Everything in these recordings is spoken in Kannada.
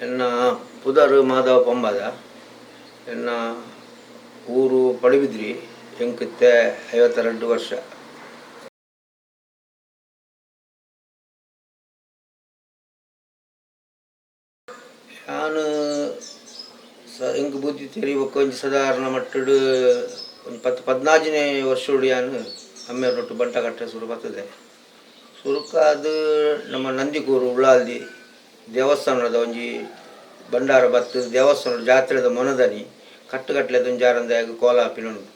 ಎನ್ನ ಪುದರು ಮಾಧವ ಪಂಬದ ಎನ್ನ ಊರು ಪಡುಬಿದ್ರಿ ಎಂಕತ್ತೆ 52 ವರ್ಷ. ನಾನು ಎಂಕ್ ಬುದ್ಧಿ ತೆರಿಬೇಕು ಒಂಜಿ ಸಾಧಾರಣ ಮಟ್ಟಡು ಒಂದು 10-14ನೇ ವರ್ಷೋಡು ನಾನು ಅಮ್ಮೆಯವ್ರೊಟ್ಟು ಬಂಟ ಕಟ್ಟೆ ಸುರು ಬರ್ತದೆ. ಸುರುಕಾದು ನಮ್ಮ ನಂದಿಕೂರು ಉಳ್ಳಾಲ್ದಿ ದೇವಸ್ಥಾನದ ಒಂಜಿ ಭಂಡಾರ ಬತ್ತು ದೇವಸ್ಥಾನದ ಜಾತ್ರೆದ ಮೊನದನಿ ಕಟ್ಟುಗಟ್ಟಲೆದ ಒಂದು ಜಾರಂದಾಗಿ ಕೋಲ ಹಾಪಿನುಂಟು.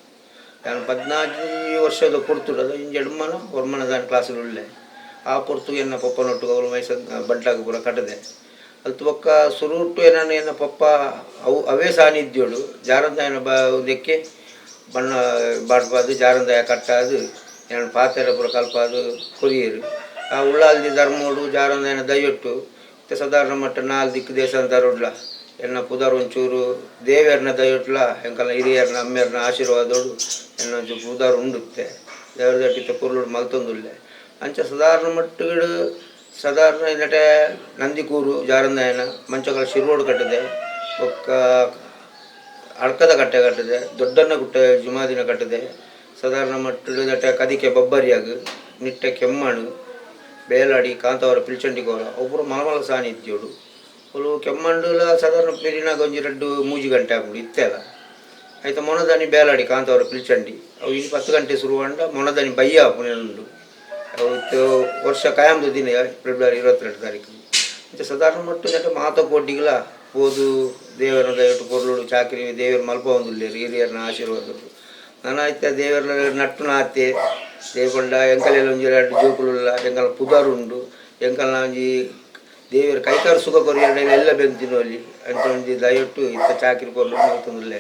ನಾನು 14 ವರ್ಷದ ಪೊರ್ತುಡು ಅದು ಇಂಜ ಎಡ್ಮನ ಹೊರ್ಮನ ದಾನಿ ಕ್ಲಾಸ್ಲು ಉಳ್ಳೆ ಆ ಪೊರ್ತುಗೆ ಎನ್ನ ಪಪ್ಪನೊಟ್ಟು ಅವಳು ಮೈಸೂರು ಬಂಟಾಗ ಪೂರ ಕಟ್ಟದೆ ಅಲ್ತು ಪಕ್ಕ ಸುರುಟು ಏನಾನು ಎನ್ನ ಪಪ್ಪ ಅವೇ ಸಾನ್ನಿಧ್ಯೋಡು ಜಾರಂದಾಯನ ಇದಕ್ಕೆ ಬಣ್ಣ ಬಾಡ್ಬಾದು ಜಾರಂದಾಯ ಕಟ್ಟಾದು ನಾನು ಪಾತೆರ ಪೂರ ಕಲ್ಪಾದು ಕೊರಿಯರು ಆ ಉಳ್ಳಾಲ್ದಿ ಧರ್ಮೋಡು ಜಾರಂದಾಯನ ದಯೊಟ್ಟು ಸಾಧಾರಣ ಮಟ್ಟ 4 ದಿಕ್ಕು ದೇವಸ್ಥಾನ ತರೋಡ್ಲ ಎನ್ನ ಪುದರ್ ಒಂಚೂರು ದೇವರನ್ನ ದಯೊಟ್ಲ ಎಂಕಲ್ಲ ಹಿರಿಯರ್ನ ಅಮ್ಮೆಯರ್ನ ಆಶೀರ್ವಾದೋಡು ಎನ್ನ ಒಂಚೂರು ಪುದರ್ ಉಂಡುತ್ತೆ ದೇವ್ರ ದಟ್ಟಿತ್ತ ಕುರ್ಲುಡು ಮಲ್ತೊಂದುಲ್ಲೆ ಅಂಚ ಸಾಧಾರಣ ಮಟ್ಟಗಳು ಸಾಧಾರಣ ಇಲ್ಲಟೆ ನಂದಿಕೂರು ಜಾರಂದಾಯನ ಮಂಚಗಳ ಶಿರೋಡು ಕಟ್ಟದೆ ಒಕ್ಕ ಅಡ್ಕದ ಕಟ್ಟೆ ಕಟ್ಟದೆ ದೊಡ್ಡನ್ನ ಗುಟ್ಟೆ ಜುಮಾದಿನ ಕಟ್ಟದೆ ಸಾಧಾರಣ ಮಟ್ಟಡು ದಟ್ಟೆ ಕದಿಕೆ ಬಬ್ಬರಿಯಾಗ ನಿಟ್ಟೆ ಕೆಮ್ಮಣ್ಣು ಬೇಲಾಡಿ ಕಾಂತವರ ಪಿಲ್ಚಂಡಿ ಕೋಲ ಒಬ್ಬರು ಮಲಮಲ ಸಾನ್ನಿಧ್ಯೋಡು ಅವಳು ಕೆಮ್ಮಂಡುಲ ಸಾಧಾರಣ ಪೀರಿನಾಗ ಒಂಜಿ 2 3 ಗಂಟೆ ಆಗ್ಬಿಡು ಇತ್ತೆಲ್ಲ ಆಯ್ತು ಮೊನದನಿ ಬೇಲಾಡಿ ಕಾಂತವರ ಪಿಲ್ಚಂಡಿ ಅವು ಇನ್ನು 10 ಗಂಟೆ ಶುರುವಂಡ ಮೊನದನಿ ಬಯ್ಯ ಪುನಃ ಅವತ್ತು ವರ್ಷ ಕಾಯಂದು ದಿನ ಫೆಬ್ರವರಿ 22 ತಾರೀಕು ಮತ್ತು ಸಾಧಾರಣ ಮಟ್ಟು ಮಾತಕೋಟಿಗಳ ಓದು ದೇವರ ದಯವಿಟ್ಟು ಕೊರ್ಲುಡು ಚಾಕರಿ ದೇವರ ಮಲ್ಪ ಒಂದಿಲ್ಲ ಹಿರಿಯರನ್ನ ಆಶೀರ್ವಾದರು ನಾನು ಆಯ್ತು ದೇವರ ನಟ್ಟು ನಾತೆ ದೇವಕೊಂಡ ಎಂಕಲೆಲ್ಲ ಒಂಜಿ 2 ಜೋಕುಲುಲ್ಲ ಎಂಕಲ ಪುದರುಂಡು ಎಂಕಲ್ನ ಒಂಜಿ ದೇವರ ಕೈಕಾರು ಸುಖ ಕೊರಿಯರ್ ಎಲ್ಲ ಬೆಂತಿನೋ ಅಲ್ಲಿ ಅಂತ ಒಂಜಿ ದಯವಿಟ್ಟು ಇತ್ತ ಚಾಕರಿ ಕೊರ್ಲು ಮಲ್ತೊಂದಿಲ್ಲ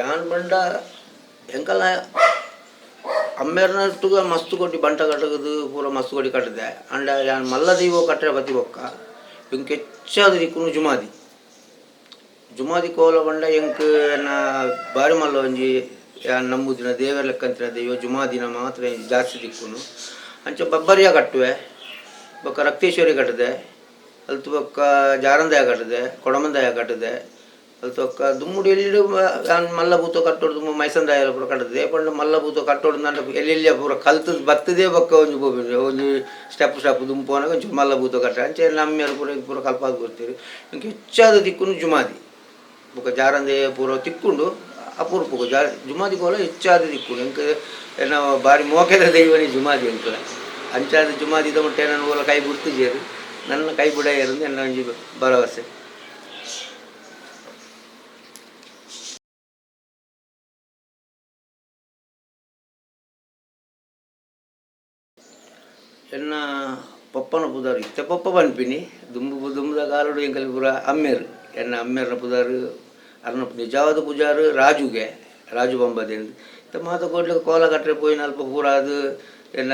ಯಾನ್ ಬಂಡ ಎಂಕಲ್ನ ಅಮ್ಮೆರ್ನಟ್ಟುಗ ಮಸ್ತು ಕೊಟ್ಟು ಬಂಟ ಕಟ್ಟಗದು ಪೂರ ಮಸ್ತು ಕೊಟ್ಟು ಕಟ್ಟದೆ ಅಂಡ ಯಾನ್ ಮಲ್ಲ ದೈವ ಕಟ್ಟರೆ ಬತ್ತಿ ಬೊಕ್ಕ ಇಂಕ ಹೆಚ್ಚಾದ ದಿಕ್ಕುನು ಜುಮಾದಿ ಕೋಲ ಬಂಡ ಎಂಕ್ ಎನ್ನ ಬಾರಿ ಮಲ್ಲ ಒಂಜಿ ಯಾನ್ ನಂಬುದಿನ ದೇವರ ಲೆಕ್ಕಂತಿನ ದೈವ ಜುಮಾದಿನ ಮಾತ್ರ ಜಾಸ್ತಿ ದಿಕ್ಕುನು ಅಂಚ ಬಬ್ಬರಿಯ ಕಟ್ಟುವೆ ಬೊಕ್ಕ ರಕ್ತೇಶ್ವರಿ ಕಟ್ಟದೆ ಅಲ್ತು ಬೊಕ್ಕ ಜಾರಂದಾಯ ಕಟ್ಟದೆ ಕೊಡಮಂದಾಯ ಕಟ್ಟದೆ ಅಲ್ತು ಬೊಕ್ಕ ದುಮ್ಮುಡು ಎಲ್ಲಿ ಯಾನ್ ಮಲ್ಲ ಬೂತ ಕಟ್ಟೋಡು ತುಂಬ ಮೈಸಂದಾಯ ಪೂರ ಕಟ್ಟದೆ ಪಂಡ ಮಲ್ಲ ಬೂತ ಕಟ್ಟೋಡು ನಂಡ ಎಲ್ಲೆಲ್ಲ ಪೂರ ಕಲ್ತು ಬತ್ತದೇ ಬೊಕ್ಕ ಒಂಜಿ ಬೋಬಿ ಒಂಜಿ ಸ್ಟೆಪ್ ದುಂಪೋನಾಗ ಒಂಚೂರು ಮಲ್ಲ ಬೂತ ಕಟ್ಟ ಅಂಚೆ ನಮ್ಮೆರು ಪೂರ ಕಲ್ಪಾದು ಕೊಡ್ತೀರಿ ಇಂಕ ಹೆಚ್ಚಾದ ದಿಕ್ಕುನು ಜುಮಾದಿ ಬೊಕ್ಕ ಜಾರಂದಾಯ ಪೂರ ತಿಕ್ಕೊಂಡು ಅಪೂರ್ಪಕ್ಕೆ ಜುಮಾದಿ ಕೋಲ ಹೆಚ್ಚಾದ ದಿಕ್ಕುಂಡು ಎಂಕ ಏನ ಬಾರಿ ಮೋಕೆದ ದೈವನಿ ಜುಮಾದಿ ಅಂಕಲ ಅಂಚಾದ ಜುಮಾದಿದ ಮುಟ್ಟೆ ನಾನು ಓಲ ಕೈ ಬಿಡ್ತಿದ್ದೇರು ನನ್ನ ಕೈ ಬಿಡೆಯರು ಎನ್ನ ಒಂಜಿ ಭರವಸೆ. ಎನ್ನ ಪಪ್ಪನ ಪುದಾರು ಇತ್ತೆ ಪಪ್ಪ ಪನ್ಪಿನಿ ದುಂಬುದ ಕಾಲುಡು ಎಂಕಲ್ ಪೂರ ಅಮ್ಮೇರು ಎನ್ನ ಅಮ್ಮೇರ್ನ ಪುದಾರು ಅರ್ನ ನಿಜವಾದ ಪೂಜಾರು ರಾಜು ಬಂಬದೆಂದು ಇತ್ತ ಮಾತ ಕೋಟ್ಲ ಕೋಲ ಕಟ್ಟರೆ ಪೋಯಿನ ಅಲ್ಪ ಪೂರ ಅದು ಎನ್ನ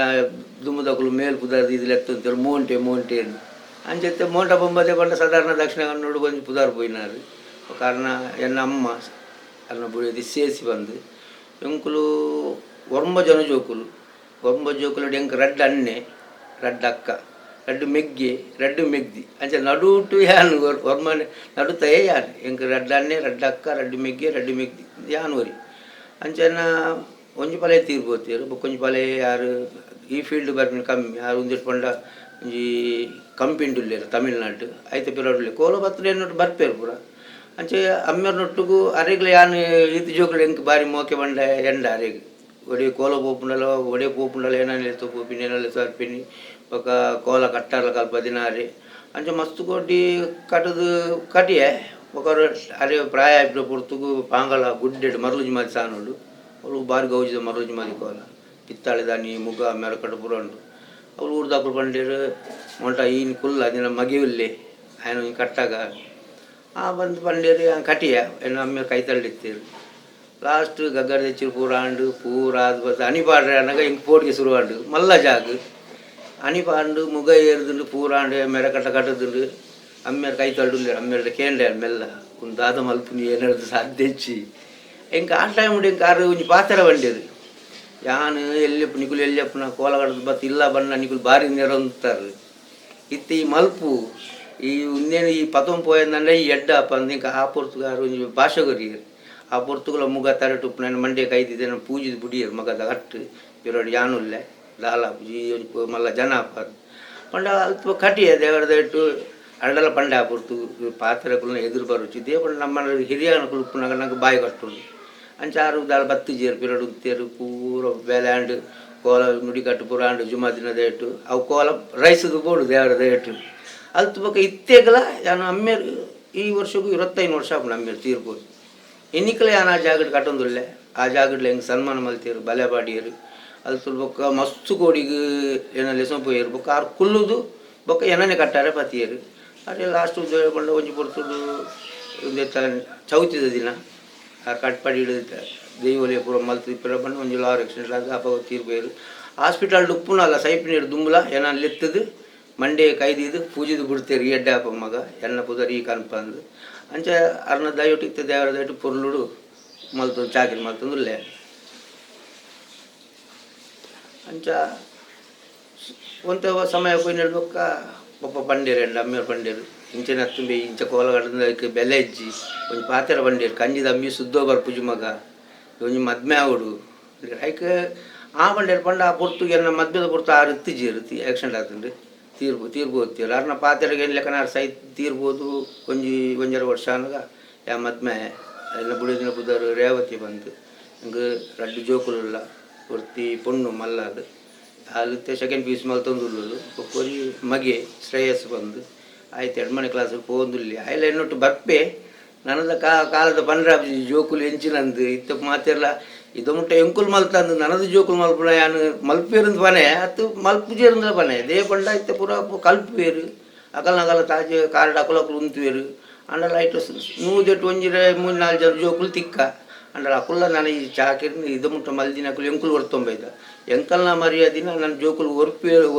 ದುಮ್ಮದಕ್ಕಲು ಮೇಲ್ ಪುದಾರ್ದು ಇದು ಲೆತ್ತಂತೇಳಿ ಮೋಂಟೆ ಅಂಚತ್ತೆ ಮೋಂಟ ಬೊಂಬದೆ ಬಂಡ ಸಾಧಾರಣ ದಕ್ಷಿಣ ಕನ್ನಡ ಬಂದು ಪುದಾರ್ ಪೋಯಿನಾರು ಕಾರಣ ಎನ್ನ ಅಮ್ಮ ಅನ್ನ ಬುಡಿಯದು ಸೇಸಿ ಬಂದು ಎಂಕುಲು ಒರ್ಮ ಜನ ಜೋಕುಲು ಎಂಕ್ ರಡ್ಡು ಅನ್ನೆ ರಡ್ಡು ಅಕ್ಕ ರಡ್ಡು ಮೆಗ್ದಿ ಅಂಚೆ ನಡುಟು ಯಾನು ಒರ್ಮನೆ ನಡುತ್ತಯೇ ಯಾನು ಎಂಕ್ ರಡ್ಡು ಅನ್ನೆ ರಡ್ಡು ಅಕ್ಕ ರಡ್ಡು ಮೆಗ್ದಿ ಯಾನು ವರಿ ಅಂಚೆನ ಒಂಜಿ ಪಲೆ ತೀರ್ಬೋತೀರು ಬೊಕ್ಕೊಂಜಿ ಪಲೆ ಯಾರು ಈ ಫೀಲ್ಡ್ ಬರ್ಪಿನ ಕಮ್ಮಿ ಯಾರು ಒಂದಿಟ್ಟು ಪಂಡ ಒಂಜಿ ಕಂಪಿಂಡುಲ್ಲೇರು ತಮಿಳ್ನಾಡು ಐತೆ ಪಿರೋಡ್ಲೆ ಕೋಲ ಬತ್ತಲು ಎನ್ನೊಟ್ಟು ಬರ್ಪೇರು ಪೂರ ಅಂಚೆ ಅಮ್ಮೆರ್ನೊಟ್ಟಿಗೂ ಅರೆಗ್ಲು ಯಾನು ಈತ ಜೋಕುಲು ಎಂಕ್ ಬಾರಿ ಮೋಕೆ ಬಂಡ ಎಂಡ ಅರೆಗ್ ಒಡೆ ಕೋಲ ಪೋಪುಂಡಲ ಏನಾನೆ ಎತ್ತು ಪೋಪಿನಿ ಏನೆಲ್ಲ ಸರ್ಪಿನಿ ಬೊಕ್ಕ ಕೋಲ ಕಟ್ಟಾರ ಕಲ್ಪದಿನಾರೆ ಅಂಚೆ ಮಸ್ತು ಕೊಟ್ಟಿ ಕಟಿಯೆ ಬೊಕರು ಅರೆ ಪ್ರಾಯ ಆಯ್ತು ಪೊರ್ತುಗು ಪಾಂಗಲ ಗುಡ್ಡೆಡು ಮರಳು ಜುಮಾದಿ ಸಾನೋಡು ಅವಳು ಬಾರಿ ಗೌಜಿದ ಮರಳು ಜುಮಾದಿ ಕೋಲ ಪಿತ್ತಾಳೆ ದಾನಿ ಮುಗ ಮೆರಕಟ್ಟು ಪೂರ ಉಂಡು ಅವಳು ಊರ್ದಾಕುಲು ಬಂಡೇರು ಮೊಂಟ ಈನ್ ಕುಲ್ಲ ಅದಿನ ಮಗಿಯುಲ್ಲೆ ಆಯ್ನ ಕಟ್ಟಾಗ ಬಂದು ಬಂಡೇರು ಕಟಿಯ ಏನು ಅಮ್ಮ ಕೈ ತಳ್ಳಿತ್ತೇರು ಲಾಸ್ಟ್ ಗಗ್ಗರ ತೆಚ್ಚಿರು ಪೂರ ಅದು ಬಸ್ ಅನಿಪಾಡ್ರೆ ಅನ್ನಗ ಹಿಂಗೆ ಪೋಟ್ಗೆ ಶುರುವಾಂಡು ಮಲ್ಲ ಜಾಗ ಅನಿಪಾಂಡು ಮುಗ ಏರ್ದುಂಡು ಪೂರಾಂಡು ಮೆರಕಟ್ಟ ಕಟ್ಟದುಂಡು ಅಮ್ಮೆರ್ ಕೈ ತಳ್ಳುಲ್ಲೆ ಅಮ್ಮೆರ್ದ ಕೇಂಡೆ ಮೆಲ್ಲ ಒಂದು ದಾದ ಮಲ್ಪುನಿ ಏನಾದ್ರು ಸಾಧ್ಯಚ್ಚಿ ಎಂಕ ಆ ಟೈಮ್ ಎಂಕ ಆರು ಒಂಜಿ ಪಾತ್ರ ಬಂಡೇರು ಯಾನು ಎಲ್ಲೆಪ್ಪು ನಿಕುಲು ಎಲ್ಲೆಪ್ಪುನ ಕೋಲ ಕಟ್ಟದು ಬತ್ತು ಇಲ್ಲ ಬಣ್ಣ ನಿಕುಲು ಬಾರಿ ನೆರಂತಾರೆ ಇತ್ತು ಈ ಮಲ್ಪು ಈ ಇನ್ನೇನು ಈ ಪತಂ పోయిందంటే ఈ ఎడ్డ పంది ఇంకా ఆ పొర్తుగారు భాష కొరియరు ఆ పొర్తుగుల ముగ తరటు నేను మండే కైదిదే పూజిది బుడియరు మగ గట్టు ఇరోడు యానుల్లే దాలా మళ్ళా జనాపారు పండ అಲ್ಪ ಕಟಿಯ ದೇವರದಟ್ಟು ಅಡಲ ಪಂಡ ಆ పొర్ತು ಪಾತ್ರಗಳನ್ನು ಎದುರು ಬರುಚಿ ದೇವರ ನಮ್ಮ ಹಿರಿಯನಕಲು ಉಪ್ಪುನಾಗ ನಂಗೆ ಬಾಯಿ ಕಟ್ಟುಂಡು ಅಂಚಾರು ದಾಳ ಬತ್ತಿ ಜೇರು ಪಿರಡು ಉತ್ತೇರು ಪೂರ ಬೆಲ್ಯಾಂಡ್ ಕೋಲ ನುಡಿ ಕಟ್ಟು ಪುರಾಂಡು ಜುಮಾ ದಿನದೇಟು ಅವು ಕೋಲ ರೈಸದು ಬೋಡು ದೇವರದೇಟು ಅಲ್ಲಿ ತುಬಕ ಇತ್ತೇಗಲ ಯಾನು ಅಮ್ಮೇರು ಈ ವರ್ಷಕ್ಕೂ 25 ವರ್ಷ ಆಪುಂಡು ಅಮ್ಮೇರು ತೀರ್ಬೋದು ಎನ್ನಿಕಲೆ ಯಾನು ಆ ಜಾಗಡ್ ಕಟ್ಟೊಂದುಲ್ಲೆ ಆ ಜಾಗಡ್ಲೆ ಹೆಂಗೆ ಸನ್ಮಾನ ಮಲ್ತೇರು ಬಲೆ ಬಾಡಿಯರು ಅಲ್ಲಿ ತುಲ್ಬೊಕ್ಕ ಮಸ್ತು ಕೋಡಿಗೆ ಏನ ಲೆಸನ್ ಪೋಯರು ಬೊಕ್ಕ ಆರು ಕುಲ್ಲುದು ಬೊಕ್ಕ ಏನನೇ ಕಟ್ಟಾರೆ ಪತಿಯರು ಅದೇ ಲಾಸ್ಟ್ ಬಂಡ ಒಂಜಿ ಪೊರ್ತುಡು ಚೌತಿದ ದಿನ ಆ ಕಟ್ಪಾಡಿ ಹಿಡಿದ ದೈವಲೆ ಪೂರ ಮಲ್ತು ಇಪ್ಪರ ಬಂದು ಒಂಜಿ ಲಾರಿ ಆಕ್ಸಿಡೆಂಟ್ ಆಗ ಅಪ್ಪ ತೀರ್ಪೋಯರು ಹಾಸ್ಪಿಟಲ್ ಉಪ್ಪುನಲ್ಲ ಸೈಪ್ ನೀರು ದುಂಬುಲ ಏನಾನು ಲೆತ್ತದು ಮಂಡೆ ಕೈದಿದ್ದು ಪೂಜಿದು ಬಿಡ್ತೇರು ಎಡ್ಡೆ ಅಪ್ಪ ಮಗ ಎನ್ನ ಪುದರ್ ಈ ಕನ್ಪಂದು ಅಂಚೆ ಅರ್ನ ದಯವಿಟ್ಟು ಇತ್ತ ದೇವರ ದಯವಿಟ್ಟು ಪೊರ್ಲುಡು ಮಲ್ತು ಚಾಕಿರಿ ಮಲ್ತಂದುಲ್ಲೆ ಅಂಚ ಒಂತ ಸಮಯ ಪೋಯಿ ನಡ್ಬೇಕ ಪಪ್ಪ ಪಂಡೇರು ಎಂಡ ಅಮ್ಮೇರು ಪಂಡೇರು ಇಂಚೆನ ತುಂಬಿ ಇಂಚ ಕೋಲಗಡಕ್ಕೆ ಬೆಲೆ ಇಜ್ಜಿ ಒಂಜಿ ಪಾತೆರ ಪಂಡೇರು ಕಂಜಿದ ಅಮ್ಮಿ ಸುದ್ದೋ ಬರ್ಪುಜಿ ಮಗ ಒಂಜಿ ಮದ್ಮೆ ಆವಡು ಐಕೆ ಆ ಪಂಡೇರು ಪಂಡ ಆ ಪೊರ್ತುಗೆ ಎನ್ನ ಮದ್ಮೆದ ಪೊರ್ತು ಆರು ಇತ್ತಿಜೇರು ಆಕ್ಸಿಡೆಂಟ್ ಆಗ್ತಂಡು ತೀರ್ಬೋದು ಅರ್ನ ಪಾತೆರೆಗೆ ಏನು ಲೆಕ್ಕನಾರು ಸೈ ತೀರ್ಬೋದು ಒಂಜರ ವರ್ಷ ಅನ್ನಗ ಯಾ ಮದ್ಮೆ ಎಲ್ಲ ಬುಡಿದಿನ ಪುದರು ರೇವತಿ ಬಂದು ಹಿಂಗೆ ರಡ್ಡು ಜೋಕುಲಿಲ್ಲ ಒರ್ತಿ ಪೊಣ್ಣು ಮಲ್ಲದು ಅಲ್ಲಿತ್ತೆ ಸೆಕೆಂಡ್ ಪೀಸ್ ಮಲ್ತೊಂದುಲ್ಲು ಕೊರಿ ಮಗೆ ಶ್ರೇಯಸ್ ಬಂದು ಆಯ್ತು 2 ಕ್ಲಾಸಲ್ಲಿ ಪೋಂದುಲ್ಲಿ ಆಯ್ಲ ಎನ್ನೊಟ್ಟು ಬರ್ಪೆ ನನ್ನದ ಕಾಲದ ಪಂಡ್ರ ಜೋಕುಲು ಎಂಚಿನಂದು ಇತ್ತ ಮಾತೆಲ್ಲ ಇದು ಮುಟ್ಟ ಎಂಕುಲ್ ಮಲ್ತಂದು ನನ್ನದು ಜೋಕುಲು ಮಲ್ಪುನ ಯಾನು ಮಲ್ಪೇರಿಂದ ಪನೆ ಅತ್ತು ಮಲ್ಪುಜೇರಿಂದ ಪನೆ ದೇ ಪಂಡ ಇತ್ತ ಪೂರ ಕಲ್ಪುವೇರು ಅಕಲ್ ನಗಲ ತಾಜೆ ಕಾರ್ಡ್ ಅಕಲಕಲು ಉಂತುವೇರು ಅಂಡಲ ಐಟು ನೂದೆಟ್ಟು ಒಂಜಿ 3-4 ಜನ ಜೋಕುಲು ತಿಕ್ಕ ಅಂಡಲ ಅಕುಲ್ಲ ನಾನು ಈ ಚಾಕಿರ್ನ ಇದು ಮುಟ್ಟ ಮಲ್ದಿನ ಅಕುಲು ಎಂಕುಲು ಹೊರ್ತೊಂಬೈದ ಎಂಕಲ್ನ ಮರ್ಯಾದಿನ ನನ್ನ ಜೋಕುಲು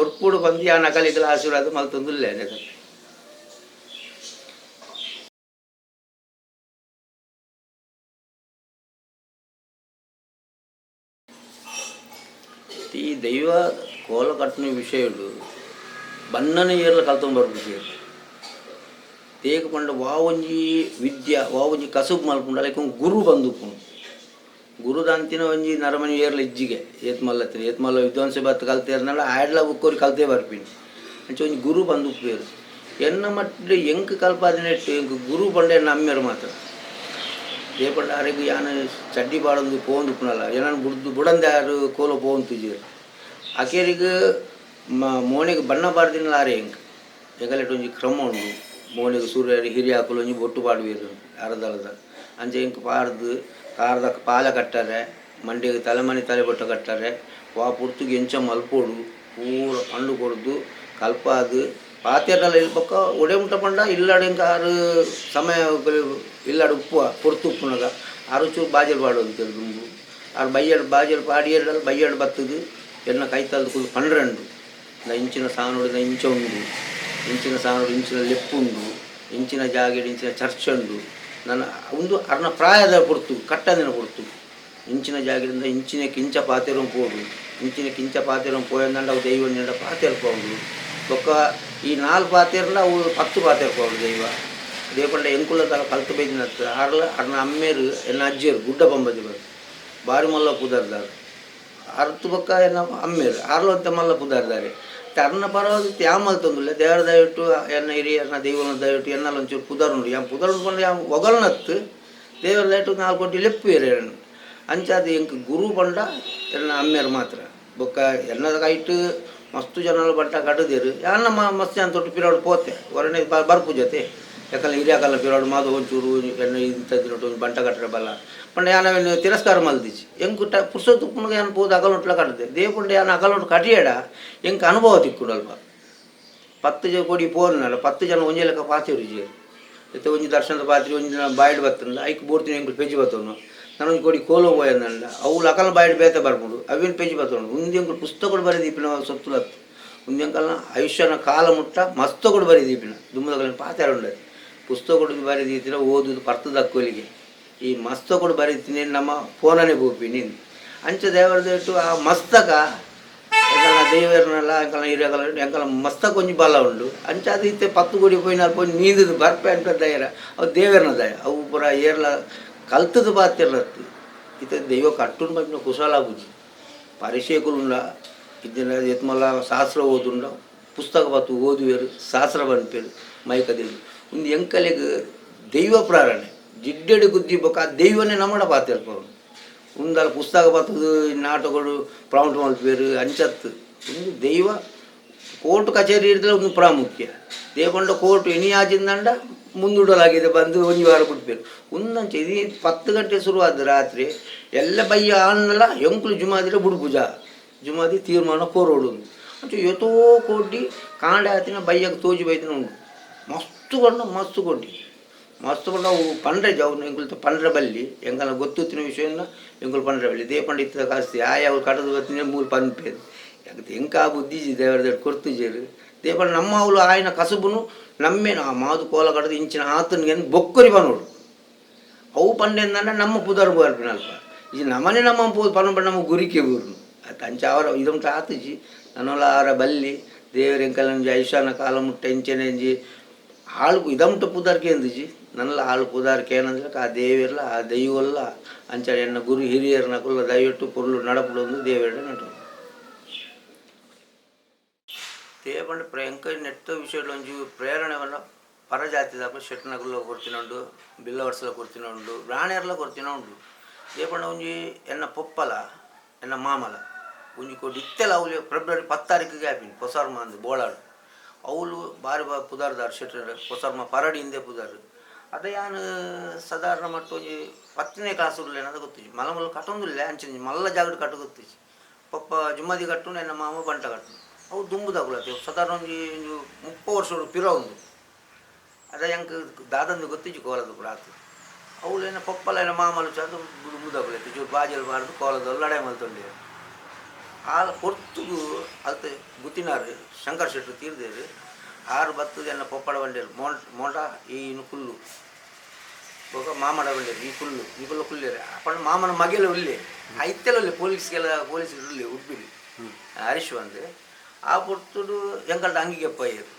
ಒರ್ಪುಡು ಬಂದು ಯಾನು ಅಕಲಿಗಲ ಆಶೀರ್ವಾದ ಮಲ್ತೊಂದುಲ್ಲೆ ಈ ದೈವ ಕೋಲ ಕಟ್ಟುನ ವಿಷಯಗಳು ಬನ್ನನ ಏರ್ಲ ಕಲ್ತೊಂಬರ್ಬೇಕು ತೇಗ ಪಂಡ ವಾವಂಜಿ ವಿದ್ಯಾ ವಾವಂಜಿ ಕಸುಬು ಮಲ್ಪುಂಡು ಅದಕ್ಕೆ ಗುರು ಬಂದುಪುಂಡು ಗುರು ದಾಂತಿನ ಒಂಜಿ ನರಮನಿ ಏರ್ಲ ಇಜ್ಜಿಗೆ ಏತ್ಮಲ್ಲತ್ತಿನ ಏತ್ಮಲ್ಲ ವಿದ್ವಾಂಸ ಬತ್ತು ಕಲ್ತೇರ್ನಲ್ಲ ಆಡ್ಲ ಉಕ್ಕೋರಿ ಕಲ್ತೇ ಬರ್ಪಿನಿ ಅಂಚೆ ಒಂಜಿ ಗುರು ಬಂದುಪ್ಪೇರು ಎನ್ನ ಮಟ್ಟ ಎಂಕ್ ಕಲ್ಪಾದಿನೆಟ್ಟು ಎಂಕ್ ಗುರು ಪಂಡ ಎನ್ನ ಅಮ್ಮೇರು ಮಾತ್ರ ದೇ ಪಂಡ ಅರೆಗು ಯಾನು ಚಡ್ಡಿ ಬಾಡೊಂದು ಪೋಂದುಪ್ಪುನಲ್ಲ ಏನಾನು ಬುಡಂದೆ ಯಾರು ಕೋಲ ಪೋನ್ ತುಜೀರು ಆಕೆರಿಗೆ ಮೋಣಿಗೆ ಬಣ್ಣ ಬಾರ್ದಿನಲ್ಲ ಆರೆ ಎಂಗಲೆಟ್ ಒಂಜಿ ಕ್ರಮ ಉಂಡು ಮೋಣಿಗೆ ಸೂರ್ಯ ಹಿರಿ ಹಾಕಲು ಒಂಜಿ ಬೊಟ್ಟು ಪಾಡುವೇರು ಅರ್ಧದ ಅಂಚೆ ಎಂಕ್ ಪಾಡ್ದು ಕಾರದ ಪಾಲ ಕಟ್ಟಾರೆ ಮಂಡಿಗೆ ತಲೆಮಣಿ ತಲೆ ಬೊಟ್ಟ ಕಟ್ಟಾರೆ ವಾ ಪುರ್ತುಗೆ ಎಂಚ ಮಲ್ಪೋಡು ಪೂರ ಹಣ್ಣು ಕೊಡ್ದು ಕಲ್ಪಾದು ಪಾತ್ರೆಲ್ಲ ಇಲ್ಪಕ್ಕ ಒಡೆ ಮುಟ್ಟ ಪಂಡ ಇಲ್ಲಾಡು ಎಂಕ ಆರು ಸಮಯ ಇಲ್ಲಾಡು ಉಪ್ಪು ಪೊರ್ತು ಉಪ್ಪುನಾಗ ಆರು ಚೂರು ಬಾಜಲ್ ಪಾಡು ಅಂತೇಳಿ ದುಂಬು ಆರು ಬೈಯಡ್ ಬಾಜಲ್ ಪಾಡಿಯಲ್ಲ ಬೈಯಡ್ ಬತ್ತದು ಎನ್ನ ಕೈತಲ್ದು ಕುಲ್ 12 ಇಂಚಿನ ಸಾನೋಡಿನ ಇಂಚ ಉಂಡು ಇಂಚಿನ ಸಾನೋಡು ಇಂಚಿನ ಲೆಪ್ಪುಂಡು ಇಂಚಿನ ಜಾಗೆಡ್ ಇಂಚಿನ ಚರ್ಚ್ ಉಂಡು ನನ್ನ ಒಂದು ಅರ್ನ ಪ್ರಾಯದ ಪೊರ್ತು ಕಟ್ಟದಿನ ಪೊರ್ತು ಇಂಚಿನ ಜಾಗದಿಂದ ಇಂಚಿನ ಕಿಂಚ ಪಾತೆರಂ ಪೋಡು ಇಂಚಿನ ಕಿಂಚ ಪಾತೆರಂ ಪೋಯಂದಂಡ ಅವು ದೈವ ನಿಂಡ ಪಾತೆರ್ ಪೋಡು ಒಕ್ಕ ಈ 4 ಪಾತೆರ್ಲ ಅವು 10 ಪಾತೆರ್ ಪೋಡು ದೈವ ದೇಪಂಡ ಎಂಕುಲ ತಲ ಕಲ್ತು ಬೈದಿನತ್ತು ಆರ್ಲ ಅರ್ನ ಅಮ್ಮೇರು ಎನ್ನ ಅಜ್ಜಿಯರು ಗುಡ್ಡ ಬಂಬದಿ ಬರು ಬಾರಿ ಮಲ್ಲ ಪುದರ್ದಾರು ಅರ್ತು ಬೊಕ್ಕ ಎನ್ನ ಅಮ್ಮೇರು ಆರ್ಲ ಅಂತ ಮಲ್ಲ ಪುದರ್ದಾರೆ ಅರ್ನ ಪರವಾಗಿ ತ್ಯಾಮಲ್ ತಂದುಲ್ಲ ದೇವರ ದಯವಿಟ್ಟು ಎನ್ನ ಹಿರಿಯರ್ನ ದೈವನ ದಯವಿಟ್ಟು ಎನ್ನಲ್ಲ ಒಂಚೂರು ಪುದರುಂಡು ಯಾಮ್ ಪುದರುಂಡು ಪಂಡ ಯಾಮ್ ಒಗಲ್ನತ್ತು ದೇವರ ದಯವಿಟ್ಟು 4 ಕೋಟಿ ಲೆಪ್ಪುವೇರು ಅಂಚಾದ ಎಂಕ್ ಗುರು ಪಂಡ ಎನ್ನ ಅಮ್ಮೇರು ಮಾತ್ರ ಬೊಕ್ಕ ಎನ್ನದ ಕೈಟ್ ಮಸ್ತು ಜನಗಳು ಬಟ್ಟ ಕಟ್ಟದೇರು ಯಾನ ಮಸ್ತ್ ಅಂತ ತೊಟ್ಟು ಪಿರಾಡು ಪೋತೆ ಹೊರನೆ ಬರ್ಪು ಜೊತೆ ಯಾಕಲ್ಲ ಹಿರಿಯಾಕಲ್ಲ ಪಿರಾಡು ಮಾದು ಒಂಚೂರು ಎನ್ನ ಇಂಥದ್ದು ಒಂದು ಬಂಟ ಕಟ್ಟರೆ ಬಲ್ಲ ಪಂಡ ಯಾನವೇನು ತಿರಸ್ಕಾರ ಮಲ್ದಿಚ್ಚಿ ಎಂಕು ಪುರ್ಸೊತ್ತು ಪುನಗ ಏನು ಪೋದು ಅಗಲೊಟ್ಲ ಕಟ್ಟದೆ ದೇಪುಂಡ ಯಾನು ಅಗಲೊಟ್ಟು ಕಟ್ಟಿಯಡ ಎಂಕ ಅನುಭವ ತಿಕ್ಕುಂಡಲ್ಪ 10 ಜನ ಕೊಡಿ ಪೋರ್ನಲ್ಲ 10 ಜನ ಒಂಜೇ ಲೆಕ್ಕ ಪಾತಿರು ಜೇರು ಎತ್ತ ಒಂಜಿ ದರ್ಶನದ ಪಾತ್ರೆ ಒಂಜಿ ದಿನ ಬಾಯ್ಡ್ ಬತ್ತಂದ ಐಕ್ ಬೋರ್ತೀನಿ ಎಂಕು ಪೆಜ್ಜಿ ಬತ್ತವನು ನಾನೊಂದು ಕೊಡಿ ಕೋಲು ಹೋಯಂದಂಡ ಅವು ಅಕಲ್ ಬಾಯ್ಡ್ ಬೇತೆ ಬರ್ಬೋದು ಅವೇನು ಪೆಜ್ಜಿ ಬತ್ತವನು ಉಂದೆಂಕು ಪುಸ್ತಕಗಳು ಬರೆದೀಪಿನ ಸೊತ್ತುಲತ್ತು ಉಂದೆಂಕಲ್ನ ಆಯುಷ್ಯನ ಕಾಲ ಮುಟ್ಟ ಮಸ್ತಗಳು ಬರೆದೀಪಿನ ದುಮ್ಮದಗಳ ಪಾತ್ರೆ ಉಂಡದು ಪುಸ್ತಕಗಳು ಬರೆದೀತಿನ ಓದುದು ಪರ್ತದಕ್ಕೋಲಿಗೆ ಈ ಮಸ್ತಕಗಳು ಬರೀತೀನಿ ನಮ್ಮ ಫೋನನೇ ಬೋಪಿ ನೀನು ಅಂಚ ದೇವರದಿಟ್ಟು ಆ ಮಸ್ತಕ ದೈವರ್ನೆಲ್ಲ ಎಂಕಲ ಹಿರಿಯಕಲ ಎಂಕಲ ಮಸ್ತ ಕೊಂಚ ಬಲ ಉಂಡು ಅಂಚಾದ ಇತ್ತೆ 10 ಕೋಟಿ ಪೋಯಿನಾರು ಪೋಯಿ ನೀಂದದು ಬರ್ಪೆ ಅಂತ ದಯರ ಅವು ದೇವರನ ದಯ ಅವು ಪೂರ ಏರ್ಲ ಕಲ್ತದು ಬಾತಿರ್ಲತ್ತು ಇತ್ತೆ ದೈವ ಕಟ್ಟುಂಡು ಬಂದ ಕುಶಲ ಬುಜಿ ಪರಿಚಯಕುಲುಂಡ ಇದ್ದಿನ ಎತ್ಮಲ್ಲ ಶಾಸ್ತ್ರ ಓದುಂಡ ಪುಸ್ತಕ ಬತ್ತು ಓದುವೇರು ಶಾಸ್ತ್ರ ಬನ್ಪೇರು ಮೈಕದೇವಿ ಒಂದು ಎಂಕಲೆಗೆ ದೈವ ಪ್ರಾರಣೆ ಜಿಡ್ಡೆಡು ಗುದ್ದಿ ಬೊಕ್ಕ ಆ ದೈವನೇ ನಮ್ಮಡ ಪಾತಿರ್ಪವನು ಉಂದಲ ಪುಸ್ತಕ ಬತ್ತದು ನಾಟಕಗಳು ಪ್ರೌಂಟ್ ಮಲ್ಪೇರು ಅಂಚತ್ತು ಒಂದು ದೈವ ಕೋರ್ಟ್ ಕಚೇರಿ ಇರ್ತದೆ ಒಂದು ಪ್ರಾಮುಖ್ಯ ದೇವಕೊಂಡ ಕೋರ್ಟ್ ಎಣಿಯಾಜಿಂದಂಡ ಮುಂದೂಡಲಾಗಿದೆ ಬಂದು ಒಂದು ವಾರ ಬಿಡ್ಪೇರು ಒಂದಂಚೆ ಇದು 10 ಗಂಟೆ ಶುರುವಾದ ರಾತ್ರಿ ಎಲ್ಲ ಬಯ್ಯ ಅನ್ನಲ್ಲ ಎಂಕುಲು ಜುಮಾದಿರ ಬುಡುಪುಜ ಜುಮಾದಿ ತೀರ್ಮಾನ ಕೋರೋಡು ಅಂಚೆ ಎತೋ ಕೊಡ್ಡಿ ಕಾಂಡೆ ಆತಿನ ಬಯ್ಯಕ್ಕೆ ತೋಜಿ ಬೈತಿನ ಉಂಟು ಮಸ್ತು ಕೊಡ್ಡಿ ಮಸ್ತು ಕೊಂಡ ಅವು ಪಂಡ್ರೆ ಜವ್ನು ಎಂಕುಲ್ತ ಪಂಡ್ರೆ ಬಲ್ಲಿ ಎಂಕಲ ಗೊತ್ತಿನ ವಿಷಯನ ಎಂಕುಲು ಪಂಡ್ರೆ ಬಲ್ಲಿ ದೇ ಪಂಡ ಇತ್ತದ ಕಾಸ್ತಿ ಅವ್ರು ಕಟ್ಟದು ಗೊತ್ತಿನ ಮೂರು ಪಂಪೇರು ಯಾಕಂತ ಎಂಕ ಬುದ್ಧಿಜಿ ದೇವರ ಕೊರ್ತುಜೇರು ದೇ ಪಂಡ ನಮ್ಮ ಅವಳು ಆಯ್ನ ಕಸುಬುನು ನಮ್ಮೇನು ಆ ಮಾದು ಕೋಲ ಕಟ್ಟದು ಇಂಚಿನ ಆತನಿಗೆ ಬೊಕ್ಕರಿ ಬನೋಡು ಅವು ಪಂಡೆಂದಂಡ ನಮ್ಮ ಪುದರ್ ಬರ್ಪಿನಲ್ಪ ಇದು ನಮ್ಮನೆ ನಮ್ಮ ಪನ ಪಂಡ ನಮ್ಮ ಗುರಿಕೆ ಊರ್ನು ಅದು ಅಂಚ ಅವರ ಇದಂತ ಆತುಜಿ ನನ್ನೊಲ ಅವರ ಬಲ್ಲಿ ದೇವರ ಎಂಕಲಂಜಿ ಐಶಾನ ಕಾಲ ಮುಟ್ಟ ಇಂಚೆನೆಂಜಿ ಆಳು ಇದಂಟ ಪುದರ್ಕೆ ಎಂದಿಜಿ ನನ್ನಲ್ಲ ಆಳು ಪುದಾರ್ಕೆ ಏನಂದ್ರೆ ಆ ದೇವಿರಲ್ಲ ಆ ದೈವಲ್ಲ ಅಂಚ ಎನ್ನ ಗುರು ಹಿರಿಯರನ್ನ ಕುಲ್ಲ ದಯವಿಟ್ಟು ಪೊರ್ಲು ನಡಪಡೊಂದು ದೇವರ ನಟ ದೇವಪಂಡ ಎಂಕ ನೆಟ್ಟ ವಿಷಯಗಳು ಒಂಜಿ ಪ್ರೇರಣೆಯನ್ನು ಪರಜಾತಿದ ಶೆಟ್ನಗುಲ್ಲ ಕೊರ್ತಿನೊಂಡು ಬಿಲ್ಲ ವರ್ಷಲ ಕೊರ್ತಿನೊಂಡು ರಾಣಿಯರ್ಲ ಕೊರ್ತಿನೊಂಡು ದೇವಪಂಡ ಒಂಜಿ ಎನ್ನ ಪೊಪ್ಪಲ ಎನ್ನ ಮಾಮಲ ಒಂಜಿ ಕೊಟ್ಟು ಇತ್ತೆಲ್ಲ ಅವಳು ಫೆಬ್ರವರಿ 10 ತಾರೀಕಿಗೆ ಆಪಿನಿ ಪೊಸರ್ಮ ಅಂದು ಬೋಳಾಡು ಅವಳು ಬಾರಿ ಪುದಾರ್ದಾರು ಶೆಟ್ರ ಪೊಸರ್ಮ ಪರಡಿ ಹಿಂದೆ ಪುದಾರು ಅದೇ ಯಾನು ಸಾಧಾರಣ ಮಟ್ಟ ಒಂಜಿ 10ನೇ ಕ್ಲಾಸ್ ಉರ್ಲೇನದ ಗೊತ್ತಿಜಿ ಮಲಮಲ್ಲ ಕಟ್ಟೊಂದಿಲ್ಲ ಅಂಚಿನ ಮಲ್ಲ ಜಾಗಡ್ ಕಟ್ಟು ಗೊತ್ತಿಜಿ ಪಪ್ಪ ಜುಮ್ಮದಿ ಕಟ್ಟು ಎನ್ನ ಮಾಮ ಬಂಟ ಕಟ್ಟು ಅವು ದುಂಬು ತಗೊಳತ್ತೆ ಸಾಧಾರಣ ಒಂಜಿ 30 ವರ್ಷ ಪಿರ ಒಂದು ಅದೇ ಹೆಂಗೆ ದಾದಂದು ಗೊತ್ತಿಜಿ ಕೋಲದ ಪ್ರಾತು ಅವಳು ಏನ ಪಪ್ಪಲ ಏನ ಮಾಮಲು ಚಾದು ದುಂಬು ತಗೊಳತ್ತೆ ಚೂರು ಬಾಜಲ್ ಬಾರ್ದು ಕೋಲದಲ್ಲಿ ಲಡೆ ಮಲ್ತೊಂಡಿ ಆ ಕೊರ್ತುಗು ಅಲ್ತೆ ಗುತ್ತಿನಾರು ಶಂಕರ್ ಶೆಟ್ರು ತೀರ್ದೇರು 6 ಬತ್ತದ ಎನ್ನ ಪಪ್ಪಡ ಬಂಡೇರು ಮೋಟ ಈ ಕುಲ್ಲು ಬೊಕ ಮಾಮಡ ಬಂಡೇರು ಈ ಕುಲ್ಲು ಕುಲ್ಲೇರು ಅಪ್ಪಣ ಮಾಮನ ಮಗೆಲ್ಲ ಉಳ್ಳಿ ಐತೆಲ್ಲ ಪೊಲೀಸ್ಗೆಲ್ಲ ಉಳ್ಳಿ ಉಡ್ಬಿಡಿ ಹರೀಶ್ ಬಂದು ಆ ಪೊರ್ತುಡು ಎಂಕಲ್ಟ ಅಂಗಿಗೆ ಪಯ್ಯರು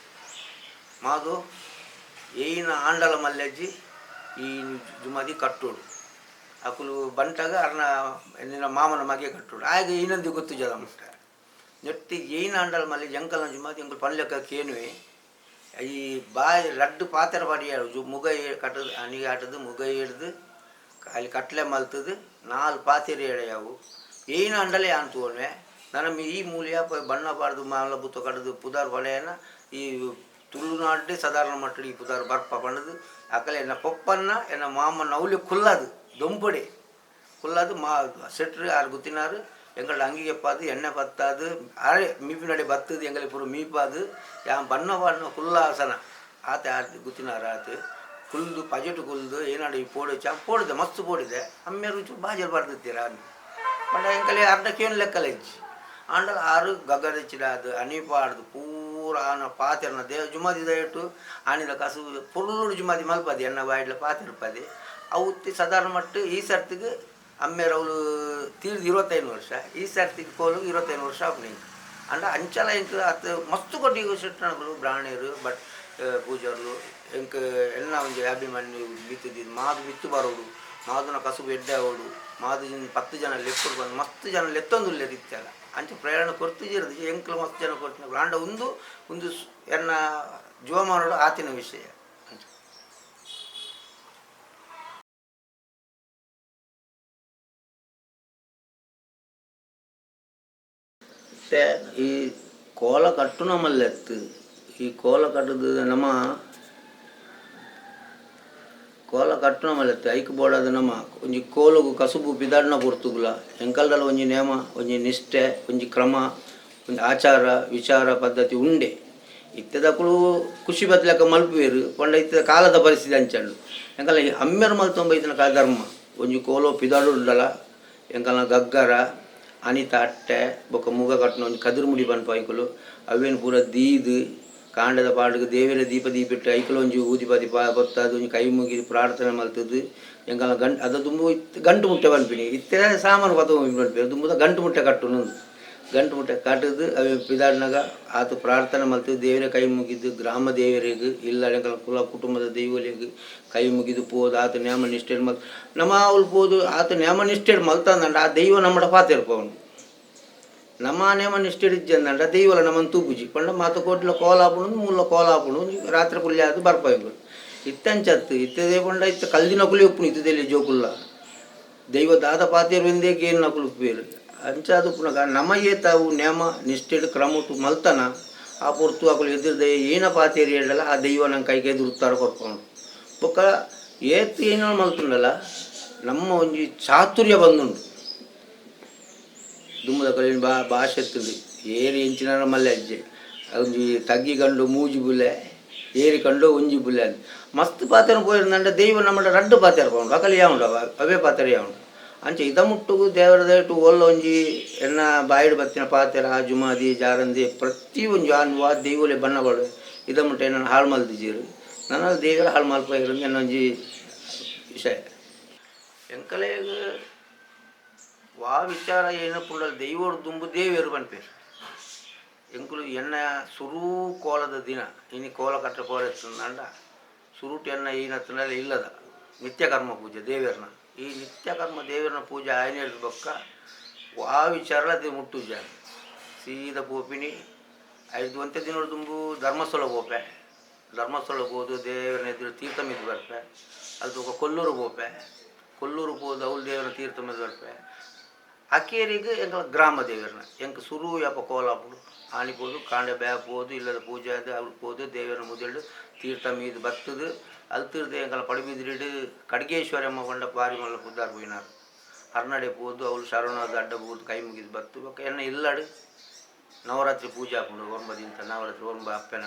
ಮಾದು ಏನ ಆಂಡಲ ಮಲ್ಲೆಜ್ಜಿ ಈ ಜುಮಾದಿ ಕಟ್ಟೋಡು ಅಕುಲು ಬಂಟಾಗ ಅರ್ನ ನಿನ್ನ ಮಾಮನ ಮಗೆ ಕಟ್ಟೋಡು ಆಗ ಏನಂದು ಗೊತ್ತು ಜಲ ಮುಟ್ಟ ನೆಟ್ಟಿ ಏನ ಆಂಡಲ ಮಲ್ಲೆ ಎಂಕಲ್ನ ಜುಮಾದಿ ಎಂಕಲ್ ಪಲ್ಲೆಕ್ಕ ಕೇನುವೆ ಈ ಬಾಯಿ ರಡ್ಡು ಪಾತ್ರ ಪಡಿಯಾಡು ಮುಗ ಕಟ್ಟದು ಅಣಿಗೆ ಆಟದು ಮುಗ ಹಿಡ್ದು ಅಲ್ಲಿ ಕಟ್ಲೆ ಮಲ್ತದು 4 ಪಾತಿರೆ ಎಳೆಯವು ಏನು ಅಂಡಲೆ ಅಂತುವನ್ವೆ ನನ್ನ ಈ ಮೂಲಿಯ ಬಣ್ಣ ಬಾರ್ದು ಮಾಲ ಬುತ್ತ ಕಡ್ದು ಪುದಾರ್ ಬಳೆಯನ್ನ ಈ ತುಳುನಾಡೆ ಸಾಧಾರಣ ಮಟ್ಟಡಿ ಈ ಪುದಾರ್ ಬರ್ಪ ಪಣ್ಣದು ಅಕಲೆ ಎನ್ನ ಪಪ್ಪನ್ನ ಎನ್ನ ಮಾಮನ ಅವಲಿ ಕುಲ್ಲದು ದೊಂಪಡೆ ಕುಲ್ಲದು ಸೆಟ್ರು 6 ಗುತ್ತಿನಾರು ಎಂಗಳ ಅಂಗಿಗೆ ಪಾದು ಎಣ್ಣೆ ಬತ್ತಾದು ಆರೆ ಮೀಪಿನಡೆ ಬತ್ತದು ಎಂಗಲಿ ಪೂರ ಮೀಪಾದು ಯಾ ಬಣ್ಣ ಬಣ್ಣ ಕುಲ್ಲಾಸನ ಆತ ಗುತ್ತಿನಾರು ಆತು ಕುಲ್ದು ಪಜೆಟು ಕುಲ್ದು ಏನಾಡು ಈ ಪೋಡೆ ಪೋಡಿದೆ ಮಸ್ತು ಪೋಡಿದೆ ಅಮ್ಮೆ ರುಚಿ ಬಾಜಲ್ ಬರ್ದಿತ್ತೀರ ಬಟ್ ಎಂಕಲಿ ಅರ್ಧ ಕೇನು ಲೆಕ್ಕಲ ಇಜ್ಜಿ ಆಂಡಲ 6 ಗಗ್ಗದಚ್ಚಿಡಾದು ಅಣಿಪಾಡ್ದು ಪೂರ ಆನ ಪಾತೆರ್ನ ದೇವ ಜುಮಾದಿ ದಯಟು ಆನಿದ ಕಸು ಪುರುಳು ಜುಮಾದಿ ಮಲ್ಪದೆ ಎಣ್ಣ ಬಾಯಿಡ್ಲ ಪಾತಿರ್ಪದೆ ಅವು ಸಾಧಾರಣ ಮಟ್ಟ ಈ ಸರ್ತಿಗೆ ಅಮ್ಮೇರವಳು ತೀರ್ದು 25 ವರ್ಷ ಈ ಸರ್ತಿಗೆ ಕೋಲು 25 ವರ್ಷ ಆಪ್ನಿ ಅಂಡ ಅಂಚಲ ಎಂಕ್ ಅತ್ತ ಮಸ್ತು ಕೊಟ್ಟಿಗೆ ಶೆಟ್ಟಣಗಳು ಬ್ರಾಹ್ಮಣರು ಬಟ್ ಪೂಜಾರ್ಲು ಎಂಕ್ ಎಲ್ಲ ಒಂದು ಅಭಿಮನ್ಯು ಬಿತ್ತಿದ್ದು ಮಾದು ಬಿತ್ತು ಬರೋಡು ಮಾದುನ ಕಸುಬು ಎಡ್ಡೆ ಅವಡು ಮಾದು 10 ಜನ ಲೆಕ್ಕಡು ಬಂದು ಮಸ್ತ್ ಜನ ಲೆತ್ತೊಂದು ಇತ್ತಲ್ಲ ಅಂಚೆ ಪ್ರೇರಣೆ ಕೊಡ್ತಿದ್ದಿರೋದು ಎಂಕ್ಲು ಮಸ್ತ್ ಜನ ಕೊಡ್ತೀನಿ ಬ್ರಾಂಡ ಒಂದು ಎನ್ನ ಜೀವಮಾನೋಡು ಆತಿನ ವಿಷಯ ಮತ್ತೆ ಈ ಕೋಲ ಕಟ್ಟು ನಮ್ಮಲ್ಲೆತ್ತು ಈ ಕೋಲ ಕಟ್ಟದು ನಮ್ಮ ಕೋಲ ಕಟ್ಟು ನಮ್ಮಲ್ಲೆತ್ತು ಐಕ್ ಬೋಡದ ನಮ್ಮ ಒಂಜಿ ಕೋಲಗು ಕಸುಬು ಪಿದಾಡ್ನ ಪೊರ್ತುಗುಲ ಎಂಕಲ್ದಲ್ಲ ಒಂಜಿ ನೇಮ ಒಂಜಿ ನಿಷ್ಠೆ ಒಂಜಿ ಕ್ರಮ ಒಂದು ಆಚಾರ ವಿಚಾರ ಪದ್ಧತಿ ಉಂಡೆ ಇತ್ತದಕ್ಕೂ ಖುಷಿ ಬದಲಾಕ ಮಲ್ಪುವೇರು ಪಂಡ ಇತ್ತದ ಕಾಲದ ಪರಿಸ್ಥಿತಿ ಅಂಚಂಡು ಎಂಕಲ್ಲ ಅಮ್ಮೆರು ಮಲ್ತೊಂಬೈತಿನ ಕಾ ಧರ್ಮ ಒಂಜಿ ಕೋಲೋ ಪಿದಾಡು ಉಂಡಲ ಎಂಕಲ್ನ ಗಗ್ಗರ ಅನಿತ ಅಟ್ಟೆ ಬೊಕ್ಕ ಮುಗ ಕಟ್ಟನ ಒಂದು ಕದಿರು ಮುಡಿ ಪನ್ಪ ಐಕಲು ಅವೇನು ಪೂರ ದೀದು ಕಾಂಡದ ಪಾಡಿಗೆ ದೇವರ ದೀಪ ದೀಪಿಟ್ಟು ಐಕಲು ಒಂಜಿ ಊದಿಪದಿ ಗೊತ್ತಾದು ಒಂಜಿ ಕೈ ಮುಗಿ ಪ್ರಾರ್ಥನೆ ಮಲ್ತದ್ದು ಎಂಕಲ್ಲ ಅದು ತುಂಬ ಗಂಟು ಮುಟ್ಟೆ ಪನ್ಪಿನಿ ಇತ್ತೆ ಸಾಮಾನು ಪದ ಪನ್ಪೇರು ತುಂಬದ ಗಂಟು ಮುಟ್ಟೆ ಕಟ್ಟುನೊಂದು ಗಂಟು ಮುಟ್ಟೆ ಕಟ್ಟದು ಅವು ಪಿದಾಡಿನಾಗ ಆತ ಪ್ರಾರ್ಥನೆ ಮಾಡ್ತೀವಿ ದೇವರೇ ಕೈ ಮುಗಿದು ಗ್ರಾಮ ದೇವರಿಗೆ ಇಲ್ಲ ಕುಲ ಕುಟುಂಬದ ದೈವಲಿಗೆ ಕೈ ಮುಗಿದು ಪೋದು ಆತ ನೇಮ ನಿಷ್ಠೆ ಮಲ್ ನಮ್ಮ ಅವಳು ಪೋದು ಆತ ನೇಮ ನಿಷ್ಠೆ ಮಲ್ತಂದಂಡ ಆ ದೈವ ನಮ್ಮಡ ಪಾತಿರ್ಪವನು ನಮ್ಮ ನೇಮ ನಿಷ್ಠೆ ಇಜ್ಜಂದಂಡ ದೈವಲ ನಮ್ಮನ್ನು ತೂಪುಜಿ ಪಂಡ ಮಾತ ಕೋಟ್ಲ ಕೋಲಾಪುಣು ಮೂಲ ಕೋಲಾಪುಣು ರಾತ್ರಿ ಕುಲ್ಲಿ ಅದು ಬರ್ಪಾಯಿ ಇತ್ತಂಚತ್ತು ಇತ್ತದೇ ಪಂಡ ಇತ್ತ ಕಲ್ದಿನ ಕುಲಿ ಉಪ್ಪು ಇತ್ತದಲ್ಲಿ ಜೋಕುಲ್ಲ ದೈವ ದಾದ ಪಾತಿರ್ವೆಂದೇಕೆ ಏನು ನಕುಲು ಉಪ್ಪೇರು ಅಂಚಾದು ಪುನಃ ನಮಗೆ ತಾವು ನೇಮ ನಿಷ್ಠೆಡು ಕ್ರಮಟ್ಟು ಮಲ್ತನ ಆ ಪೊರ್ತು ಹಾಕಲು ಎದುರ್ದೆ ಏನ ಪಾತೇರಿ ಹೇಳಲ್ಲ ಆ ದೈವ ನಂಗೆ ಕೈಗೆ ಎದುರುತ್ತಾರೆ ಕೊಡ್ಕೊಂಡು ಬೊಕ್ಕ ಏತ್ ಏನೋ ಮಲ್ತುಂಡಲ್ಲ ನಮ್ಮ ಒಂಜಿ ಚಾತುರ್ಯ ಬಂದುಂಡು ದುಮ್ಮದ ಕಲಿನ ಭಾಷೆ ಎತ್ತುಂಡು ಏರಿ ಎಂಚಿನ ಮಲ್ಲೆ ಅಜ್ಜೆ ಒಂಜಿ ತಗ್ಗಿ ಕಂಡು ಮೂಜಿ ಬುಲೆ ಏರಿ ಕಂಡು ಒಂಜಿ ಬುಲೆ ಅಂತ ಮಸ್ತ್ ಪಾತ್ರ ಪೋಯಿರಂಡ ದೈವ ನಮ್ಮ ರಡ್ಡು ಪಾತ್ರ ಪೋಂಡು ಅಕಲಿ ಯಾವುಂಡು ಅವೇ ಪಾತ್ರ ಯಾವುಂಡು ಅಂಚೆ ಇದ ಮುಟ್ಟುಗು ದೇವರದಟ್ಟು ಒಲ್ಲ ಒಂಜಿ ಎನ್ನ ಬಾಯಿಡು ಬತ್ತಿನ ಪಾತೆರ ಜುಮಾದಿ ಜಾರಂದಿ ಪ್ರತಿ ಒಂಜಿ ಆ ದೈವಲೆ ಬಣ್ಣಗಳು ಇದ ಮುಟ್ಟ ನನ್ನ ಹಾಳು ಮಲ್ದಿದ್ದೀರು ನನ್ನ ದೇವರ ಹಾಳು ಮಲ್ಪೋಗಿರೋ ಎನ್ನೊಂಜಿ ವಿಷಯ ಎಂಕಲೆಗ ವಾ ವಿಚಾರ ಏನು ಪುಂಡಲ್ ದೈವರು ದುಂಬು ದೇವಿಯರು ಬನ್ಪೇರು ಎಂಕುಲು ಎನ್ನ ಸುರೂ ಕೋಲದ ದಿನ ಇನಿ ಕೋಲ ಕಟ್ಟ ಕೋಲೆತ್ತಂಡ ಸುರುಟು ಎನ್ನ ಈನತ್ತನಲ್ಲಿ ಇಲ್ಲದ ನಿತ್ಯ ಕರ್ಮ ಪೂಜೆ ದೇವರನ್ನ ಈ ನಿತ್ಯ ಕರ್ಮ ದೇವರನ್ನ ಪೂಜೆ ಆಯ್ನ ಹೇಳಿದ ಬೊಕ್ಕ ಆ ವಿಚಾರಲ ಮುಟ್ಟು ಜಾಗ ಸೀದಾ ಪೋಪಿನಿ 5 ಗಂಟೆ ದಿನ ದುಂಬು ಧರ್ಮಸ್ಥಳ ಪೋಪೆ ಧರ್ಮಸ್ಥಳಕ್ಕೆ ಹೋದು ದೇವರನ್ನ ಎದುರು ತೀರ್ಥ ಮಿದ್ದು ಬರ್ಪೆ ಅದು ಕೊಲ್ಲೂರು ಪೋಪೆ ಕೊಲ್ಲೂರು ಹೋದು ಅವಳು ದೇವರನ್ನ ತೀರ್ಥ ಮಿದ್ದು ಬರ್ಪೆ ಅಕ್ಕೇರಿಗೆ ಎಂಕಲ ಗ್ರಾಮ ದೇವರನ್ನ ಎಂಕ ಸುರು ಯಪ್ಪ ಕೋಲಾಪುಡು ಆನಿಪೋದು ಕಾಂಡೆ ಬ್ಯಾಪೋದು ಇಲ್ಲದ ಪೂಜೆ ಅದು ಅವ್ಳು ಹೋದು ದೇವರನ್ನ ಮುದಳು ತೀರ್ಥ ಮೀದು ಬತ್ತದು ಅಲ್ತಿರ್ದೆ ಎಂಕಲ ಪಡಿಬಿದ್ರಿಡು ಕಡ್ಗೇಶ್ವರಮ್ಮ ಕೊಂಡ ಬಾರಿ ಮಲ್ಲ ಪುದ್ದಾರ್ ಪೋಯಿನಾರು ಹರ್ನಡೆ ಪೋದು ಅವಳು ಶರಣದ ಅಡ್ಡ ಪೋದು ಕೈ ಮುಗಿದು ಬತ್ತು ಬೊಕ್ಕ ಎನ್ನ ಇಲ್ಲಡು ನವರಾತ್ರಿ ಪೂಜೆ ಹಾಕೊಂಡು ಒಂಬದಿಂತ ನವರಾತ್ರಿ ಒಂಬ ಅಪ್ಪನ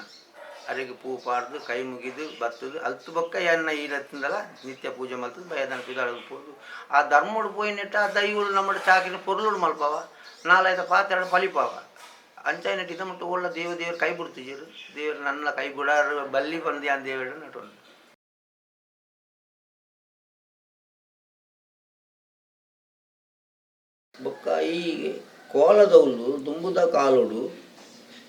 ಅರಿಗೆ ಪೂ ಪಾಡ್ದು ಕೈ ಮುಗಿದು ಬತ್ತದು ಅಲ್ತು ಬೊಕ್ಕ ಎನ್ನ ಈರತ್ತಿಂದಲ ನಿತ್ಯ ಪೂಜೆ ಮಲ್ತದು ಬಯದನ ಪಿದಾಡದು ಪೋದು ಆ ಧರ್ಮೋಡು ಪೋಯಿನೆಟ್ಟ ಆ ದೈವಳು ನಮ್ಮ ಚಾಕಿನ ಪೊರ್ಲುಡು ಮಲ್ಪವ ನಾಲಾಯ್ತ ಪಾತ್ರೆ ಪಲಿಪವ ಅಂಚಾಯ್ನಟ್ಟು ಇದ ಮುಟ್ಟು ಒಳ್ಳ ದೇವರು ಕೈ ಬಿಡ್ತಿದ್ದೀರು ದೇವರು ನನ್ನ ಕೈ ಬಿಡಾರು ಬಲ್ಲಿ ಬಂದಿ ಆ ದೇವರು ನಟು ಬೊಕ್ಕ ಈ ಕೋಲದವಳು ದುಂಬುದ ಕಾಲುಡು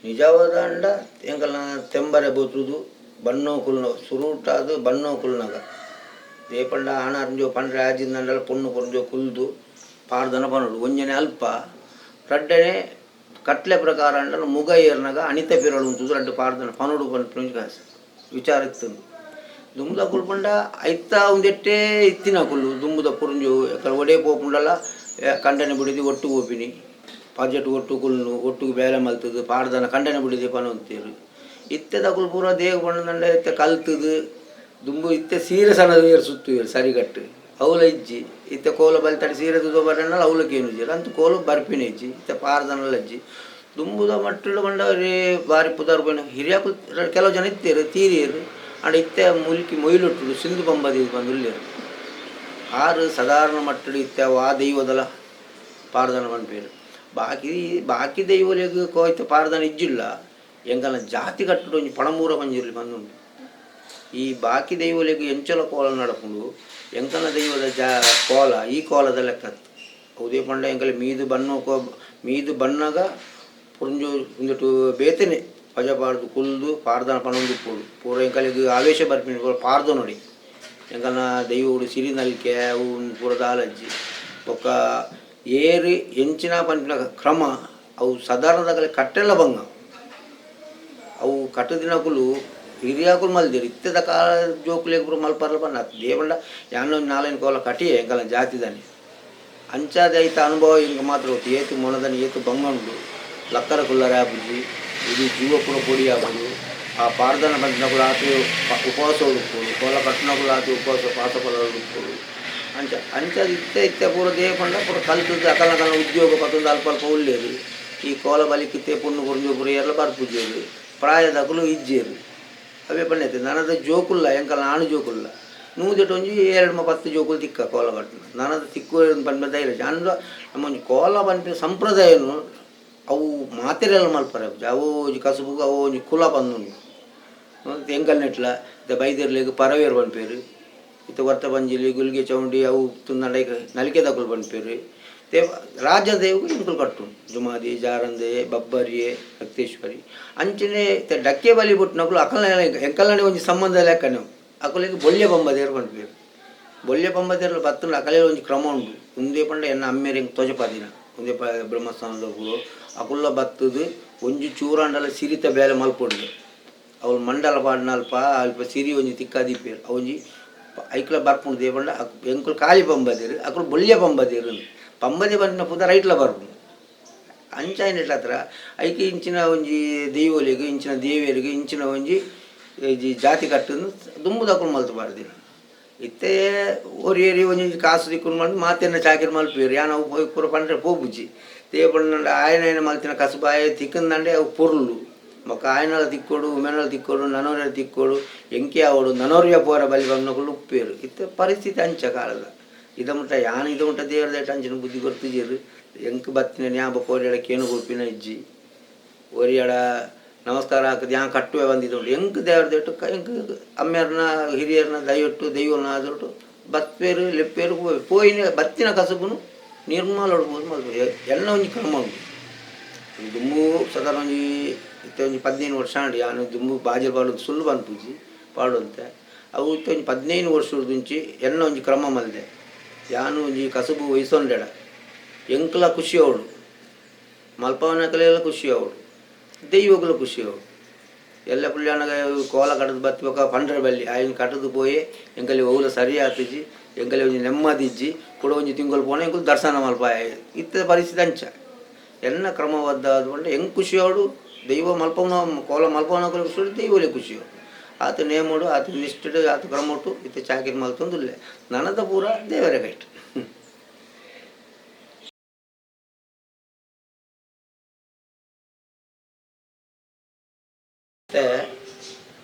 ನಿಜವಾದ ಅಂಡ ಎಂಕಲ್ನ ತೆಂಬರೆ ಬೊತ್ತುದು ಬಣ್ಣೋ ಕುಲ್ನ ಸುರುಟಾದು ಬಣ್ಣೋ ಕುಲ್ನಾಗ ದೇಪಂಡ ಹಣ ಅರ್ಜೋ ಪಂಡ್ರೆ ಆಜಿಂದಂಡಲ ಪೊಣ್ಣು ಪೊಂಜೋ ಕುಲ್ದು ಪಾಡ್ದನ ಪನ್ನೋಡು ಒಂಜನೆ ಅಲ್ಪ ರಡ್ಡನೆ ಕಟ್ಲೆ ಪ್ರಕಾರ ಅಂಡಲ ಮುಗ ಏರ್ನಾಗ ಅಣಿತ ಪಿರಳು ಉಂಟು ರಡ್ಡು ಪಾಡ್ದನ ಪನ್ನೋಡು ಪಂಚ ವಿಚಾರ ಇತ್ತು ದುಂಬುದ ಕುಲ್ಪಂಡ ಐತ ಒಂದೆಟ್ಟೆ ಇತ್ತಿನ ಕುಲ್ಲು ದುಂಬುದ ಪುರುಂಜು ಒಡೆ ಪೋಪುಂಡಲ್ಲ ಕಂಡನೆ ಬಿಡಿದು ಒಟ್ಟು ಹೋಪಿನಿ ಪಜೆಟ್ ಒಟ್ಟು ಕುಲ್ನು ಒಟ್ಟು ಬೇಲೆ ಮಲ್ತದು ಪಾಡ್ದನ ಕಂಡನೆ ಬಿಡಿದೆ ಪನ ಅಂತೀರು ಇತ್ತೆದ ಕುಲ್ ಪೂರ ದೇವ ಬಣ್ಣದಂಡ ಇತ್ತೆ ಕಲ್ತದು ದುಂಬು ಇತ್ತೆ ಸೀರೆ ಸಣ್ಣದು ಏರು ಸುತ್ತು ಸರಿಗಟ್ಟು ಅವಲ ಇಜ್ಜಿ ಇತ್ತೆ ಕೋಲ ಬಲ್ತಡಿ ಸೀರೆ ಬರಣ್ಣಲ್ಲ ಅವಲಕ್ಕೇನು ಇಜ್ಜಿ ಅಂತೂ ಕೋಲು ಬರ್ಪಿನ ಇಜ್ಜಿ ಇತ್ತೆ ಪಾರ್ದನಲ್ಲ ಅಜ್ಜಿ ದುಂಬುದ ಮಟ್ಟಳು ಬಂಡವರಿ ಬಾರಿ ಪುದಾರ್ ಬಣ್ಣ ಹಿರಿಯ ಕೆಲವು ಜನ ಇತ್ತೇರು ತೀರಿಯರು ಅಂಡ ಇತ್ತೆ ಮುಲ್ಕಿ ಮೊಯ್ಲೊಟ್ಟು ಸಿಂಧು ಬಂಬದಿ ಬಂದುಲ್ಲೇರು ಆರು ಸಾಧಾರಣ ಮಟ್ಟಡು ಇತ್ತೆ ಆ ದೈವದಲ ಪಾರ್ದನ ಬಂದ್ಪೇರು ಬಾಕಿ ದೈವಲಿಗೆ ಕೋಯ್ತ ಪಾರ್ದನ ಇಜ್ಜಿಲ್ಲ ಎಂಕಲ್ನ ಜಾತಿ ಕಟ್ಟಡು ಒಂಜಿ ಪಣಮೂರ ಪಂಜಿರ್ಲಿ ಬಂದುಂಡು ಈ ಬಾಕಿ ದೈವಲಿಗೆ ಎಂಚಲ ಕೋಲ ನಡಪುಂಡು ಎಂಕಲ್ನ ದೈವದ ಕೋಲ ಈ ಕೋಲದ ಲೆಕ್ಕತ್ತು ಉದಯ ಪಂಡ ಎಂಕಲ್ ಮೀದು ಬಣ್ಣಗ ಪುಂಜು ಒಂದಿಟ್ಟು ಬೇತನೆ ಪಜಪಾಡ್ದು ಕುಲ್ದು ಪಾರ್ದನ ಪಣೊಂದು ಪೋಡು ಪೂರ ಎಂಕಲಿಗೆ ಆವೇಶ ಬರ್ಪಿನ ಪಾರ್ದು ನೋಡಿ ಎಂಕಲ್ನ ದೈವಡು ಸಿರಿ ನಲ್ಕೆ ಅವು ಪೂರ ದಾಲಜ್ಜಿ ಬೊಕ್ಕ ಏರಿ ಎಂಚಿನ ಪಂಪಿನ ಕ್ರಮ ಅವು ಸಾಧಾರಣದಾಗಲೇ ಕಟ್ಟೆಲ್ಲ ಬಂಗ ಅವು ಕಟ್ಟದಿನಕುಲು ಹಿರಿಯಾಕುಲು ಮಲ್ದಿರು ಇತ್ತದ ಕಾಲ ಜೋಕುಲೇಗ್ರು ಮಲ್ಪರ್ಲ ಬನ್ನ ದೇವಂಡ ಯಾನೋ 4 ಕೋಲ ಕಟಿ ಎಂಕಲ ಜಾತಿದಾನೆ ಅಂಚಾದ ಐತ ಅನುಭವ ಹಿಂಗೆ ಮಾತ್ರ ಹೋಗ್ತು ಏತು ಮೊನದನಿ ಏತು ಬಂಗಂಡು ಲಕ್ಕರ ಕುಲ್ಲರ ಆಬುಜಿ ಇದು ಜೀವಪುರ ಪೊಡಿ ಆಬುದು ಆ ಪಾರ್ದನ ಬಂದಿನಕುಲು ಆತು ಉಪವಾಸ ಹುಡುಕೋದು ಕೋಲ ಕಟ್ಟಿನಕುಲು ಆತು ಉಪವಾಸ ಪಾತಕೊಲ ಹುಡುಕೋದು ಅಂಚದ ಇತ್ತೆ ಪೂರ ದೇವಪಂಡ ಪೂರ ಕಲ್ತದ್ದು ಅಕಲ ಉದ್ಯೋಗ ಪತ್ತೊಂದು ಅಲ್ಪ ಉಳ್ಳೇರು ಈ ಕೋಲ ಬಲಿಕಿತ್ತೆ ಪುಣ್ಣು ಪುರಂಜು ಪುರ ಎಲ್ಲ ಬರ್ಪುಜೇರು ಪ್ರಾಯದಕಲು ಇಜ್ಜೇರು ಅವೇ ಪಂಡೈತೆ ನನದ ಜೋಕುಲ್ಲ ಎಂಕಲ್ ನಾನು ಜೋಕುಲ್ಲ ನೂದೆಟ್ಟು ಒಂಜಿ 2-10 ಜೋಕುಲು ತಿಕ್ಕ ಕೋಲ ಕಟ್ಟಿನ ನನದ ತಿಕ್ಕು ಪಂಡ ಧೈರ್ಯ ಅಂದ್ರ ನಮ್ಮೊಂಜಿ ಕೋಲ ಪಂಪಿನ ಸಂಪ್ರದಾಯನು ಅವು ಮಾತೆರೆಲ್ಲ ಮಲ್ಪರೆ ಅವು ಕಸುಬುಗ ಅವು ಒಂಜಿ ಕುಲ ಬಂದುಂಡು ಎಂಕಲ್ ನೆಟ್ಲ ಬೈದರ್ಲೆಗ್ ಪರವೇರು ಪನ್ಪೇರು ಇತ್ತ ವರ್ತ ಪಂಜಿಲಿ ಗುಲ್ಗೆ ಚೌಂಡಿ ಅವು ತುಂದಂಡ ನಲಿಕೆ ತಗೊಳ್ ಪನ್ಪೇರು ದೇವ ರಾಜದೇವಿಗೂ ಎಂಕುಲು ಕಟ್ಟು ಜುಮಾದಿ ಜಾರಂದೆ ಬಬ್ಬರಿಯೇ ರಕ್ತೇಶ್ವರಿ ಅಂಚನೆ ಡಕ್ಕೆ ಬಲಿ ಬಿಟ್ಟು ಅಕಲ್ನ ಎಂಕಲ್ನೇ ಒಂದು ಸಂಬಂಧ ಲೆಕ್ಕನೆ ಅಕಲಿಗೆ ಬೊಳ್ಳೆ ಬೊಂಬದೇರು ಬಂದ್ಬೇರು ಬೊಳ್ಳೆ ಬೊಂಬದೇರು ಬತ್ತಂಡು ಅಕಲೇ ಒಂದು ಕ್ರಮ ಉಂಟು ಒಂದೇ ಪಂಡ ಎನ್ನ ಅಮ್ಮೇರಿ ತೊಜಪಾದಿನ ಒಂದೇ ಬ್ರಹ್ಮಸ್ಥಾನದ ಪೂರು ಅಕುಲ್ಲ ಬತ್ತದು ಒಂಜಿ ಚೂರಾಂಡಲ ಸಿರಿತ ಬೇಲೆ ಮಲ್ಪೊಡ್ದು ಅವಳು ಮಂಡಲ ಪಾಡಿನಲ್ಪ ಅಲ್ಪ ಸಿರಿ ಒಂಜಿ ತಿಕ್ಕಾದಿಪ್ಪೇರು ಅವೊಂಜಿ ಐಕ್ಲ ಬರ್ಪುಂಡು ದೇಪಂಡ ಎಂಕುಲು ಕಾಲಿ ಪಂಬದೇರು ಅಕುಲು ಬೊಳ್ಳೆ ಪಂಬದೇರು ಪಂಬದಿ ಬಂದಿನ ಪುದ ರೈಟ್ಲ ಬರ್ಪುಂಡು ಅಂಚಾಯಿನ ಹತ್ರ ಐಕೆ ಇಂಚಿನ ಒಂಜಿ ದೈವಲಿಗೆ ಇಂಚಿನ ದೇವಿಯರಿಗೆ ಇಂಚಿನ ಒಂಜಿ ಜಾತಿ ಕಟ್ಟನ್ನು ದುಂಬು ತಕೊಂಡು ಮಲ್ತಬಾರ್ದಿನ ಇತ್ತೇ ಒರಿಯರಿ ಒಂಜಿ ಕಾಸು ತಿಕ್ಕೊಂಡು ಮಾಡಿ ಮಾತೆನ್ನ ಚಾಕಿರಿ ಮಲ್ಪೇರು ಯಾನ ಅವು ಪೂರ ಪಂಡ್ರೆ ಪೋಪುಜಿ ದೇವಣ್ಣ ಆಯನ ಮಲ್ತಿನ ಕಸುಬಾಯ ತಿಕ್ಕಂದಂಡೆ ಅವು ಪೊರ್ಲು ಮಕ್ಕ ಆಯನಲ ತಿಕ್ಕೋಡು ಉಮೆನಲ ತಿಕ್ಕೋಡು ನನೋರ ತಿಕ್ಕೋಡು ಎಂಕೆ ಆವಡು ನನೋರ್ಯ ಪೋರ ಬಲಿ ಬಂದು ಉಪ್ಪೇರು ಇತ್ತೆ ಪರಿಸ್ಥಿತಿ ಅಂಚ ಕಾಲದ ಇದ ಮುಟ್ಟ ಯಾನು ಇದು ಮುಟ್ಟ ದೇವರದೇಟ ಅಂಚಿನ ಬುದ್ಧಿ ಗೊತ್ತಿದ್ದೀರು ಎಂಕ್ ಬತ್ತಿನ ನ್ಯಾಬಕ್ಕೆ ಒರಿಯಡಕ್ಕೆ ಏನು ಗೊಪ್ಪಿನ ಇಜ್ಜಿ ಒರಿಯಡ ನಮಸ್ಕಾರ ಹಾಕಿದ ಯಾ ಕಟ್ಟುವೆ ಬಂದಿದ್ದು ಎಂಕ್ ದೇವರದೇಟು ಎಂಕ್ ಅಮ್ಮೆಯರ್ನ ಹಿರಿಯರನ್ನ ದಯವಿಟ್ಟು ದೈವನ ಆದೊಟ್ಟು ಬತ್ತೇರು ಲೆಪ್ಪೇರು ಪೋಯಿನ ಬತ್ತಿನ ಕಸಬುನು ನಿರ್ಮಲ ಹೊಡ್ಬೋದು ಮಲ್ಬೋದು ಎಲ್ಲ ಒಂಜಿ ಕ್ರಮ ಉಂಟು ದುಂಬು ಸಾಧಾರಣ ಒಂಜಿ ಇತ್ತೆ ಒಂಜಿ 15 ವರ್ಷ ಅಂಡಿ ಯಾನು ದುಂಬು ಬಾಜಲ್ ಬಾಡು ಸುಳ್ಳು ಬಂದ್ಪೂಜಿ ಪಾಡು ಅಂತ ಅವು ಇತ್ತೆ ಒಂಜಿ 15 ವರ್ಷದಿಂಚಿ ಎಲ್ಲ ಒಂಜಿ ಕ್ರಮ ಮಲ್ದೆ ಯಾನು ಒಂಜಿ ಕಸಬು ವಹಿಸೊಂಡೆಡ ಎಂಕ್ಲ ಖುಷಿ ಅವಳು ಮಲ್ಪವನ ಕಲೆಯೆಲ್ಲ ಖುಷಿ ಅವಳು ದೈವಗಳು ಖುಷಿ ಅವಳು ಎಲ್ಲ ಪುಳ್ಯಾನಾಗ ಕೋಲ ಕಟ್ಟದು ಬತ್ತಬೇಕ ಪಂಡ್ರೆ ಬಲ್ಲಿ ಆಯ್ನ ಕಟ್ಟದು ಪೋಯಿ ಎಂಕಲ್ಲಿ ಓಲ ಸರಿ ಆತಿಜಿ ಎಂಕಲ್ಲಿ ಒಂಜಿ ನೆಮ್ಮದಿಜ್ಜಿ ಕೂಡ ಒಂಜಿ ತಿಂಗಳು ಪೋಣ ಎಂಕುಲು ದರ್ಶನ ಮಲ್ಪಾಯ ಇತ್ತ ಪರಿಸ್ಥಿತಿ ಅಂಚ ಎನ್ನ ಕ್ರಮಬದ್ಧ ಆದ್ಕೊಂಡು ಹೆಂಗೆ ಖುಷಿ ಅವಳು ದೈವ ಮಲ್ಪವನ ಕೋಲ ಮಲ್ಪವನ ಖುಷಿ ದೈವಲೇ ಖುಷಿ ಅವಳು ಆತ ನೇಮೋಡು ಆತ ನಿಷ್ಠಡು ಆತ ಕ್ರಮಟ್ಟು ಇತ್ತ ಚಾಕಿರಿ ಮಲ್ತೊಂದಿಲ್ಲ ನನದ ಪೂರ ದೇವರೇ ಕೈಟ್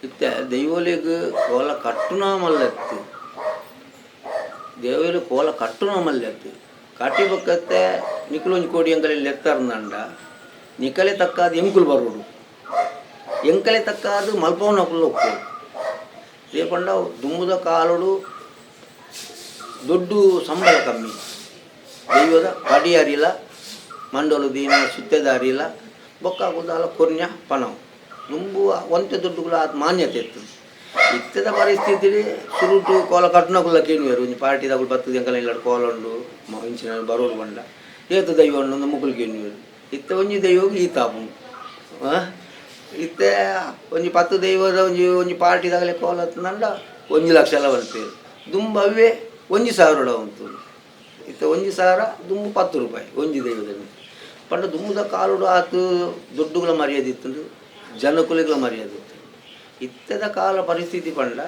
ಇತ್ತ ದೈವಲಿಗೆ ಕೋಲ ಕಟ್ಟುನ ಮಲ್ಲೆತ್ತು ದೇವಲಿ ಕೋಲ ಕಟ್ಟುನ ಮಲ್ಲೆತ್ತು ಕಾಟಿ ಬಕ್ಕತ್ತೆ ನಿಕಲೊಂಜಿ ಕೋಡಿ ಎಂಕಲೆ ಎತ್ತರ್ನಂಡ ನಿಕಲೆ ತಕ್ಕಾದ ಎಂಕುಲು ಬರೋಡು ಎಂಕಲೆ ತಕ್ಕಾದ ಮಲ್ಪವನ ಕುಲ್ಲು ಒಪ್ಪೋಡು ದೇಪಂಡ ದುಮ್ಮುದ ಕಾಲುಡು ದೊಡ್ಡ ಸಂಬಳ ಕಮ್ಮಿ ದೈವದ ಪಡಿ ಅರಿಲ್ಲ ಮಂಡಲು ದೀನ ಸುತ್ತೆದಾರಿಲ್ಲ ಬೊಕ್ಕ ಕುದಾಲ ಕೊರ್ನ್ಯ ಪಣವು ದುಂಬು ಒಂತೆ ದುಡ್ಡುಗಳು ಅದು ಮಾನ್ಯತೆ ಇತ್ತು ಇತ್ತದ ಪರಿಸ್ಥಿತಿಲಿ ಸುರುಟು ಕೋಲ ಕಟ್ಟನಕುಲ್ಲ ಕೇಳುವರು ಒಂಜಿ ಪಾರ್ಟಿದಾಗಲು ಬತ್ತದ ಎಂಕಲ ಇಲ್ಲಡು ಕೋಲ ಉಂಡು ಇಂಚಿನ ಬರೋಡು ಬಂಡ ಏತು ದೈವ ಒಂದು ಮುಗುಲು ಕೇಳುವರು ಇತ್ತ ಒಂಜಿ ದೈವವು ಈ ತಾಪು ಇತ್ತೆ ಒಂಜಿ 10 ದೈವದ ಒಂಜಿ ಪಾರ್ಟಿದಾಗಲೇ ಕೋಲ ಹತ್ತಂಡ 1 ಲಕ್ಷ ಎಲ್ಲ ಬರ್ತೇವೆ ದುಂಬು ಅವೇ 1,000 ಉಂಟು ಇತ್ತ 1,000 ದುಂಬು 10 ರೂಪಾಯಿ ಒಂಜಿ ದೈವದಲ್ಲಿ ಪಂಡ ದುಂಬುದ ಕಾಲುಡು ಆತು ದೊಡ್ಡುಗಳ ಮರ್ಯಾದೆ ಇತ್ತು ಜನಕುಲಿಗಳ ಮರ್ಯಾದೆ ಇತ್ತು ಇತ್ತದ ಕಾಲ ಪರಿಸ್ಥಿತಿ ಪಂಡ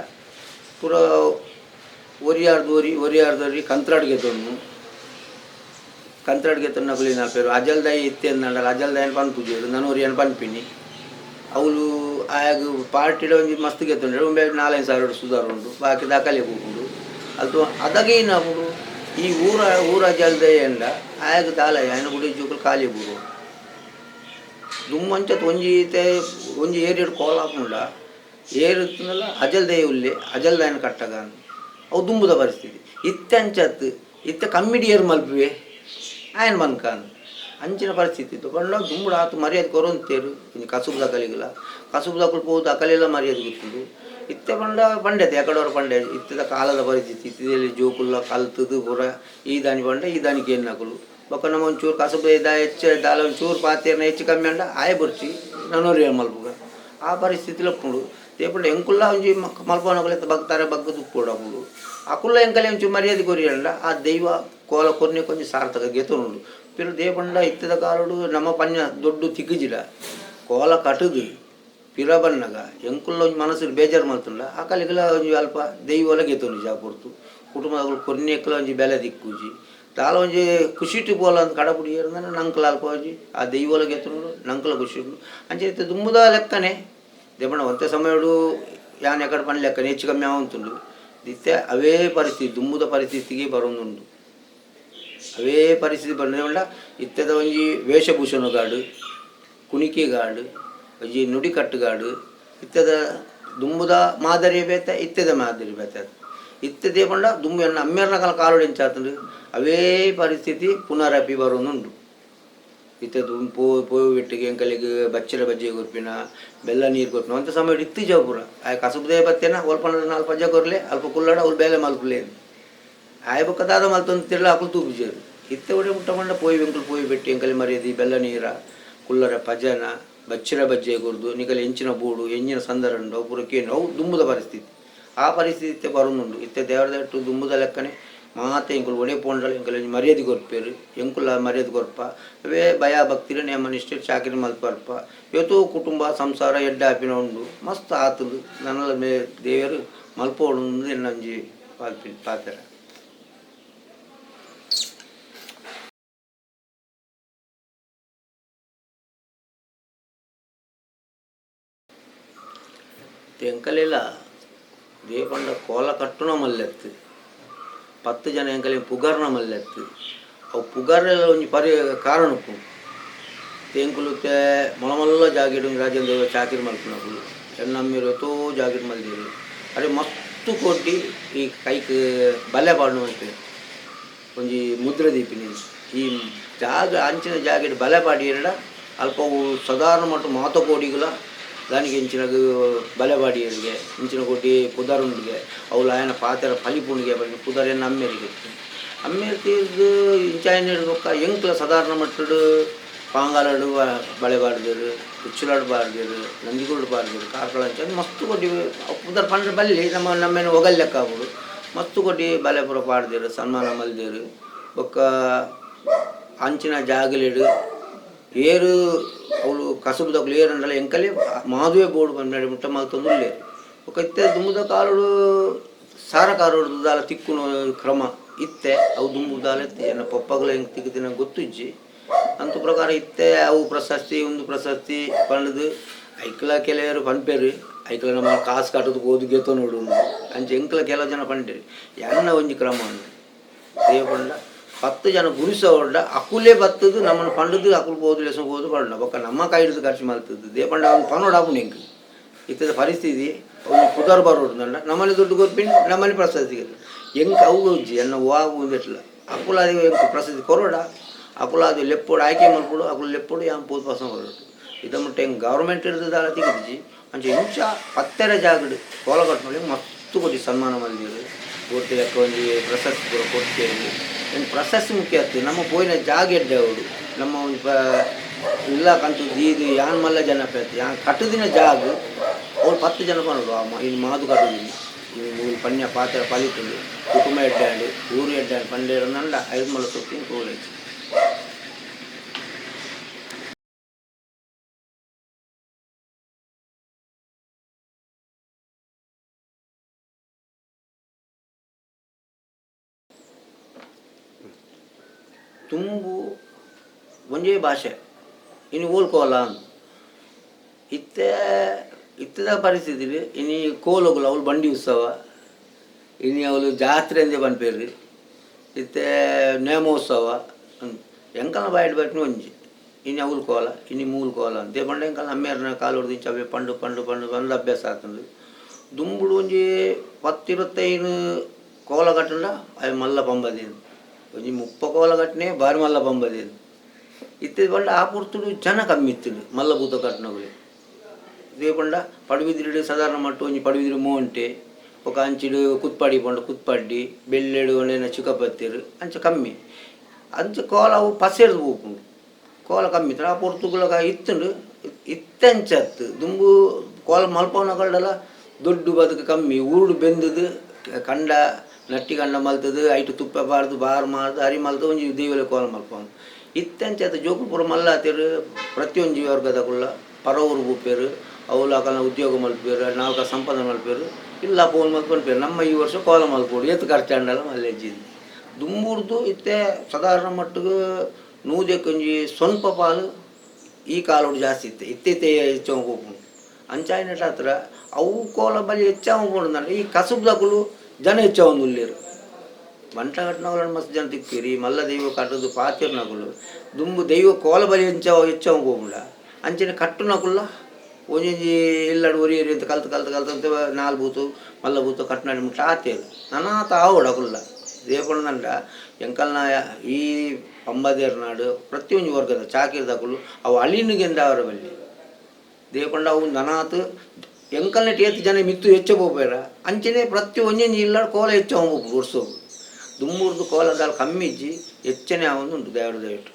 ಪೂರ ಒರಿಯಾರ್ದೋರಿ ಕಂತ್ರಾಡ್ಗೆ ತೊನ್ನು ಕಂತ್ರಾಡ್ಗೆ ತೊನ್ನಕುಲಿ ನಾ ಪೇರು ಅಜಲ್ದಾಯಿ ಇತ್ತೆ ಅಂದಂಡ ಅಜಲ್ದಾಯನ ಪನ್ಪುಜೇರು ನನೋರಿಯನ್ ಪನ್ಪಿನಿ ಅವಳು ಆಗ ಪಾರ್ಟಿಡ ಒಂಜಿ ಮಸ್ತ್ ಗೆತ್ತೊಂಡ್ರೆ 4,000 ಸುಧಾರ ಉಂಡು ಬಾಕಿ ದಾಖಲೆ ಹೋಗುಂಡು ಅದು ಅದಾಗೆ ನಾವು ಈ ಊರ ಜಲ್ದೆ ಎಂಡ ಆಗ ದಾಲ ఆయన ಗುಡಿ ಜೋಕುಲು ಖಾಲಿ ಬೂರು ದುಮ್ಮಂಚತ್ ಒಂಜಿ ಏರಿಯಡ್ ಕೋಲ ಹಾಕೊಂಡ ಏರುತ್ತಲ್ಲ ಅಜಲ್ದಯ ಉಲ್ಲೆ ಅಜಲ್ದಾಯನ ಕಟ್ಟಗ ಅವು ದುಂಬುದ ಪರಿಸ್ಥಿತಿ ಇತ್ತಂಚತ್ ಇತ್ತ ಕಮ್ಮಿಡಿಯರು ಮಲ್ಪುವೆ ಆಯನ ಮನ್ಕಾನ್ ಅಂಚಿನ ಪರಿಸ್ಥಿತಿ ಇತ್ತು ಬಂಡ ದುಂಬುಡು ಆತು ಮರ್ಯಾದೆ ಕೊರೊಂತೇರು ಇನ್ನು ಕಸುಬುದ ಕಲಿಗಿಲ್ಲ ಕಸುಬುದ ಕೊಡ್ಬೋದು ಅಕಲೆಲ್ಲ ಮರ್ಯಾದೆ ಗೊತ್ತಿದ್ದು ಇತ್ತೆ ಬಂಡೆತೆ ಎಕಡವರ ಬಂಡೆ ಇತ್ತದ ಕಾಲದ ಪರಿಸ್ಥಿತಿ ಇತ್ತದಲ್ಲಿ ಜೋಕುಲ್ಲ ಕಲ್ತದು ಪೂರ ಈ ದಾನಿ ಬಂಡೆ ಈ ದಾನಿಗೆ ಎನ್ನಕುಲು ಬೊಕ್ಕ ನಮ್ಮ ಒಂಚೂರು ಕಸಬು ಹೆಚ್ಚು ದಾಲ ಒಂಚೂರು ಪಾತ್ರೆನ ಹೆಚ್ಚು ಕಮ್ಮಿ ಅಂಡ ಆಯ ಬರ್ಚಿ ನನೋರಿ ಮಲ್ಪುಗ ಆ ಪರಿಸ್ಥಿತಿలో ಉಪ್ಪುಂಡು ತೇಪುಂಡು ಎಂಕುಲ್ಲ ಒಂಜಿ ಮಲ್ಪನಕುಲೆತ್ತ ಬಗ್ತಾರೆ ಬಗ್ಗದು ಉಪ್ಪುಡು ಅಕುಲ್ಲ ಎಂಕಲೆ ಒಂಚೂರು ಮರ್ಯಾದೆ ಕೊರಿಯಂಡ ಆ ದೈವ ಕೋಲ ಕೊರ್ನೆ ಕೊಂಚ ಸಾರ್ಥಕ ಗೆತುಂಡು ಪಿರು ದೇಪಂಡ ಇತ್ತದ ಕಾಲುಡು ನಮ್ಮ ಪನ್ಯ ದೊಡ್ಡ ತಿಗ್ಗಿಜಿಡ ಕೋಲ ಕಟುದು ಪಿರ ಬನ್ನಗ ಎಂಕುಲ್ಲ ಒಂಜಿ ಮನಸ್ಸು ಬೇಜಾರು ಮಲ್ತುಂಡ ಆ ಕಲಿಗಲ ಒಂಜಿ ಅಲ್ಪ ದೈವಲ ಗೆತುಂಡು ಜಾ ಕೊರ್ತು ಕುಟುಂಬಗಳು ಕೊರ್ನೆಕ್ಕಲ ಒಂಜಿ ಬೆಲೆ ದಿಕ್ಕುಜಿ ದಾಲ ಒಂಜಿ ಖುಷಿಟ್ಟು ಪೋಲ ಅಂತ ಕಡಪುಡಿ ಏರಂದ್ರೆ ನಂಕಲ ಅಲ್ಪ ಒಂಜಿ ಆ ದೈವಲ ಗೆತುಂಡು ನಂಕಲ ಖುಷಿ ಉಂಡು ಅಂಚೆ ಇತ್ತು ದುಂಬುದ ಲೆಕ್ಕನೆ ದೇಪಂಡ ಒಂತೆ ಸಮಯಡು ಯಾನ್ ಎಕಡೆ ಪನ್ ಲೆಕ್ಕನೆ ಹೆಚ್ಚು ಕಮ್ಮಿ ಆವಂತುಂಡು ದಿತ್ತೆ ಅವೇ ಪರಿಸ್ಥಿತಿ ದುಂಬುದ ಪರಿಸ್ಥಿತಿಗೆ ಬರೋದುಂಡು ಅವೇ ಪರಿಸ್ಥಿತಿ ಬಂದ ಇತ್ತದ ಒಂಜಿ ವೇಷಭೂಷಣಗಾಡು ಕುಣಿಕೆಗಾಡು ಒಂಜಿ ನುಡಿಕಟ್ಟುಗಾಡು ಇತ್ತದ ದುಂಬುದ ಮಾದರಿ ಬೇತ ಇತ್ತದ ಮಾದರಿ ಬೇತ ಇತ್ತೆ ದೇಪಂಡ ದುಮ್ಮು ಎನ್ನ ಅಮ್ಮೆರ್ನ ಕಾಲೋಡು ಎಂಚಾತಂಡು ಅವೇ ಪರಿಸ್ಥಿತಿ ಪುನರಪಿ ಬರೋನುಂಡು. ಇತ್ತೆ ಪೋಯಿ ಬಿಟ್ಟಿಗೆ ಎಂಕಲಿಗೆ ಬಚ್ಚಲ ಬಜ್ಜಿ ಕೊರ್ಪಿನ ಬೆಲ್ಲ ನೀರು ಕೊರ್ಪಿನ ಅಂತ ಸಮಯ ಇತ್ತಿ ಜವಪುರ ಆಯ ಕಸಬುದೇ ಬತ್ತೇನ ಒಲ್ಪ 4 ಪಜ್ಜ ಕೊರ್ಲೆ ಅಲ್ಪ ಕುಲ್ಲಡ ಅವ್ರು ಬೇಲೆ ಮಲ್ಪಲೇನು ಆಯ ಬೊಕ್ಕದಾದ ಮಲ್ತೊಂದು ತಿರ್ಲ ಅಕುಲು ತೂಪಿಜೇರು ಇತ್ತೆ ಒಡೆ ಮುಟ್ಟಮಂಡ ಪೋಯಿ ಬೆಂಕಲು ಪೋಯಿ ಬೆಟ್ಟಿ ಎಂಕಲಿ ಮರ್ಯಾದಿ ಬೆಲ್ಲ ನೀರ ಕುಲ್ಲರ ಪಜನ ಬಚ್ಚಲ ಬಜ್ಜೆ ಕೊರ್ದು ನಿಕಲಿ ಎಂಚಿನ ಬೂಡು ಎಂಜಿನ ಸಂದರಂಡು ಅವು ಪುರಕ್ಕೇನು ಅವು ದುಂಬುದ ಪರಿಸ್ಥಿತಿ ಆ ಪರಿಸ್ಥಿತಿ ಇತ್ತೆ ಬರೋನುಂಡು. ಇತ್ತೆ ದೇವರದಟ್ಟು ದುಂಬುದ ಲೆಕ್ಕನೆ ಮಾತೆ ಎಂಕುಲು ಒಡೆ ಪೋಂಡಲು ಎಂಕಲ್ ಮರ್ಯಾದೆ ಕೊರ್ಪೇರು ಎಂಕುಲ ಮರ್ಯಾದೆ ಕೊರ್ಪ ಅವೇ ಭಯ ಭಕ್ತಿರ ನೇಮನಿಷ್ಠ ಚಾಕಿರಿ ಮಲ್ಪರ್ಪ ಇವತ್ತು ಕುಟುಂಬ ಸಂಸಾರ ಎಡ್ಡ ಹಾಪಿನ ಉಂಡು ಮಸ್ತ್ ಆತದು ನನ್ನ ಮೇ ದೇವರು ಮಲ್ಪೋಡು ಎನ್ನಂಜಿ ಪಾತ್ರ. ಎಂಕಲೆಲ್ಲ ದೇಪಂಡ ಕೋಲ ಕಟ್ಟುನ ಮಲ್ಲೆತ್ತು 10 ಜನ ಎಂಕಲೆ ಪುಗಾರ್ನ ಮಲ್ಲೆತ್ತು ಅವು ಪುಗಾರೆಲ್ಲ ಒಂಜಿ ಕಾರಣಕ್ಕೂ ತೆಂಕುಲುತ್ತೆ ಮೊಳಮಲ್ಲ ಜಾಗಿಡು ರಾಜೇಂದ್ರ ಚಾಕಿರಿ ಮಲ್ಪನಗಳು ಎನ್ನಮ್ಮಿರು ಎತ್ತೋ ಜಾಗಿಡು ಮಲ್ದಿರು ಅರೆ ಮಸ್ತು ಕೊಟ್ಟಿ ಈ ಕೈಕ್ ಬಲ್ಲೆ ಪಾಡ್ನು ಅಂತೇಳಿ ಒಂಜಿ ಮುದ್ರೆ ದೀಪಿನಿ ಈ ಜಾಗ ಅಂಚಿನ ಜಾಗಿಡು ಬಲೆ ಪಾಡಿ ಎರಡ ಅಲ್ಪವು ಸಾಧಾರಣ ಮಟ್ಟ ಮಾತ ಕೋಡಿಗಳ దానికి ఇంచినకు బలవాడిಗೆ ఇంచిన కొట్టి పుదరుండిಗೆ ಅವಳು ಆಯನ ಪಾತ್ರ ಫಲಿಪುಣಿಗೆ ಬಂದು ಪುದರನ್ನು ಅಮ್ಮೇರಿಗೆ ಅಮ್ಮೇರ್ತಿದ್ದು ಇಂಚಾಯನ ರೊಕ್ಕ ಎಂಕ್ಲ ಸಾಧಾರಣ ಮಟ್ಟಡು ಪಾಂಗಾಲಡು ಬಳೆ ಬಾರ್ದಿರು ಹುಚ್ಚಲಾಡು ಬಾರ್ದಿರು ನಂದಿಗೋಡು ಬಾರ್ದಿರು ಕಾರ್ಕಳಂಚ ಮಸ್ತು ಕೊಟ್ಟು ಪುದರ್ ಪಂಡ್ರೆ ಬಲ್ಲಿ ನಮ್ಮೇನು ಒಗಲ್ಲೆಕ್ಕ ಆಗ್ಬಿಡು ಮಸ್ತು ಕೊಟ್ಟು ಬಲೆಪುರ ಪಾಡ್ದಿರು ಸನ್ಮಾನ ಮಲ್ದಿರು ಒಕ್ಕ ಅಂಚಿನ ಜಾಗಲಿಡು ಏರು ಅವಳು ಕಸಬುದಕ್ಕಲು ಏರಂಡಲ್ಲ ಎಂಕಲೆ ಮಾದುವೆ ಬೋರ್ಡು ಬಂದು ಮುಟ್ಟ ಮಲ್ತೊಂದುಲ್ಲೇರು ఒక ಇತ್ತೆ ದುಂಬುದ ಕಾಲುಡು ಸಾರ ಕಾರೋಡು ದಾಲ ತಿಕ್ಕುನ ಕ್ರಮ ಇತ್ತೆ ಅವು ದುಂಬುದಾಲ ಎತ್ತೆ ಎನ್ನ ಪಪ್ಪಗಳು ಹೆಂಗೆ ತಿಕ್ಕುತ್ತಿನ ಗೊತ್ತಿಜ್ಜಿ ಅಂತು ಪ್ರಕಾರ ಇತ್ತೆ ಅವು ಪ್ರಶಸ್ತಿ ಒಂದು ಪ್ರಶಸ್ತಿ ಪಂಡದು ಐಕ್ಲ ಕೆಲವರು ಪಂಪೇರು ಐಕ್ಲ ನಮ್ಮ ಕಾಸು ಕಟ್ಟೋದು ಓದು ಗೆತ್ತೋ ನೋಡು ಅಂಚೆ ಎಂಕ್ಲ ಕೆಲವು ಜನ ಪಂಟೇರಿ ಎನ್ನ ಒಂಜಿ ಕ್ರಮ ದೇವಪಂಡ 10 ಜನ ಗುರುಸೋಡ ಅಕುಲೇ ಬತ್ತದು ನಮ್ಮನ್ನು ಪಂಡದು ಅಕುಲು ಹೋದು ಲೆಸ ಹೋದು ಪಂಡ ಬೊಕ್ಕ ನಮ್ಮ ಕೈ ಹಿಡಿದು ಖರ್ಚು ಮಾಡ್ತದ್ದು ದೇಪಂಡ ಅವ್ನು ಪನೋಡು ಆಪು ನಿಂಗೆ ಇತ್ತದ ಪರಿಸ್ಥಿತಿ ಅವ್ನು ಪುದರ್ ಬರೋಡು ನಂಡ ನಮ್ಮಲ್ಲಿ ದುಡ್ಡು ಕೊರ್ಪಿನಿ ನಮ್ಮಲ್ಲಿ ಪ್ರಶಸ್ತಿ ಹೆಂಗೆ ಅವು ಉಜ್ಜಿ ಎನ್ನ ವಾಗು ಒಂದಿಟ್ಲ ಅಕುಲಾದಿ ಹೆಂಗೆ ಪ್ರಶಸ್ತಿ ಕೊರೋಡ ಅಕುಲಾದಿ ಲೆಪ್ಪೋಡು ಆಯ್ಕೆ ಮಾಡ್ಕೊಡು ಅಕುಲು ಲೆಪ್ಪೋಡು ಯಾನ್ ಪೋದು ಪಸಂಗ ಬರೋಡು ಇದ ಮುಟ್ಟ ಹೆಂಗೆ ಗೌರ್ಮೆಂಟ್ ಹಿಡಿದಾಲ ತೆಗೆದಿಜ್ಜಿ ಅಂಚೆ ಇಂಚ 10 ಜಾಗಡು ಕೋಲಗಟ್ಟು ಮಸ್ತು ಕೊಟ್ಟು ಸನ್ಮಾನ ಮಲ್ದಿರು ಕೊಟ್ಟು ಲೆಕ್ಕ ಒಂದು ಪ್ರಶಸ್ತಿ ಕೂಡ ಕೊಡ್ತೇವೆ ಏನು ಪ್ರಶಸ್ತಿ ಮುಖ್ಯ ಆಗ್ತದೆ ನಮ್ಮ ಪೋಯಿನ ಜಾಗ ಎಡ್ಡೆ ಅವಳು ನಮ್ಮ ಒಂದು ಇಲ್ಲ ಕಂತು ಇದು ಯಾನ್ ಮಲ್ಲ ಜನ ಪೇರ್ತಿ ಯಾನ್ ಕಟ್ಟುದಿನ ಜಾಗ ಅವ್ರು 10 ಜನ ಬಂದರು ಇನ್ನು ಮಾದು ಕಟ್ಟುದಿನ ಊರು ಪನ್ಯ ಪಾತ್ರ ಪಲಿತುಂಡು ಕುಟುಂಬ ಎಡ್ಡಾಂಡು ಊರು ಎಡ್ಡಾಂಡು ಪಂಡೇರು ನಂಡ 5 ಮಲ್ಲ ಸೊಪ್ಪಿನ ಕೋಲೈತಿ. ತುಂಬು ಒಂದೇ ಭಾಷೆ ಇನ್ನು ಓಲ್ಕೋಲ ಇತ್ತದ ಪರಿಸ್ಥಿತಿ ಇನ್ನು ಕೋಲೋಗಲು ಅವಳು ಬಂಡಿ ಉತ್ಸವ ಇನ್ನು ಅವಳು ಜಾತ್ರೆ ಅಂದೇ ಪನ್ಪೇರು ಇತ್ತೆ ನೇಮೋತ್ಸವ ಎಂಕಲ್ನ ಬಾಯಿಡ್ ಬಟ್ನು ಒಂಜಿ ಇನ್ನು ಅವಳು ಕೋಲ ಇನ್ನು ಮೂಲ ಕೋಲ ಅಂತೆ ಬಂಡ ಎಂಕಲ್ ಅಮ್ಮೇರ್ನ ಕಾಲು ಹೊಡೆದಿಂಚ ಅವೇ ಪಂಡು ಪಂಡು ಪಂಡು ಬಂದು ಅಭ್ಯಾಸ ಆಗ್ತದೆ ದುಂಬುಡು ಒಂಜಿ 10-25 ಕೋಲ ಕಟ್ಟಂಡ ಅవి ಮಲ್ಲ ಪಂಬದೇನು ಒಂಜಿ 30 ಕೋಲ ಕಟ್ಟನೆ ಬಾರಿ ಮಲ್ಲ ಪಂಬದೇನು ಇತ್ತೆ ಬಂಡ ಆ ಪುರ್ತುಡು ಜನ ಕಮ್ಮಿ ಇತ್ತುಡು ಮಲ್ಲ ಭೂತ ಕಟ್ಟನಗಳು ಇದೇ ಬಂಡ ಪಡುಬಿದಿರು ಸಾಧಾರಣ ಮಟ್ಟು ಒಂಜಿ ಪಡುಬಿದಿರು ಮೋಂಟೆ ఒక ಅಂಚಿಡು ಕುತ್ಪಾಡಿ ಪಂಡ ಕುತ್ಪಾಡಿ ಬೆಳ್ಳೆಡು ಒಣೆನ ಚಿಕ್ಕಪತ್ತಿರು ಅಂಚ ಕಮ್ಮಿ ಅಂಚ ಕೋಲ ಅವು ಪಸೆಡ್ದು ಹೋಗ್ಕೊಂಡು ಕೋಲ ಕಮ್ಮಿ ಇತ್ತು ಆ ಪುರ್ತುಗಳ ಇತ್ತುಂಡು ಇತ್ತಂಚತ್ತು ದುಂಬು ಕೋಲ ಮಲ್ಪವನಗಳೆಲ್ಲ ದೊಡ್ಡ ಬದುಕು ಕಮ್ಮಿ ಊರು ಬೆಂದದು ಕಂಡ ನಟ್ಟಿ ಕಂಡ ಮಲ್ತದು ಐಟು ತುಪ್ಪ ಬಾರ್ದು ಬಾರು ಮಾರ್ದು ಹರಿ ಮಲ್ತು ಒಂಜಿ ದೇವಲೆ ಕೋಲ ಮಲ್ಪವನು ಇತ್ತಂಚತ್ತು ಜೋಕುಪುರ ಮಲ್ಲಾತಿರು ಪ್ರತಿಯೊಂದು ವರ್ಗದ ಕುಳ್ಳ ಪರವರು ಬೂಪೇರು ಅವಳು ಅಕಲ್ನ ಉದ್ಯೋಗ ಮಲ್ಪೇರು 4 ಸಂಪಾದನೆ ಮಲ್ಪೇರು ಇಲ್ಲ ಪೋಲ್ ಮಲ್ಪೇರು ನಮ್ಮ ಈ ವರ್ಷ ಕೋಲ ಮಲ್ಪೋಡು ಎತ್ತು ಖರ್ಚಾಂಡಲ್ಲ ಮಲ್ಲೆಜ್ಜಿದ್ದು ದುಂಬುರ್ದು ಇತ್ತೆ ಸಾಧಾರಣ ಮಟ್ಟಿಗೆ ನೂದೆಕೊಂಜಿ ಸ್ವಲ್ಪ ಪಾಲು ಈ ಕಾಲೋಡು ಜಾಸ್ತಿ ಇತ್ತೆ ಹೆಚ್ಚು ಹೋಗ್ಕೊಂಡು ಅಂಚಾಯಿನ ಹತ್ರ ಅವು ಕೋಲ ಬಲಿ ಹೆಚ್ಚಾಗ್ಕೊಂಡು ಈ ಕಸುಬ್ದಕ್ಕಳು ಜನ ಹೆಚ್ಚಾವಂದುಲ್ಲೇರು ಬಂಟ ಕಟ್ಟಿನಗಳು ಮಸ್ತ್ ಜನ ತಿಕ್ಕಿರಿ ಮಲ್ಲ ದೈವ ಕಟ್ಟದು ಪಾತಿರ್ನಗಳು ದುಂಬು ದೈವ ಕೋಲ ಬಲಿ ಹೆಚ್ಚಾಗಿ ಹೋಗ್ಬಿಡ ಅಂಚಿನ ಕಟ್ಟುನಕುಲ್ಲ ಒಂಜಿ ಇಲ್ಲಡು ಒರಿಯರಿ ಅಂತ ಕಲ್ತು ನಾಲ್ ಬೂತು ಮಲ್ಲ ಬೂತು ಕಟ್ನಾಡಿ ಮುಟ್ಟ ಆತೇರು ನನಾತ ಆವಡ ಕುಲ್ಲ ದೇಪಣ್ಣಂಡ ಎಂಕಲ್ನ ಈ ಪಂಬದೇರ್ ನಾಡು ಪ್ರತಿಯೊಂದು ವರ್ಗದ ಚಾಕಿರ್ದಕುಲು ಅವು ಅಳಿನಿಗೆಂದ ಅವರ ಬಲ್ಲಿ ದೇಪಂಡ ಅವು ನನಾತ್ ಎಂಕಲ್ನ ಏತು ಜನ ಮಿತ್ತು ಹೆಚ್ಚು ಹೋಗ್ಬೇಡ ಅಂಚನೆ ಪ್ರತಿ ಒಂಜೊಂಜಿ ಇಲ್ಲಾಡು ಕೋಲ ಹೆಚ್ಚು ಹೋಗ್ಬೇಕು ವರ್ಷೋಗು ದುಮ್ಮೂರ್ದು ಕೋಲದಾಲ್ ಕಮ್ಮಿ ಇಜ್ಜಿ ಹೆಚ್ಚನೆ ಅವನು ಉಂಟು ದೇವರು ದಯವಿಟ್ಟು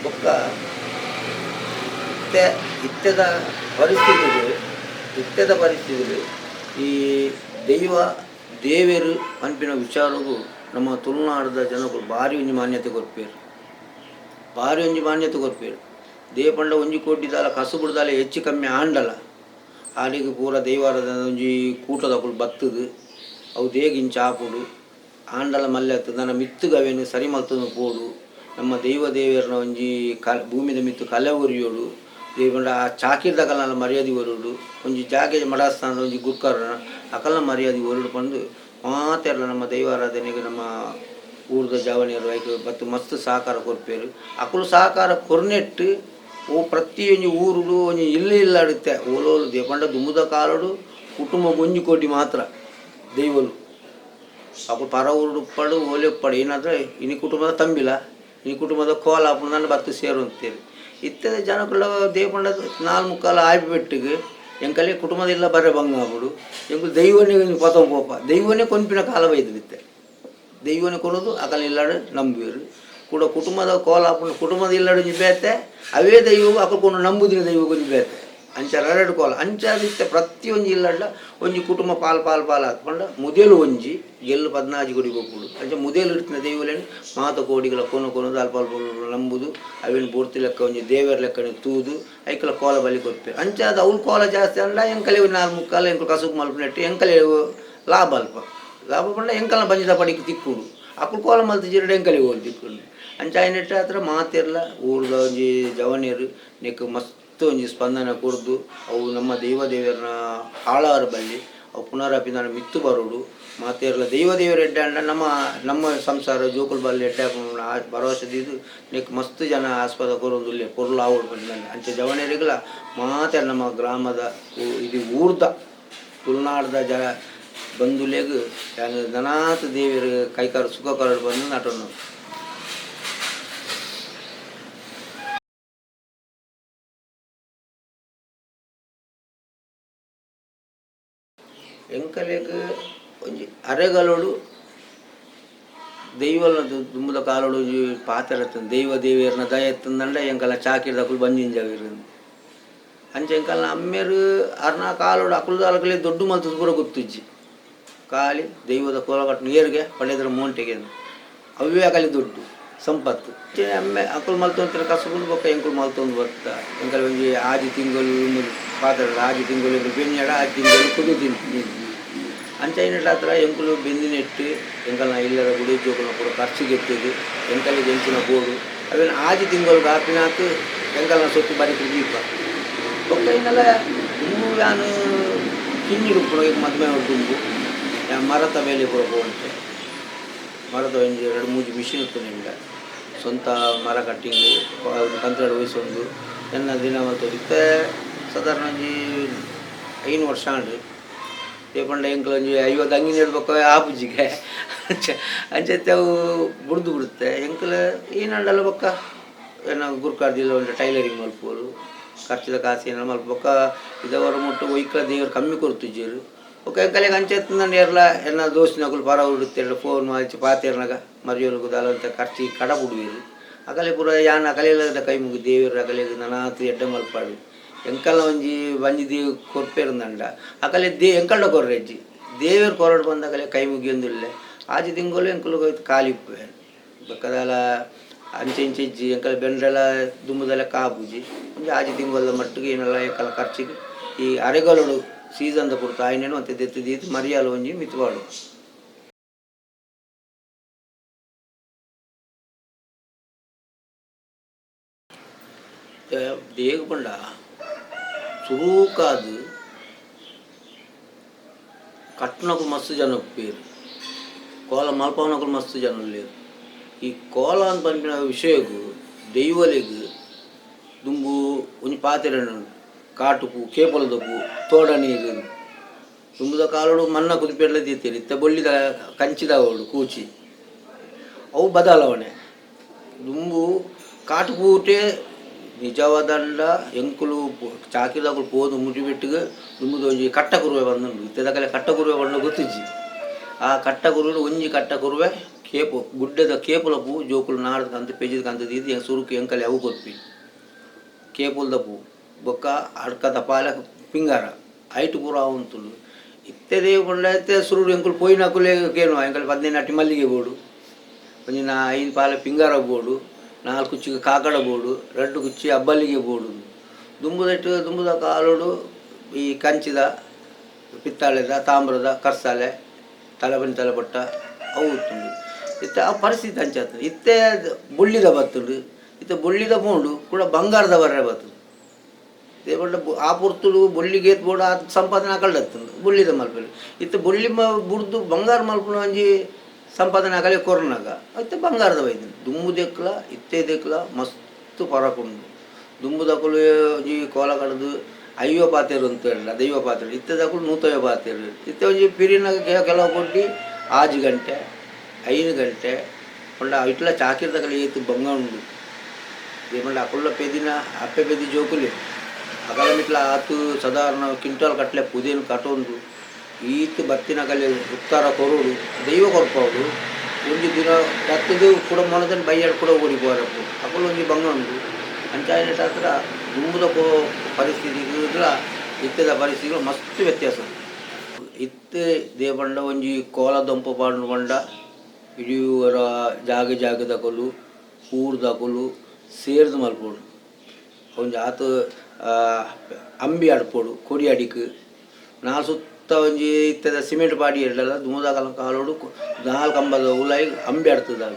ಬೊಕ್ಕ ಇತ್ಯದ ಪರಿಸ್ಥಿತಿಗಳು ಈ ದೈವ ದೇವೇರು ಅನ್ಪಿನ ವಿಚಾರಗೂ ನಮ್ಮ ತುಳುನಾಡದ ಜನಗಳು ಭಾರಿ ಒಂಜಿ ಮಾನ್ಯತೆ ಕೊರ್ಪೇರು ದೇಪಂಡ ಒಂಜಿ ಕೋಟಿದಾಲ ಕಸುಬುಡ್ದಾಲ ಹೆಚ್ಚು ಕಮ್ಮಿ ಆಂಡಲ ಆಡಿಗೆ ಪೂರ ದೈವಾರದ ಒಂಜಿ ಕೂಟದಕುಲು ಬತ್ತದು ಅವು ದೇಗಿಂಚ ಆಪುಡು ಆಂಡಲ ಮಲ್ಲೆ ನನ್ನ ಮಿತ್ತುಗವೇನು ಸರಿ ಮಲ್ತನು ಪೋಡು ನಮ್ಮ ದೇವರನ ಒಂಜಿ ಭೂಮಿದ ಮಿತ್ತು ಕಲೆ ಒರಿಯೋಡು ದೇವರ ಆ ಚಾಕಿರ್ದ ಕಲ್ನ ಮರ್ಯಾದೆ ಒರುಡು ಒಂಜಿ ಜಾಗೆ ಮಡಸ್ಥಾನದ ಒಂಜಿ ಗುಕ್ಕರ್ನ ಅಕಲ್ನ ಮರ್ಯಾದೆ ಒರುಡು ಬಂದು ಮಾತೆಲ್ಲ ನಮ್ಮ ದೈವಾರಾಧನೆಗೆ ನಮ್ಮ ಊರದ ಜವನಿಯರು ಐದು ಮತ್ತು ಮಸ್ತ್ ಸಹಕಾರ ಕೊರ್ಪೇರು ಅಕಲು ಸಹಕಾರ ಕೊರ್ನೆಟ್ಟು ಓ ಪ್ರತಿಯೊಂದು ಊರುಡು ಒಂಜಿ ಇಲ್ಲಾಡುತ್ತೆ ಓಲೋಲು ದೇಪಂಡ ದುಮ್ಮದ ಕಾಲಡು ಕುಟುಂಬ ಒಂಜಿ ಕೋಟಿ ಮಾತ್ರ ದೈವಲು ಅಕಲು ಪರ ಊರುಡು ಉಪ್ಪಡು ಓಲೆ ಉಪ್ಪಡು ಏನಾದರೆ ಇನಿ ಕುಟುಂಬದ ತಂಬಿಲ ಈ ಕುಟುಂಬದ ಕೋಲ ನನ್ನ ಬತ್ತು ಸೇರು ಅಂತೇಳಿ ಇತ್ತದ ಜನಗಳ ದೇವಪಂಡ 4 ಆಯ್ಬಿಟ್ಟಿಗೆ ಎಂಕಲೆ ಕುಟುಂಬದೆಲ್ಲ ಬರ ಬಂಗಾಬಿಡು ಎಂಕು ದೈವನೇ ಪತಂ ಕೋಪ ದೈವನೇ ಕೊಂಪಿನ ಕಾಲ ಬೈದಿತ್ತೆ ದೈವನೇ ಕೊಡೋದು ಅಕಲ ಇಲ್ಲಾಡು ನಂಬಿರು ಕೂಡ ಕುಟುಂಬದ ಕೋಲ ಕುಟುಂಬದ ಇಲ್ಲಾಡು ಬೇತೆ ಅವೇ ದೈವವು ಅಕಲ್ಕೊಂಡು ನಂಬುದಿನ ದೈವಗೂ ಬೇತೆ ಅಂಚ 2 ಕೋಲ ಅಂಚಾದಿತ್ತೆ ಪ್ರತಿಯೊಂದು ಇಲ್ಲಡ್ಲ ಒಂಜಿ ಕುಟುಂಬ ಪಾಲ್ ಹಾಕ್ಕೊಂಡು ಮುದೇಲು ಒಂಜಿ ಗೆಲ್ಲು 14 ಗುಡಿ ಹೋಗ್ಬಿಡು ಅಂಚ ಮುದೇಲು ಇಡ್ತಿನ ದೈವಲೇನು ಮಾತ ಕೋಡಿಗಳ ಕೊನದು ಅಲ್ಪ ನಂಬುದು ಅವೇನು ಬೂರ್ತಿ ಲೆಕ್ಕ ಒಂಜಿ ದೇವರ ಲೆಕ್ಕನೆ ತೂದು ಐಕಲ ಕೋಲ ಬಲಿ ಕೊಡ್ಪೇರು ಅಂಚಾದ ಅವ್ಲು ಕೋಲ ಜಾಸ್ತಿ ಅಂಡ ಎಂಕಲೆ 4 ಎಂಕಲು ಕಸುಬು ಮಲ್ಪನೆಟ್ಟು ಎಂಕಲೆ ಲಾಭ ಪಂಡ ಎಂಕಲ್ನ ಬಂಜಿದ ಪಡಿಗೆ ತಿಕ್ಕುಡು ಅಕ್ಕಳು ಕೋಲ ಮಲ್ತು ಜಿರಡು ಎಂಕಲೆ ಹೋಗಿ ತಿಕ್ಕೊಂಡು ಅಂಚ ನೆಟ್ಟ ಹತ್ರ ಮಾತಿರ್ಲ ಊರದ ಒಂಜಿ ಜವನಿಯರು ನೆಕ್ ಮಸ್ತ್ ಒಂಜಿ ಸ್ಪಂದನ ಕೊಡ್ದು ಅವು ನಮ್ಮ ದೇವರನ ಆಳಾರ ಬಲ್ಲಿ ಅವು ಪುನರಪಿ ನಾನು ಮಿತ್ತು ಬರೋಡು ಮಾತೆರ್ಲ ದೇವರ ಎಡ್ಡೆ ಅಂಡ ನಮ್ಮ ಸಂಸಾರ ಜೋಕುಲ್ ಬಲ್ಲಿ ಎಡ್ಡೆ ಭರವಸೆದಿದ್ದು ನೆಕ್ ಮಸ್ತ್ ಜನ ಆಸ್ಪದ ಕೊರೋದಿಲ್ಲ ಪೊರ್ಲು ಆವಡು ಬಂದ ಅಂಚೆ ಜವನಿಯರಿಗಲ ಮಾತೆ ನಮ್ಮ ಗ್ರಾಮದ ಇದು ಊರ್ದ ತುಳುನಾಡದ ಬಂಧುಲೆಗ್ ನನಾತ್ ದೇವರ ಕೈಕಾರು ಸುಖ ಕರಡು ಬಂದು ನಟನು ಎಂಕಲೆಗ್ ಒಂಜಿ ಅರೆಗಲೋಡು ದೈವಲ ದುಮ್ಮದ ಕಾಲೋಡು ಒಂಜಿ ಪಾತ್ರ ದೇವರನ ದಯ ಎತ್ತಂದಂಡ ಎಂಕಲ ಚಾಕಿರ್ದಕುಲು ಬಂಜಿಂಜಾವಿರು ಅಂಚ ಎಂಕಲ್ನ ಅಮ್ಮೆರು ಅರ್ನ ಕಾಲೋಡು ಅಕುಲ್ದ ಅಲಕಲೆ ದೊಡ್ಡ ಮಲ್ತದ ಪೂರ ಗೊತ್ತಿಜ್ಜಿ ಖಾಲಿ ದೈವದ ಕೋಲಗಟ್ಟು ನೀರಿಗೆ ಪಡೆದ್ರ ಮೋಂಟೆಗೆ ಅವೇ ಅಕಲಿ ದೊಡ್ಡ ಸಂಪತ್ತು ಅಮ್ಮೆ ಅಕುಲು ಮಲ್ತೊಂತಿರ ಕಸಬುದು ಬೊಕ್ಕ ಎಂಕುಲು ಮಲ್ತೊಂದು ಬರ್ತಾ ಎಂಕಲ ಒಂಜಿ ಆಜಿ ತಿಂಗಳು ಪಾತ್ರ ಆಜಿ ತಿಂಗಳು ಬೆಣ್ಣೆಡ ಆಜಿ ತಿಂಗಳು ಕುದು ತಿಂತೀನಿ ಅಂಚ ಐನಟ ಹತ್ರ ಎಂಕುಲು ಬೆಂದಿನೆಟ್ಟು ಎಂಕಲ್ನ ಇಲ್ಲರ ಗುಡಿ ಜೋಕುನ ಪೂರ ಖರ್ಚಿಗೆ ಎತ್ತದು ಎಂಕಲಿಗೆ ಎಂಚಿನ ಬೋಡು ಅವೇನು ಆಜಿ ತಿಂಗಳು ಗಾಪಿನಾಕು ಎಂಕಲ್ನ ಸೊತ್ತು ಬರಿಕೆ ದೀಪ ಬೊಕ್ಕ ಇನ್ನೆಲ್ಲ ದುಂಬು ವ್ಯಾನು ಕಿಂಜಿಡು ಪುರ ಮದುವೆ ದುಂಬು ಮರದ ಮೇಲೆ ಪೂರ ಹೋಗಂತೆ ಮರದ ಒಂಜಿ 2-3 ಮಿಷಿನ್ ಇತ್ತು ನಿಂದ ಸ್ವಂತ ಮರ ಕಟ್ಟಿಂಗ್ ಕಂತ್ರಾಡು ವಹಿಸೊಂದು ಎನ್ನ ದಿನ ಮತ್ತು ಇತ್ತೆ ಸಾಧಾರಣ ಒಂಜಿ 5 ವರ್ಷ ಆಂಡು ದೇಪಂಡ ಎಂಕಲು ಒಂಜಿ 50 ಅಂಗಿ ನೆಡ್ಬೇಕು ಆಪುಜಿಗೆ ಅಂಚೆತ್ತೆ ಅವು ಬಿಡುತ್ತೆ ಎಂಕಲು ಏನಂಡಲ್ಲ ಬೊಕ್ಕ ಏನ ಗುರ್ಕಾರ್ದಿಲ್ಲ ಒಂದು ಟೈಲರಿಂಗ್ ಮಲ್ಪೋರು ಖರ್ಚಿದ ಕಾಸು ಏನಾರು ಮಲ್ಪೊಕ್ಕ ಇದವರ ಮುಟ್ಟು ಒಯ್ಕಲ ದೇವರು ಕಮ್ಮಿ ಕೊಡ್ತಿಜ್ಜರು ಒಕ್ಕ ಎಂಕಲೆಗೆ ಅಂಚೆತ್ತಂದು ಎಲ್ಲ ಎನ್ನ ದೋಸ್ತಿನಕುಲು ಪರ ಉಡುತ್ತೆ ಫೋನ್ ಮಾಡಿ ಪಾತೆರ್ನಾಗ ಮರಿಯೋಲ್ಗು ದಾಲಂತ ಖರ್ಚಿ ಕಡ ಬಿಡುವಿರು ಅಕಲೆ ಪೂರ ಯಾನ್ ಅಕಲೆಲ್ಲದ ಕೈ ಮುಗಿ ದೇವರು ಅಕಲೆಗೆ ನನಾತು ಎಡ್ಡೆ ಮಲ್ಪಾಡು ಎಂಕಲ್ನ ಒಂಜಿ ದೇವ್ ಕೊರ್ಪೇರುಂದಂಡ ಅಕಲೆ ಎಂಕಲ್ಡ ಕೊರ್ರೆಜ್ಜಿ ದೇವರು ಕೊರಡು ಬಂದ ಅಕಲೆ ಕೈ ಮುಗಿಯೊಂದುಲ್ಲೆ ಆಜಿ ತಿಂಗಳು ಎಂಕಲು ಖಾಲಿ ಇಪ್ಪುವೆ ಬಕ್ಕದಲ ಅಂಚೆ ಇಂಚೆ ಇಜ್ಜಿ ಎಂಕಲ್ ಬೆಂಡ್ರೆಲ್ಲ ದುಮ್ಮದೆಲ್ಲ ಕಾಬುಜಿ ಒಂಜಿ ಆಜಿ ತಿಂಗಳ ಮಟ್ಟಿಗೆ ಏನೆಲ್ಲ ಎಂಕಲ ಖರ್ಚಿಗೆ ಈ ಅರೆಗಲುಡು ಸೀಸನ್ದ ಪುರ್ತು ಆಯ್ನೇನು ಮತ್ತೆ ದೆತ್ತಿದೀತು ಮರಿಯಾಲು ಒಂಜಿ ಮಿತ್ವಾಡು ದೇಗ ಪಂಡ ಸುರೂಕಾದು ಕಟ್ನಕು ಮಸ್ತ್ ಜನ ಒಪ್ಪೇರು ಕೋಲ ಮಲ್ಪವನಗಳು ಮಸ್ತ್ ಜನ ಲೇರು ಈ ಕೋಲ ಅಂತ ಪನ್ಪಿನ ವಿಷಯಗೂ ದೈವಲೆಗ್ ದುಂಬು ಒಂಜಿ ಪಾತೆರೆ ಕಾಟುಪು ಕೇಪಲದಪ್ಪು ತೋಡ ನೀರು ದುಂಬುದ ಕಾಲೋಡು ಮಣ್ಣ ಕುದಿಪೆಡ್ಲ ದೀತೀರಿ ಇತ್ತ ಬೊಳ್ಳಿದ ಕಂಚಿದವಳು ಕೂಚಿ ಅವು ಬದಲಾವಣೆ ದುಂಬು ಕಾಟುಪೂಟೆ ನಿಜವಾದಂಡ ಎಂಕುಲು ಚಾಕಿದಾಗಳು ಪೋದು ಮುಟ್ಟಿಬಿಟ್ಟಿಗೆ ದುಂಬುದು ಒಂಜಿ ಕಟ್ಟ ಕುರುವೆ ಬಂದುಂಡು ಇತ್ತದಕಲೆ ಕಟ್ಟ ಕುರುವೆ ಬಂದು ಗೊತ್ತಿಜ್ಜಿ ಆ ಕಟ್ಟ ಕುರುವೆ ಒಂಜಿ ಕಟ್ಟ ಕುರುವೆ ಕೇಪು ಗುಡ್ಡದ ಕೇಪುಲ ಪೂ ಜೋಕುಲು ನಾಡ್ದು ಕಂತು ಪೆಜಿದ ಕಂತು ದೀದಿ ಸುರುಕು ಎಂಕಲೆ ಅವು ಕೊತ್ಪಿ ಕೇಪುಲ್ದ ಪೂ ಬೊಕ್ಕ ಅಡ್ಕದ ಪಾಲ ಪಿಂಗಾರ ಐಟು ಪೂರ ಅವಂತುಂಡು ಇತ್ತೆ ಕೊಂಡೈತೆ ಸುರುಡು ಎಂಕುಲು ಪೋಯಿನ ಕುಲೇಗೇನು ಎಂಕಲ್ 15 ಅಟ್ಟಿ ಮಲ್ಲಿಗೆ ಬೋಡು ಒಂಜಿನ 5 ಪಾಲ ಪಿಂಗಾರ ಬೋಡು 4 ಕುಚ್ಚಿಗೆ ಕಾಕಡ ಬೋಡು 2 ಕುಚ್ಚಿ ಅಬ್ಬಲಿಗೆ ಬೋಡು ದುಂಬುದ ಕಾಲೋಡು ಈ ಕಂಚಿದ ಪಿತ್ತಾಳೆದ ತಾಮ್ರದ ಕರ್ಸಾಲೆ ತಲೆಬನಿ ತಲೆಪಟ್ಟ ಅವು ಉತ್ತುಂಡು ಇತ್ತ ಆ ಪರಿಸ್ಥಿತಿ ಅಂಚಾತ ಇತ್ತೆ ಬುಳ್ಳಿದ ಬತ್ತುಂಡು ಇತ್ತ ಬುಳ್ಳಿದ ಬೋಂಡು ಕೂಡ ಬಂಗಾರದ ಬರ್ರೆ ಬತ್ತುಂಡು ದೇವಣ್ಣ ಆ ಪುರ್ತುಡು ಬೊಳ್ಳಿಗೆ ಬೋಡ ಆ ಸಂಪಾದನೆ ಕಳ್ಳತ್ತುಂಡು ಬುಳ್ಳಿದ ಮಲ್ಪಲ್ಲಿ ಇತ್ತ ಬೊಳ್ಳಿ ಬುಡ್ದು ಬಂಗಾರ ಮಲ್ಪನ ಒಂಜಿ ಸಂಪಾದನೆ ಆಗಲೇ ಕೊರೋನಾಗ ಇತ್ತೆ ಬಂಗಾರದ ವೈದ್ಯ ದುಂಬು ದೆಕ್ಲ ಇತ್ತೆ ದೆಕ್ಲ ಮಸ್ತ್ ಪರಕುಂಡು ದುಂಬು ದಕ್ಕಲು ಒಂಜಿ ಕೋಲ ಕಡ್ದು ಅಯ್ಯೋ ಪಾತೆರು ಅಂತ ಹೇಳಿಲ್ಲ ದೈವ ಪಾತೆರು ಇತ್ತೆ ದಕ್ಕಲು 150 ಪಾತೆರು ಇತ್ತೆ ಒಂಜಿ ಪಿರಿನಾಗ ಕೆಲವು ಕೊಟ್ಟು 6 ಗಂಟೆ 5 ಗಂಟೆ ಕೊಂಡ ಇಟ್ಲ ಚಾಕಿರ್ದ ಕಲೆ ಏತು ಬಂಗ ಉಂಡು ಏಮಂಡ ಅಕುಲ್ಲ ಪೆದಿನ ಅಪ್ಪೆ ಪೆದಿ ಜೋಕುಲೆ ಅಕಲ ಮಿಟ್ಲ ಆತು ಸಾಧಾರಣ ಕ್ವಿಂಟಲ್ ಕಟ್ಲೆ ಪುದೇನು ಕಟೊಂದು ಈತು ಬತ್ತಿನ ಕಲೆ ಉತ್ತರ ಕೊರೋಡು ದೈವ ಕೊರ್ಪವಡು ಒಂಜಿ ದಿನ ಕತ್ತದು ಕೂಡ ಮೊನದನ್ನು ಬೈಯಾಡು ಕೂಡ ಓಡಿ ಹೋರಪ್ಪು ಅಕಲು ಒಂಜಿ ಬಂಗ ಉಂಡು ಅಂಚಾಯನ ಹತ್ರ ದುಂಬುದ ಪರಿಸ್ಥಿತಿಗಳ ಇತ್ತದ ಪರಿಸ್ಥಿತಿಗಳು ಮಸ್ತ್ ವ್ಯತ್ಯಾಸ ಇತ್ತೆ ದೇವಣ್ಣ ಒಂಜಿ ಕೋಲ ದೊಂಪ ಪಾಡು ಬಂಡ ಇಡೀ ಜಾಗದ ಕೊಲು ಊರ್ದ ಕೊಲು ಸೇರ್ದು ಮಲ್ಪೋಡು ಒಂಜಿ ಆತು ಅಂಬಿ ಆಡ್ಪೋಡು ಕೊಡಿ ಅಡಿಕ್ ನಾಲ್ ಸುತ್ತ ಒಂಜಿ ಇತ್ತದ ಸಿಮೆಂಟ್ ಪಾಡಿ ಇರಲ್ಲ ದುಮದ ಕಾಲೋಡು 4 ಕಂಬದ ಉಲಾಯಿ ಅಂಬಿ ಆಡ್ತದ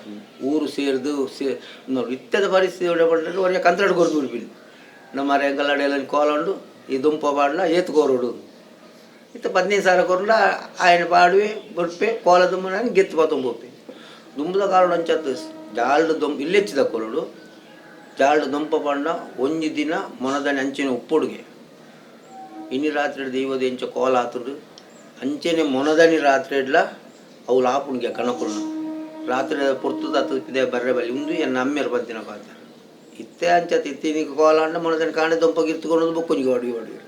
ಊರು ಸೇರ್ದು ನೋಡಿ ಇತ್ತದ ಪರಿಸ್ಥಿತಿ ಬಂದ್ರೆ ಅವ್ರಿಗೆ ಕಂತ್ರಾಡು ಕೊರ್ದು ಬಿಡ್ಬಿಡಿ ನಮ್ಮ ಎಂಕಲ್ಲಾಡೆಲ್ಲ ಕೋಲಂಡು ಈ ದುಂಪ ಪಾಡ್ಲ ಏತು ಕೋರೋಡು ಇತ್ತ 15,000 ಕೊರ್ಲ ఆయన ಪಾಡುವೆ ಬೊಡ್ಪೆ ಕೋಲ ದುಂಬ ಗೆತ್ತು ಪಾತೊಂಬೋಪೆ ದುಂಬದ ಕಾಲೋಡು ಅಂಚತ್ತು ಜಾಲ್ಡು ದೊಂಬ ಇಲ್ಲೆಚ್ಚಿದ ಕೊರಡು ಜಾಲ್ಡು ದೊಂಪ ಪಂಡ ಒಂಜಿ ದಿನ ಮೊನದನೆ ಅಂಚಿನ ಉಪ್ಪೊಡುಗೆ ಇನಿ ರಾತ್ರಿ ದೈವದ ಎಂಚ ಕೋಲ ಆತುಂಡು ಅಂಚೆನೆ ಮೊನದನಿ ರಾತ್ರಿ ಇಡ್ಲ ಅವು ಲಾಪುಣಿಗೆ ಕಣಕುಲ್ನ ರಾತ್ರಿ ಪೊರ್ತು ತತ್ತಿದೆ ಬರ್ರೆ ಬಲ್ಲಿ ಉಂದು ಎನ್ನ ಅಮ್ಮೆರು ಬಂತಿನ ಪಾತ್ರ ಇತ್ತೆ ಅಂಚತ್ ಇತ್ತಿನಿಗೆ ಕೋಲ ಅಂಡ ಮೊನದನಿ ಕಾಣೆ ದೊಂಪಗೆ ಇರ್ತುಕೊಂಡು ಬೊಕ್ಕೊಂಜಿಗೆ ಹೊಡಿಗೆ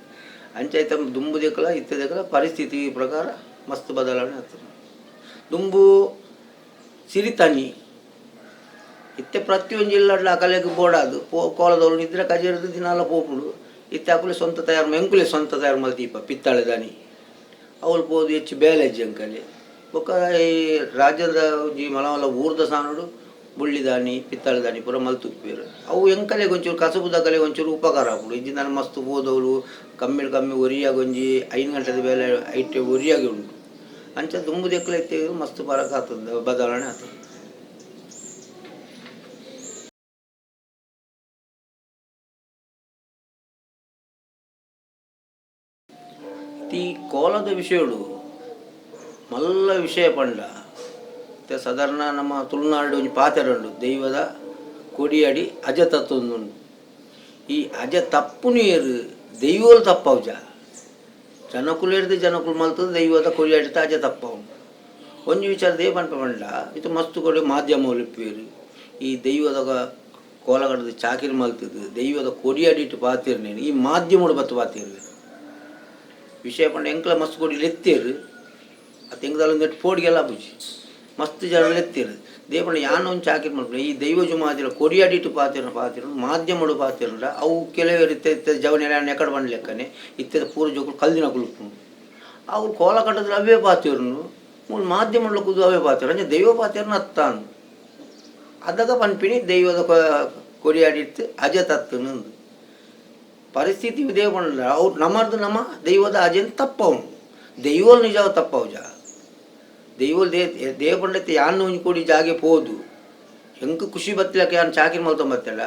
ಅಂಚಾಯ್ತ ದುಂಬು ದೇಕಲ ಇತ್ತೆ ದೇಕಲ ಪರಿಸ್ಥಿತಿ ಪ್ರಕಾರ ಮಸ್ತ್ ಬದಲಾವಣೆ ಆಗ್ತದೆ ದುಂಬು ಸಿರಿತನಿ ಇತ್ತೆ ಪ್ರತಿಯೊಂದು ಜಿಲ್ಲಾಡ್ಲ ಅಕಲೆಗೆ ಬೋಡಾದು ಕೋಲದವಳು ಇದ್ರೆ ಕಜೇರದು ದಿನಾಲ ಪೋಪುಡು ಇತ್ತೆ ಅಕುಲೆ ಸ್ವಂತ ತಯಾರು ಎಂಕುಲೆ ಸ್ವಂತ ತಯಾರು ಮಲ್ದೀಪ ಪಿತ್ತಾಳೆ ದಾನಿ ಅವಳು ಪೋದು ಹೆಚ್ಚು ಬೇಲೆಜ್ಜಿ ಅಂಕಲೆ ಬೊಕ್ಕ ಈ ರಾಜ್ಯದ ಜಿ ಮಲಮಲ ಊರ್ದ ಸಾನುಡು ಬುಳ್ಳಿ ದಾನಿ ಪಿತ್ತಾಳೆ ದಾನಿ ಪೂರ ಮಲ್ತುಪ್ಪೇರು ಅವು ಎಂಕಲೆಗೆ ಒಂಚೂರು ಕಸಬುದ ಕಲೆಗೆ ಒಂಚೂರು ಉಪಕಾರ ಆಗ್ಬಿಡು ಇಜ್ಜಿ ನಾನು ಮಸ್ತ್ ಹೋದವಳು ಕಮ್ಮಿ ಒರಿಯಾಗಿ ಒಂಜಿ 5 ಗಂಟೆದ ಬೇಲೆ ಐಟೆ ಒರಿಯಾಗಿ ಉಂಟು ಅಂಚ ದುಂಬು ದೆಕ್ಕಲ ಇತ್ತೆ ಮಸ್ತ್ ಪರಕ ಆಗ್ತದೆ ಬದಲಾವಣೆ ಆಗ್ತದೆ ಈ ಕೋಲದ ವಿಷಯಗಳು ಮಲ್ಲ ವಿಷಯ ಪಂಡ ಮತ್ತು ಸಾಧಾರಣ ನಮ್ಮ ತುಳುನಾಡು ಒಂಜಿ ಪಾತೆರ ಉಂಡು ದೈವದ ಕೊಡಿಯಡಿ ಅಜ ತತ್ತೊಂದುಂಡು ಈ ಅಜ ತಪ್ಪು ನೀರು ದೈವಲು ತಪ್ಪವುಜ ಜನಕುಲು ಹಿಡಿದು ಜನಕುಲು ಮಲ್ತದ ದೈವದ ಕೊಡಿಯಡಿತ ಅಜ ತಪ್ಪವು ಒಂಜಿ ವಿಚಾರ ದೇವ ಪಂಪ ಪಂಡ ಇದು ಮಸ್ತ್ ಕೊಡಿ ಮಾಧ್ಯಮ ಒಲಿಪೇರು ಈ ದೈವದ ಕೋಲಗಡದ ಚಾಕಿರಿ ಮಲ್ತದ್ದು ದೈವದ ಕೊಡಿಯಡಿಟ್ಟು ಪಾತಿರ್ನೇನು ಈ ಮಾಧ್ಯಮಡು ಬತ್ತು ಪಾತಿರ್ಲಿ ವಿಷಯ ಪಂಡ ಎಂಕ್ಲ ಮಸ್ತ್ ಕೊಡಿ ಲೆತ್ತೇರು ಅದು ಎಂಗ್ದಲ್ಲ ನೆಟ್ಟು ಪೋಡಿಗೆಲ್ಲ ಬುಜಿ ಮಸ್ತ್ ಜನ ಲೆತ್ತೇರು ದೇವಣ್ಣ ಯಾನು ಒಂದು ಚಾಕಿರಿ ಮಾಡ್ಕೊಂಡು ಈ ದೈವ ಜುಮಾದಿರ ಕೊಡಿಯಾಡಿಟ್ಟು ಪಾತಿರ ಮಾಧ್ಯಮಡು ಪಾತಿರಂಡ ಅವು ಕೆಲವರು ಇತ್ತ ಜವನ ಎಕಡೆ ಬಂದ ಲೆಕ್ಕನೆ ಇತ್ತದ ಪೂರ ಜೋಕುಲು ಕಲ್ದಿನ ಕುಲುಪುಂಡು ಅವ್ರು ಕೋಲ ಕಟ್ಟದ್ರೆ ಅವೇ ಪಾತಿರ್ನು ಮೂಲ ಮಾಧ್ಯಮಡ್ಲ ಕುದು ಅವೇ ಪಾತಿರು ಅಂದ್ರೆ ದೈವ ಪಾತಿರ್ನ ಅತ್ತಾನು ಅದಾಗ ಪನ್ಪಿನಿ ದೈವದ ಕೊಡಿಯಾಡಿಟ್ಟು ಅಜ ತತ್ತನು ಪರಿಸ್ಥಿತಿ ದೇವಣ್ಣ ಅವ್ರು ನಮ್ಮದು ನಮ್ಮ ದೈವದ ಅಜೆನ್ ತಪ್ಪವನು ದೈವಲ್ ನಿಜ ತಪ್ಪವು ಜಾ ದೈವಲ್ ದೇವಪಂಡತೆ ಯಾನು ಒಂಜಿ ಕೊಡಿ ಜಾಗೆ ಪೋದು ಎಂಕ ಖುಷಿ ಬತ್ತಲಕ್ಕೆ ಯಾನು ಚಾಕಿರಿ ಮಲ್ತೊಂಬತ್ತಲ್ಲ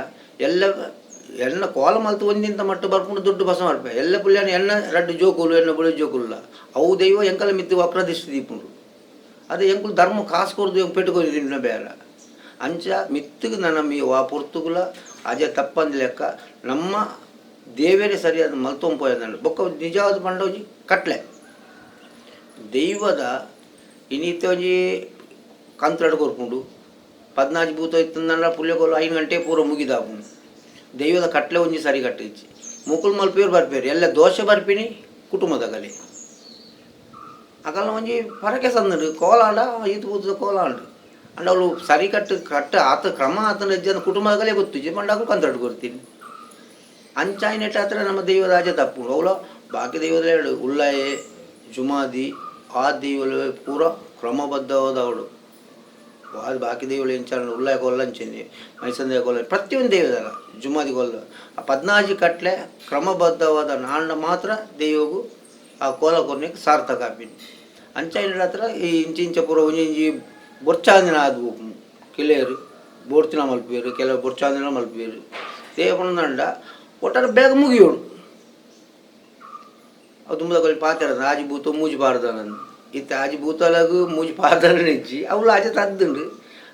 ಎನ್ನ ಕೋಲ ಮಲ್ತು ಒಂದಿಂತ ಮಟ್ಟ ಬರ್ಕೊಂಡು ದುಡ್ಡು ಬಸ ಮಾಡ್ಪೆ ಎಲ್ಲ ಪುಲ್ಯಾನ ಎನ್ನ ರಡ್ಡು ಜೋಕುಲು ಎನ್ನ ಬುಳಿ ಜೋಕುಲ್ಲ ಅವು ದೈವ ಎಂಕಲ ಮಿತ್ತು ವಕ್ರ ದೃಷ್ಟಿ ದೀಪುಂಡು ಅದು ಎಂಕುಲು ಧರ್ಮ ಕಾಸು ಕೊಡ್ದು ಹೆಂಗೆ ಪೆಟ್ಟುకొని ತಿನ್ನ ಬೇಡ ಅಂಚ ಮಿತ್ತಿಗೆ ನನ್ನ ಆ ಪೊರ್ತುಗುಲ ಅಜೆ ತಪ್ಪಂದ ಲೆಕ್ಕ ನಮ್ಮ ದೇವರೇ ಸರಿಯಾದ ಮಲ್ತೊಂಪೋಯದಂಡ ಬೊಕ್ಕ ನಿಜವಾದ ಪಂಡೋಜಿ ಕಟ್ಲೆ ದೈವದ ಇನ್ನಿತ್ತ ಒಂಜಿ ಕಂತ್ರಾಡು ಕೊರ್ಪುಂಡು 14 ಭೂತ ಇತ್ತಂದ ಪುಲ್ಯಕೊಲು 5 ಗಂಟೆ ಪೂರ ಮುಗಿದಾಪುಂಡು ದೈವದ ಕಟ್ಲೆ ಒಂಜಿ ಸರಿ ಕಟ್ಟಿಚ್ಚಿ ಮುಕುಲ್ ಮಲ್ಪೇರು ಬರ್ಪೇರು ಎಲ್ಲ ದೋಷ ಬರ್ಪಿನಿ ಕುಟುಂಬದ ಕಲೆ ಅಕಲ್ಲ ಒಂಜಿ ಪರಕೆ ಸಂದಡು ಕೋಲಾಂಡ ಈತ ಭೂತದ ಕೋಲಾಂಡ ಅಂಡ್ ಅವಳು ಸರಿ ಕಟ್ಟು ಆತ ಕ್ರಮ ಆತನ ಜನ ಕುಟುಂಬದ ಕಲೆ ಗೊತ್ತಿಜ್ಜಿ ಮಂಡಾಕು ಕಂತ್ರಾಡು ಕೊಡ್ತೀನಿ ಅಂಚಾಯಿನೆಟ್ಟ ಹತ್ರ ನಮ್ಮ ದೈವದ ಆಚೆ ತಪ್ಪು ಅವಳು ಬಾಕಿ ದೈವದ ಹೇಳು ಉಳ್ಳಾಯೆ ಜುಮಾದಿ ಆ ದೈವಲು ಪೂರ ಕ್ರಮಬದ್ಧವಾದ ಅವಳು ಅದು ಬಾಕಿ ದೈವಗಳು ಎಂಚಾಲ ಉಳ್ಳಾಯ ಕೊಲ್ಲಂಚೆನೆ ಮೈಸಂದೇಯ ಕೊಲ್ಲ ಪ್ರತಿಯೊಂದು ದೈವದಲ್ಲ ಜುಮಾದಿ ಕೊಲ್ಲ ಆ 14 ಕಟ್ಲೆ ಕ್ರಮಬದ್ಧವಾದ ನಾಂಡ ಮಾತ್ರ ದೈವಗೂ ಆ ಕೋಲ ಕೊರ್ನಿಗೆ ಸಾರ್ಥಕ ಆಪಿನಿ ಅಂಚಾಯಿನ ಹತ್ರ ಈ ಇಂಚ ಪೂರ ಒಂಜಿ ಬೊರ್ಚಾಂದಿನ ಆದ್ವು ಕಿಲೇರು ಬೋರ್ತಿನ ಮಲ್ಪೇರು ಕೆಲವು ಬೊರ್ಚಾಂದಿನ ಮಲ್ಪೇರು ದೇವಪುಣದಂಡ ಒಟ್ಟಾರೆ ಬೇಗ ಮುಗಿಯೋಡು ಅದು ತುಂಬ ಕೊಲ್ಲಿ ಪಾತ್ರ ಆಜಿಭೂತ ಮೂಜಿ ಪಾರ್ದನಂದು ಇತ್ತ ಆಜಿಭೂತಲಗು ಮೂಜಿ ಪಾರ್ದನಿಜ್ಜಿ ಅವಳು ಅಜ ತದ್ದುಂಡು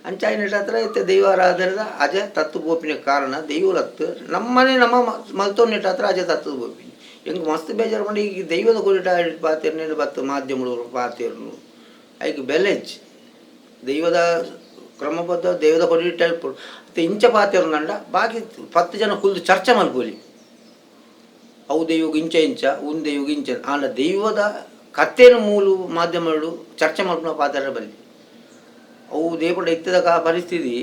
ಅಂಚಾಯಿನ ಹತ್ರ ಇತ್ತ ದೈವಾರಾಧನದ ಅಜ ತತ್ತು ಬೋಪಿನ ಕಾರಣ ದೈವಲತ್ತು ನಮ್ಮನೆ ನಮ್ಮ ಮಲ್ತೋನಿಟ್ಟ ಹತ್ರ ಅಜ ತತ್ತದ ಬೋಪಿನಿ ಹೆಂಗೆ ಮಸ್ತ್ ಬೇಜಾರು ಮಾಡಿ ಈಗ ದೈವದ ಕೊಡಿಟ ಪಾತಿರ್ನೇನು ಬತ್ತು ಮಾಧ್ಯಮಗಳು ಪಾತಿರ್ನು ಐಕ್ ಬೆಲೆಜ್ ದೈವದ ಕ್ರಮಬದ್ಧ ದೈವದ ಕೊಡಿಟ ಮತ್ತು ಇಂಚ ಪಾತಿರ್ನಂಡ ಬಾಕಿ 10 ಜನ ಕುಲ್ದು ಚರ್ಚೆ ಮಲ್ಪೋಲಿ ಅವು ದೈವಗೆ ಇಂಚ ಉನ್ ದೈವಗೆ ಇಂಚ ಆಂಡ ದೈವದ ಕಥೆನ ಮೂಲು ಮಾಧ್ಯಮಗಳು ಚರ್ಚೆ ಮಲ್ಪನ ಪಾತ್ರ ಬಲ್ಲಿ ಅವು ದೇವಡ ಇತ್ತದ ಪರಿಸ್ಥಿತಿ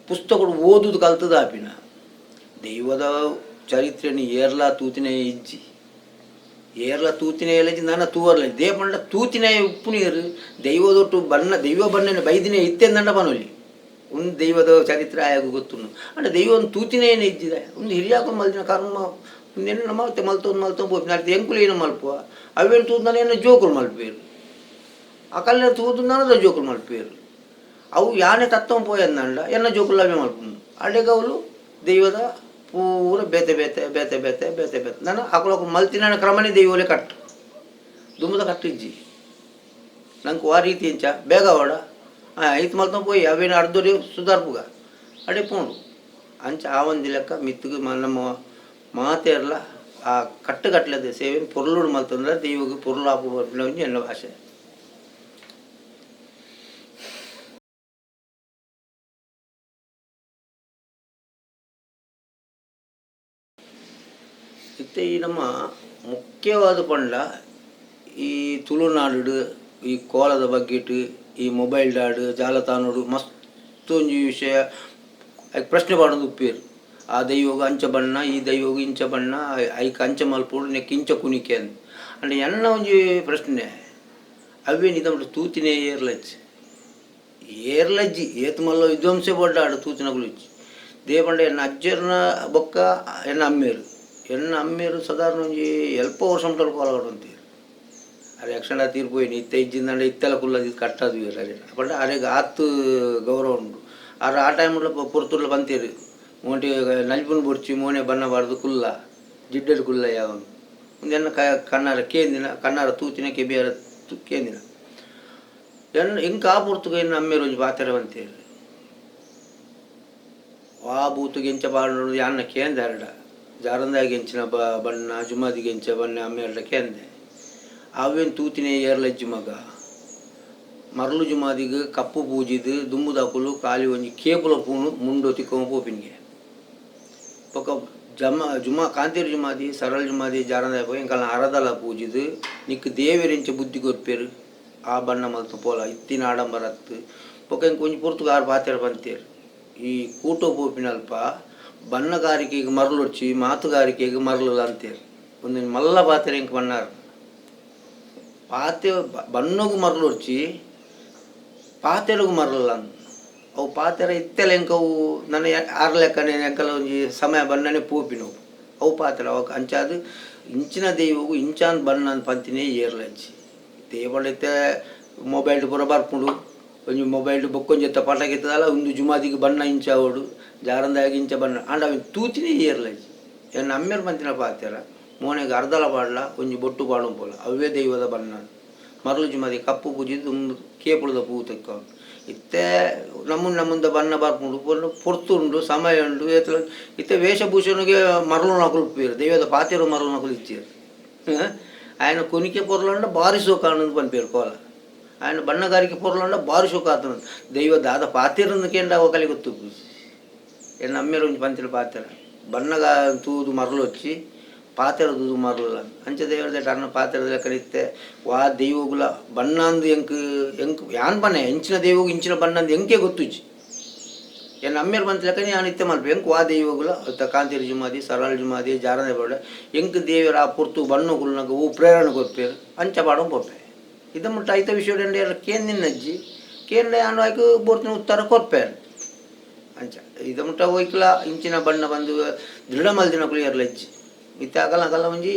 ಪುಸ್ತಕಗಳು ಓದುದು ಕಲ್ತದ ಆಪಿನ ದೈವದ ಚರಿತ್ರೆಯನ್ನು ಏರ್ಲಾ ತೂತಿನೇ ಇಜ್ಜಿ ಏರ್ಲಾ ತೂತಿನೇ ಎಲ್ಲಜಿ ನನ್ನ ತೂವರ್ಲ ದೇಪಂಡ ತೂತಿನೇ ಉಪ್ಪು ನೀರು ದೈವದೊಟ್ಟು ದೈವ ಬಣ್ಣನೆ ಬೈದಿನೇ ಇತ್ತೆಂದಂಡ ಬನೋಲಿ ಒಂದು ದೈವದ ಚರಿತ್ರೆ ಆಯಾಗ ಗೊತ್ತು ಅಂದ್ರೆ ದೈವ ಒಂದು ತೂತಿನೇನು ಇದ್ದಿದೆ ಒಂದು ಹಿರಿಯಾಕೊಂಡು ಮಲ್ದಿನ ಕರ್ಮ ಒಂದೇನು ಮತ್ತೆ ಮಲ್ತೊಂದು ಬೋಪಿನ ಅರ್ಥ ಎಂಕುಲು ಏನು ಮಲ್ಪುವ ಅವೇನು ತೂದು ಏನು ಜೋಕುಲು ಮಲ್ಪೇರು ಆ ಕಲ್ಲಿನ ತೂದು ನಾನದ ಜೋಕುಲು ಮಲ್ಪೇರು ಅವು ಯಾನೇ ತತ್ವ ಪೋಯಂದಂಡ ಎನ್ನ ಜೋಕುಲು ಅವೇ ಮಲ್ಪುಂಡು ಅಡೆಗವಲು ದೈವದ ಪೂರ ಬೇತೆ ನಾನು ಹಾಕೊಳಕ್ಕೆ ಮಲ್ತಿನ ಕ್ರಮನೇ ದೈವಲೇ ಕಟ್ಟು ದುಮ್ಮದ ಕಟ್ಟಿಜ್ಜಿ ನಂಗೆ ಆ ರೀತಿ ಇಂಚ ಬೇಗ ಓಡ ಐತು ಮಲ್ತೊಂದು ಪೋಯಿ ಅವೇನು ಅರ್ಧೋಡಿ ಸುಧಾರ್ಪುಗ ಅಡೆ ಪೋಂಡು ಅಂಚ ಆ ಒಂದು ಲೆಕ್ಕ ಮಿತ್ತಿಗೆ ನಮ್ಮ ಮಾತೇರ್ಲ ಆ ಕಟ್ಟುಗಟ್ಲದ ಸೇವೆ ಪೊರ್ಲುಡು ಮಲ್ತಂದ್ರೆ ದೈವಗೆ ಪೊರ್ಲಾಪು ಬರ್ಪಿನ ಎನ್ನ ಭಾಷೆ ಇತ್ತೆ ಈ ನಮ್ಮ ಮುಖ್ಯವಾದ ಪಂಡ ಈ ತುಳುನಾಡು ಈ ಕೋಲದ ಬಗ್ಗೆಟ್ಟು ಈ ಮೊಬೈಲ್ ಡಾಡು ಜಾಲತಾನೋಡು ಮಸ್ತ್ ಒಂಜಿ ವಿಷಯ ಪ್ರಶ್ನೆ ಮಾಡೋದು ಉಪ್ಪೇರು ಆ ದೈವಗ ಅಂಚ ಬಣ್ಣ ಈ ದೈವಗ ಇಂಚ ಬಣ್ಣ ಐಕ ಅಂಚ ಮಲ್ಪೋಡು ನೆಕ್ ಇಂಚ ಕುಣಿಕೆ ಅಂತ ಅಂದ್ರೆ ಎನ್ನ ಒಂಜಿ ಪ್ರಶ್ನೆ ಅವೇನು ಇದ ತೂತಿನೇ ಏರ್ಲಜ್ಜಿ ಏತು ಮಲ್ಲ ವಿಧ್ವಂಸೆ ಬಡ್ಡಾಡು ತೂತಿನ ಗುಳಿಚ್ಚಿ ದೇಪಂಡ ಎನ್ನ ಅಜ್ಜರ್ನ ಬೊಕ್ಕ ಎನ್ನ ಅಮ್ಮೇರು ಸಾಧಾರಣ ಒಂಜಿ ಎಲ್ಪ ವರ್ಷ ಮುಟ್ಟಲು ಕೋಲಗಡು ಅಂತೀರು ಅರೆ ಯಕ್ಷಣ ತೀರ್ಪೋಯಿನಿ ಇತ್ತ ಇಜ್ಜಿಂದಂಡ ಇತ್ತೆಲ್ಲ ಕುಲ್ಲದ ಕಟ್ಟದು ಅರೆ ಬಟ್ ಅರೆಗೆ ಆತು ಗೌರವ ಉಂಟು ಆದ್ರೆ ಆ ಟೈಮ್ಲ ಪುರ್ತುರ್ಲ ಬಂತೀರಿ ಮೋಟಿ ನಲ್ಪುನ ಬೊರ್ಚಿ ಮೋನೆ ಬನ್ನಬಾರ್ದು ಕುಲ್ಲ ಜಿಡ್ಡಡು ಕುಲ್ಲ ಯಾವ ಒಂದೆನ್ನ ಕಣ್ಣಾರ ಕೇಂದಿನ ಕಣ್ಣಾರ ತೂತಿನ ಕೆಬಿಯಾರ ಕೇಂದಿನ ಎನ್ನ ಇಂಕ ಆ ಪುರ್ತುಗ ಇನ್ನು ಅಮ್ಮೇರು ಒಂಜಿ ಪಾತ್ರ ಬಂತೀರಿ ಆ ಬೂತುಗೆ ಎಂಚ ಬಾಡು ಯಾನ್ನ ಕೇಂದಾರಡ ಜಾರಂದಾಗಿ ಎಂಚಿನ ಬಣ್ಣ ಜುಮಾದಿಗೆ ಎಂಚ ಬಣ್ಣ ಅಮ್ಮೆರಡ ಕೇಂದೆ ಅವೇನು ತೂತಿನೇ ಏರ್ಲಜ್ಜಿ ಮಗ ಮರಳು ಜುಮಾದಿಗೆ ಕಪ್ಪು ಪೂಜಿದು ದುಮ್ಮುದಾಕುಲು ಕಾಲಿ ಒಂಜಿ ಕೇಪುಲ ಪೂನು ಮುಂಡೊತ್ತಿ ಪೋಪಿನ್ಗೆ ಪೊಕ್ಕ ಜುಮಾ ಕಾಂತೀರು ಜುಮಾದಿ ಸರಳ ಜುಮಾದಿ ಜಾರಂದಾಯ ಪೋಯಿ ಇಂಕಲ್ನ ಅರದಲ ಪೂಜಿದು ನಿಕ್ ದೇವರಿಂಚ ಬುದ್ಧಿ ಕೊರ್ಪೇರು ಆ ಬಣ್ಣ ಮಲ್ತು ಪೋಲ ಇತ್ತಿನ ಆಡಂಬರ ಹತ್ತು ಪೊಕ್ಕ ಇಂಕ ಒಂಜಿ ಪುರ್ತುಗಾರು ಪಾತೆರ ಬಂತೇರು ಈ ಕೂಟೋ ಪೋಪಿನಲ್ಪ ಬಣ್ಣಗಾರಿಕೆಗೆ ಮರಳೊಡ್ಚಿ ಮಾತುಗಾರಿಕೆಗೆ ಮರಳು ಅಂತೇರು ಒಂದು ಮಲ್ಲ ಪಾತೆರ ಇಂಕ ಬಣ್ಣಾರು ಪಾತೆ ಬಣ್ಣಗೂ ಮರಳೊಡ್ಚಿ ಪಾತೆರಗೂ ಮರಳಲ್ಲ ಅವು ಪಾತೆರ ಇತ್ತೆಲ್ಲ ಎಂಕವು ನನ್ನ ಆರು ಲೆಕ್ಕನೆ ಎಂಕಲ್ಲ ಒಂಜಿ ಸಮಯ ಬಣ್ಣನೆ ಪೋಪಿನವು ಅವು ಪಾತೆರ ಅವ ಅಂಚಾದು ಇಂಚಿನ ದೈವಗೂ ಇಂಚಾನ್ ಬಣ್ಣ ಪಂತಿನೇ ಏರ್ಲಜ್ಜಿ ದೇವಳೈತೆ ಮೊಬೈಲ್ ಪೂರ ಬರ್ಪುಂಡು ಒಂಜಿ ಮೊಬೈಲ್ ಬೊಕ್ಕೊಂಜೆತ್ತ ಪಟಕಿತ್ತದಲ್ಲ ಒಂದು ಜುಮಾದಿಗೆ ಬಣ್ಣ ಇಂಚಾವಡು ಜಾರಂದಾಗಿ ಇಂಚ ಬಣ್ಣ ಅಂಡ ಅವ ತೂತಿನೇ ಏರ್ಲಜ್ಜಿ ಎನ್ನ ಅಮ್ಮೇರು ಪಂತಿನ ಪಾತೆರ ಮೋನೆಗೆ ಅರ್ಧಲ ಪಾಡ್ಲ ಒಂಜಿ ಬೊಟ್ಟು ಪಾಡು ಪೋಲ ಅವೇ ದೈವದ ಬಣ್ಣ ಮರಳು ಜುಮಾದಿ ಕಪ್ಪು ಪೂಜಿದ್ದು ಕೇಪುಳದ ಪೂ ತೆಕ್ಕೊಂಡು ಇತ್ತೆ ನಮ್ಮುಂದ ಬಣ್ಣ ಬರ್ಕೊಂಡು ಪೊರ್ತುಂಡು ಸಮಯ ಉಂಡು ಇತ್ತೆ ವೇಷಭೂಷಣಿಗೆ ಮರಳು ನಕಲು ಉಪ್ಪೇರು ದೈವದ ಪಾತಿರೋ ಮರಳು ನಕಲು ಇಚ್ಚೇರು ఆయన కొనికే పొరలండ భారీ సోకానందు పనిపేరు కోల ఆయన బಣ್ಣగారికి పొరలండ భారీ సోకాతను దైవ దాದ ಪಾತಿರಂದಕೇಂಡ ಅವಕಲಿ ಗೊತ್ತು ಏನು ಅಮ್ಮೇರು ಒಂದು ಪಂಚಲ ಪಾತ್ರ ಬಣ್ಣಗ ತೂದು ಮರಳು వచ్చి ಪಾತೆರ ತೂದು ಮರಳು ಅಂಚೆ ದೇವರದೇಟ ಅನ್ನ ಪಾತೆರದ ಕಲಿತ್ತೆ ವಾ ದೈವಗುಲ ಬಣ್ಣಂದು ಎಂಕ್ ಯಾನ್ ಬಣ್ಣ ಎಂಚಿನ ದೈವಗು ಇಂಚಿನ ಬಣ್ಣಂದು ಎಂಕೆ ಗೊತ್ತುಚ್ಚಿ ಏನು ಅಮ್ಮೇರು ಬಂತಲಕ್ಕನಿ ನಾನು ಇತ್ತೆ ಮಲ್ಪ ಎಂಕ್ ವಾ ದೈವಗುಲ ಕಾಂತಿರ ಜುಮಾದಿ ಸರಳ ಜುಮಾದಿ ಜಾರನೆ ಬಡ ಎಂಕ್ ದೇವರ ಆ ಪುರ್ತು ಬಣ್ಣಗುಲ್ನಾಗ ಹೂ ಪ್ರೇರಣೆ ಕೊಪ್ಪೇರು ಅಂಚ ಬಾಡೋ ಪೊಪ್ಪೆ ಇದು ಮುಟ್ಟ ಐತ ವಿಷಯ ಕೇನ್ ನಿನ್ನಜ್ಜಿ ಕೇಂದ್ರ ಯಾನು ಆಯ್ಕೆ ಬೋರ್ತಿನ ಉತ್ತರ ಕೊಪ್ಪೇರು ಅಂಚ ಇದು ಮುಟ್ಟ ಹೋಯ್ಕಲ ಇಂಚಿನ ಬಣ್ಣ ಬಂದು ದೃಢ ಮಲ್ದಿನ ಕುಳಿಯರ್ಲಜ್ಜಿ ಇತ್ತೆ ಅಗಲ ಅಗಲ ಒಂಜಿ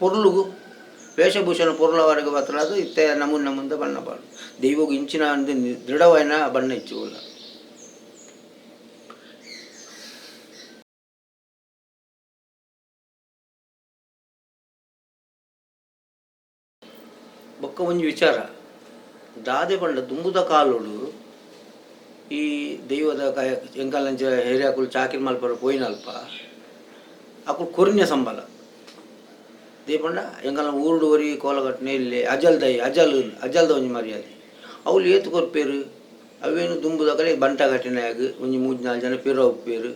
ಪೊರ್ಲುಗು ವೇಷಭೂಷಣ ಪೊರ್ಲವರೆಗೆ ಬತ್ತಲಾದು ಇತ್ತೆ ನಮ್ಮುಂದ ಬಣ್ಣ ಬಾಡು ದೈವಗು ಇಂಚಿನ ಒಂದು ದೃಢವಾಯಿನ ಬಣ್ಣ ಇಚ್ಚುವುಲ್ಲ ಬೊಕ್ಕ ಒಂಜಿ ವಿಚಾರ ದಾದೆ ಪಂಡ ದುಂಬುದ ಕಾಲೋಡು ಈ ದೈವದ ಎಂಕಲ್ನಂಚ ಹಿರಿಯಾಕುಲು ಚಾಕಿರಿ ಮಲ್ಪರ ಪೋಯಿನಲ್ಪ ಅಕುಲು ಕೊರಿನ್ಯ ಸಂಬಳ ದೇಪಂಡ ಎಂಕಲ್ನ ಊರುಡುವರಿ ಕೋಲಗಟ್ಟನೆ ಇಲ್ಲಿ ಅಜಲ್ದ ಒಂಜಿ ಮರ್ಯಾದೆ ಅವ್ಲು ಏತು ಕೊರ್ಪೇರು ಅವೇನು ದುಂಬುದ ಕಲೆ ಬಂಟ ಕಟ್ಟಿನಾಗ ಒಂಜಿ 3-4 ಜನ ಪೇರು ಉಪ್ಪೇರು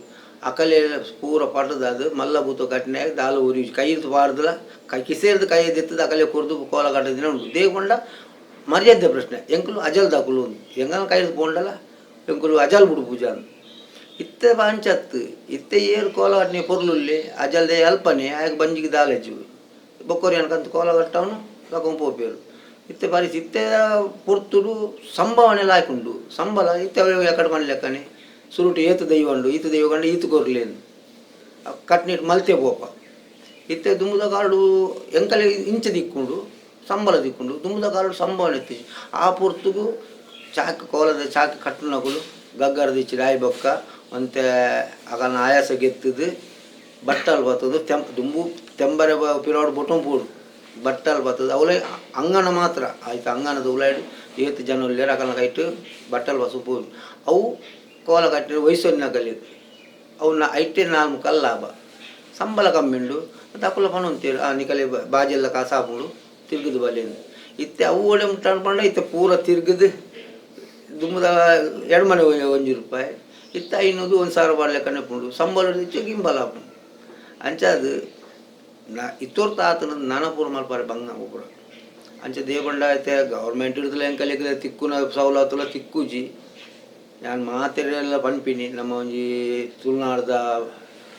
ಅಕಲೆ ಪೂರ ಪಟ್ಟದಾದ ಮಲ್ಲ ಬೂತ ಕಟ್ಟಿನಾಗ ದಾಲ ಉರಿ ಕೈ ಪಾಡ್ದಲ್ಲ ಕಿಸೇರ್ದು ಕೈ ಎತ್ತಿದ ಅಕಲೆ ಕೊರ್ದು ಕೋಲ ಕಟ್ಟದಿನ ಉಂಟು ದೇಪಂಡ ಮರ್ಯಾದೆ ಪ್ರಶ್ನೆ ಎಂಕುಲು ಅಜಲ್ದ ಅಕುಲು ಎಂಗನ ಕೈ ಪೋಂಡಲ್ಲ ಎಂಕುಲು ಅಜಲ್ ಬಿಡು ಪೂಜಾ ಇತ್ತೆ ಪಾಂಚತ್ತು ಇತ್ತೆ ಏರು ಕೋಲ ಕಟ್ಟನೆ ಪೊರ್ಲುಲ್ಲಿ ಅಜಲ್ದೆ ಅಲ್ಪನೆ ಆಗ ಬಂಜಿಗೆ ದಾಲೆಜ್ಜು ಬೊಕ್ಕೋರಿ ಅನ್ಕಂತ ಕೋಲ ಕಟ್ಟವನು ತಗೊಂಡು ಪೋಪೇರು ಇತ್ತೆ ಪರಿಸಿ ಇತ್ತೆ ಪೊರ್ತುಡು ಸಂಭಾವನೆಲ್ಲ ಹಾಕೊಂಡು ಸಂಬಳ ಇತ್ತೆ ಎಕಡೆ ಮನೆ ಲೆಕ್ಕನೆ ಸುರುಟು ಏತು ದೈವ ಉಂಡು ಈತ ದೈವ ಕಂಡು ಈತು ಕೊರ್ಲೇನು ಕಟ್ನಿಟ್ಟು ಮಲ್ತೆ ಪೋಪ ಇತ್ತೆ ದುಂಬುದ ಕಾಡು ಎಂಕಲೆ ಇಂಚ ದಿಕ್ಕೊಂಡು ಸಂಬಳ ದಿಕ್ಕೊಂಡು ದುಂಬುದ ಕಾಡು ಸಂಭಾವನೆ ಎತ್ತಿ ಆ ಪೊರ್ತುಗು ಚಾಕು ಕೋಲದ ಚಾಕು ಕಟ್ಟುನಗಳು ಗಗ್ಗರದ ಇಚ್ಚಿ ರಾಯಿ ಬೊಕ್ಕ ಮತ್ತೆ ಅಗನ ಆಯಾಸ ಗೆತ್ತದು ಬಟ್ಟಲು ಬರ್ತದು ದುಂಬು ತೆಂಬರೆ ಪಿರೋಡು ಬೊಟ್ಟಂ ಪೂಡು ಬಟ್ಟಲು ಬರ್ತದೆ ಅವಲೇ ಅಂಗನ ಮಾತ್ರ ಆಯ್ತು ಅಂಗನದ ಉಲಾಡಿ ಏತು ಜನ ಉಳ್ಳೇರು ಅಗನ ಕೈಟು ಬಟ್ಟಲು ಬಸು ಪೂಡು ಅವು ಕೋಲ ಕಟ್ಟಿನ ವಯಸ್ಸನ್ನ ಕಲಿಯೋದು ಅವನ್ನ ಐಟೆ 4 ಕಲ್ಲು ಲಾಭ ಸಂಬಳ ಕಮ್ಮಿ ಉಂಡು ಮತ್ತು ಅಕುಲ ಪಣ ಅಂತೀರು ನಿಕಲೆ ಬಾಜೆಲ್ಲ ಕಾಸಾಪುಂಡು ತಿರುಗಿದು ಬಲೆಂದು ಇತ್ತೆ ಅವು ಒಳ್ಳೆ ಮುಟ್ಟ ಅನ್ಕೊಂಡ ಇತ್ತೆ ಪೂರ ತಿರುಗಿದು ದುಮ್ಮದ 2 ಮನೆ ₹1 ಇತ್ತ 500 1,000 ಬಾಡ್ಲೆ ಕಣ್ಣಪುಂಡು ಸಂಬಳ ಇಚ್ಚು ಗಿಂಬಲ ಹಾಪುಂಡು ಅಂಚಾದು ಇತ್ತೋರ್ತ ಆತನ ನಾನಪೂರ ಮಲ್ಪಾರೆ ಬಂಗ ಒಬ್ಬರು ಅಂಚ ದೇವಬಂಡ ಐತೆ ಗೌರ್ಮೆಂಟ್ ಹಿಡಿದಲ್ಲ ಎಂಕಲಿಗೆ ತಿಕ್ಕುನ ಸವಲತ್ತುಲ ತಿಕ್ಕುಜಿ ನಾನು ಮಾತೆರೆಲ್ಲ ಪನ್ಪಿನಿ ನಮ್ಮ ಒಂಜಿ ತುಳುನಾಡ್ದ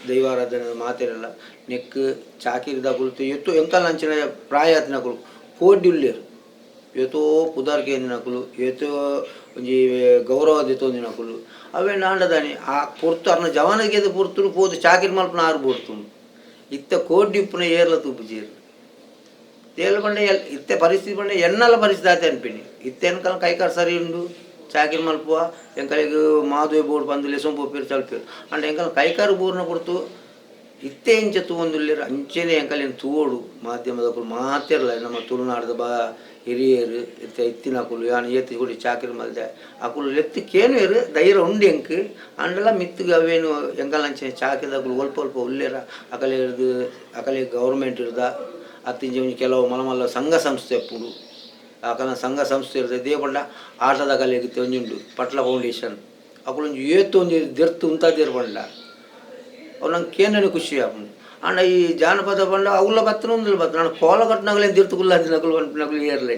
ದೈವಾರಾಧನೆ ಮಾತೆರೆಲ್ಲ ನೆಕ್ ಚಾಕಿರಿದ ಕುಳಿತು ಎತ್ತು ಎಂಕಲ್ ಅಂಚಿನ ಪ್ರಾಯಾತಿನ ಕುಲು ಕೋಡಿ ಉಳ್ಳೇರು ಎತ್ತೋ ಪುದಾರ್ಕೆ ನಕಲು ಎತ್ತೋ ಒಂಜಿ ಗೌರವದ ತೊಂದಿನಕುಲು ಅವೇ ನಾಂಡದಾನಿ ಆ ಪೊರ್ತು ಅರ್ನ ಜವಾನಿಗೆ ಪೊರ್ತುಡು ಪೋದು ಚಾಕಿರಿ ಮಲ್ಪನ ಆರು ಬೋಡ್ತುಂಡು ಇತ್ತ ಕೋಡಿ ಉಪ್ಪುನ ಏರ್ಲ ತೂಪು ಜೇರು ತೇಲು ಬಂಡೆ ಇತ್ತೆ ಪರಿಸ್ಥಿತಿ ಬಂಡೆ ಎನ್ನಲ ಪರಿಸ್ಥಿತಿ ಆಯ್ತು ಅನ್ಪಿನಿ ಇತ್ತೆ ಎನ್ಕಲ್ ಕೈಕಾರು ಸರಿ ಉಂಡು ಚಾಕಿರಿ ಮಲ್ಪುವ ಎಂಕಲಿಗೆ ಮಾದುವೆ ಬೋರ್ಡ್ ಬಂದು ಲೆಸೊಂದು ಪೋಪೇರು ಚಲ್ಪೇರು ಅಂಡ್ ಎಂಕಲ್ ಕೈಕಾರು ಬೋರ್ನ ಕೊಡ್ತು ಇತ್ತೆ ಇಂಚ ತೂವೊಂದುಲ್ಲೇರು ಅಂಚೆನೆ ಎಂಕಲೇನು ತೂವೋಡು ಮಾಧ್ಯಮದ ಮಾತಿರಲ್ಲ ನಮ್ಮ ತುಳುನಾಡದ ಹಿರಿಯರು ಇತ್ತಿನ ಅಕುಲು ಯಾನು ಏತಿ ಕೊಡಿ ಚಾಕಿರಿ ಮಲ್ದೆ ಅಕುಲು ಲೆತ್ತಕ್ಕೇನು ಧೈರ್ಯ ಉಂಡು ಎಂಕ್ ಅಂಡಲ್ಲ ಮಿತ್ತಿಗೆ ಅವೇನು ಎಂಕಲ್ ಅಂಚೆ ಚಾಕಿದ ಅಕುಲು ಒಲ್ಪ ಉಳ್ಳೇರ ಅಕಲೆ ಗೌರ್ಮೆಂಟ್ ಇರ್ದ ಅತ್ತಿಂಚೆ ಒಂಜಿ ಕೆಲವು ಮಲಮಲ್ಲ ಸಂಘ ಸಂಸ್ಥೆ ಎಪ್ಪುಡು ಅಕಲ ಸಂಘ ಸಂಸ್ಥೆ ಇರ್ತದೆ ದೇವಪಂಡ ಆಟದ ಕಲೆಗಿತ್ತೆ ಒಂಜುಂಡು ಪಟ್ಲ ಫೌಂಡೇಶನ್ ಅಕುಲು ಒಂಜಿ ಏತು ಒಂಜಿ ದೆರ್ತು ಉಂತಾದೇರು ಪಂಡ ಅವು ನಂಗೆ ಕೇಂದ್ರ ಖುಷಿ ಆಪುಂಡು ಅಂಡ ಈ ಜಾನಪದ ಪಂಡ ಅವ್ಲ ಬತ್ತನ ಒಂದಿಲ್ಲ ಬತ್ತ ನಾನು ಕೋಲ ಕಟ್ಟಿನಾಗಲೇ ದಿರ್ತುಗುಲ್ಲ ನಕಲು ನಕಲು ಏರ್ಲೆ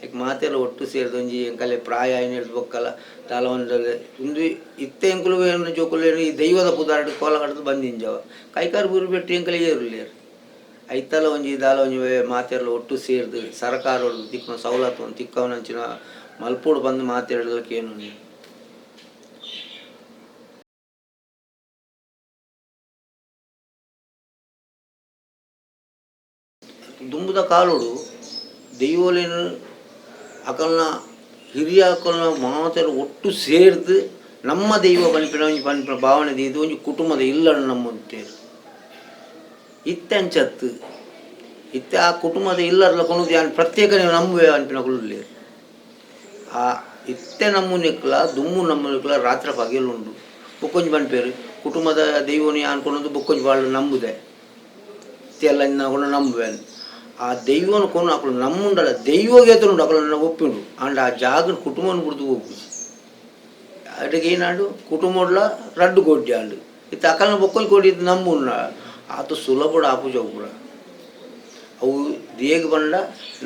ಈಗ ಮಾತೆಲ್ಲ ಒಟ್ಟು ಸೇರಿದ ಒಂಜಿ ಎಂಕಲೆ ಪ್ರಾಯ ಏನು ಹಿಡಿದು ಬೊಕ್ಕಲ್ಲ ತಾಲ ಒಂದು ಇತ್ತೆ ಎಂಕುಲು ಏನು ಜೋಕುಲೇನು ಈ ದೈವದ ಪುದಾರ್ಡ್ ಕೋಲ ಕಟ್ಟದು ಬಂದಿಂಜವ ಕೈಕಾರು ಬುರು ಬೆಟ್ಟು ಎಂಕಲೆ ಏರುಲೇರು ಐತಲ್ಲ ಒಂಜಿ ದಾಲ ಒಂಜಿ ಮಾತೆಲ್ಲ ಒಟ್ಟು ಸೇರಿದು ಸರ್ಕಾರ ತಿಕ್ಕನ ಸವಲತ್ತು ಒಂದು ತಿಕ್ಕವನಂಚಿನ ಮಲ್ಪೋಡು ಬಂದು ಮಾತಾಡೋದಕ್ಕೆ ಏನು ದುಂಬುದ ಕಾಲೋಡು ದೈವಲೇನು ಅಕಲ್ನ ಹಿರಿಯ ಅಕಲ್ನ ಮಾತೆಲ್ಲ ಒಟ್ಟು ಸೇರಿದು ನಮ್ಮ ದೈವ ಪನಿಪಿನ ಭಾವನೆ ಇದು ಒಂಜಿ ಕುಟುಂಬದ ಇಲ್ಲ ನಮ್ಮಂತೇರು ಇತ್ತಂಚತ್ತು ಇತ್ತೆ ಆ ಕುಟುಂಬದ ಇಲ್ಲರ್ಲ ಕೊನೋದು ಯಾನ್ ಪ್ರತ್ಯೇಕ ನೀವು ನಂಬುವೆ ಅನ್ಪಿನ ಕುಳ್ಳಿ ಆ ಇತ್ತೆ ನಮ್ಮನಿಕ್ಲ ದುಮ್ಮು ನಮ್ಮನಿಕ್ಲ ರಾತ್ರಿ ಪಗೆಲುಂಡು ಬೊಕ್ಕೊಂಜಿ ಬನ್ಪೇರು ಕುಟುಂಬದ ದೈವನಿ ಅನ್ಕೊಂಡೊಂದು ಬೊಕ್ಕೊಂಜಿ ಬಾಳು ನಂಬುದೆ ಇತ್ತೆ ಎಲ್ಲ ಇನ್ನು ನಂಬುವೆ ಆ ದೈವನ ಕೊಂಡು ಅಕ್ಕಳು ನಮ್ಮುಂಡಲ್ಲ ದೈವಗೇತನುಂಡು ಅಕ್ಕಳನ್ನ ಒಪ್ಪಿಂಡು ಅಂಡ್ ಆ ಜಾಗ ಕುಟುಂಬನ ಬಿಡ್ದು ಹೋಗ್ಬಿಟ್ಟು ಅಡಿಗೆ ಏನಾಡು ಕುಟುಂಬಡ್ಲ ರಡ್ಡು ಕೊಡ್ಡಿ ಆಂಡು ಇತ್ತು ಅಕ್ಕಲ್ನ ಬೊಕ್ಕಲ್ ಕೊಡಿದ್ದು ನಮ್ಮುನ್ನ ಆತ ಸುಲಭಡ ಆಪು ಜೌಪುರ ಅವು ದೇಗ ಬಂಡ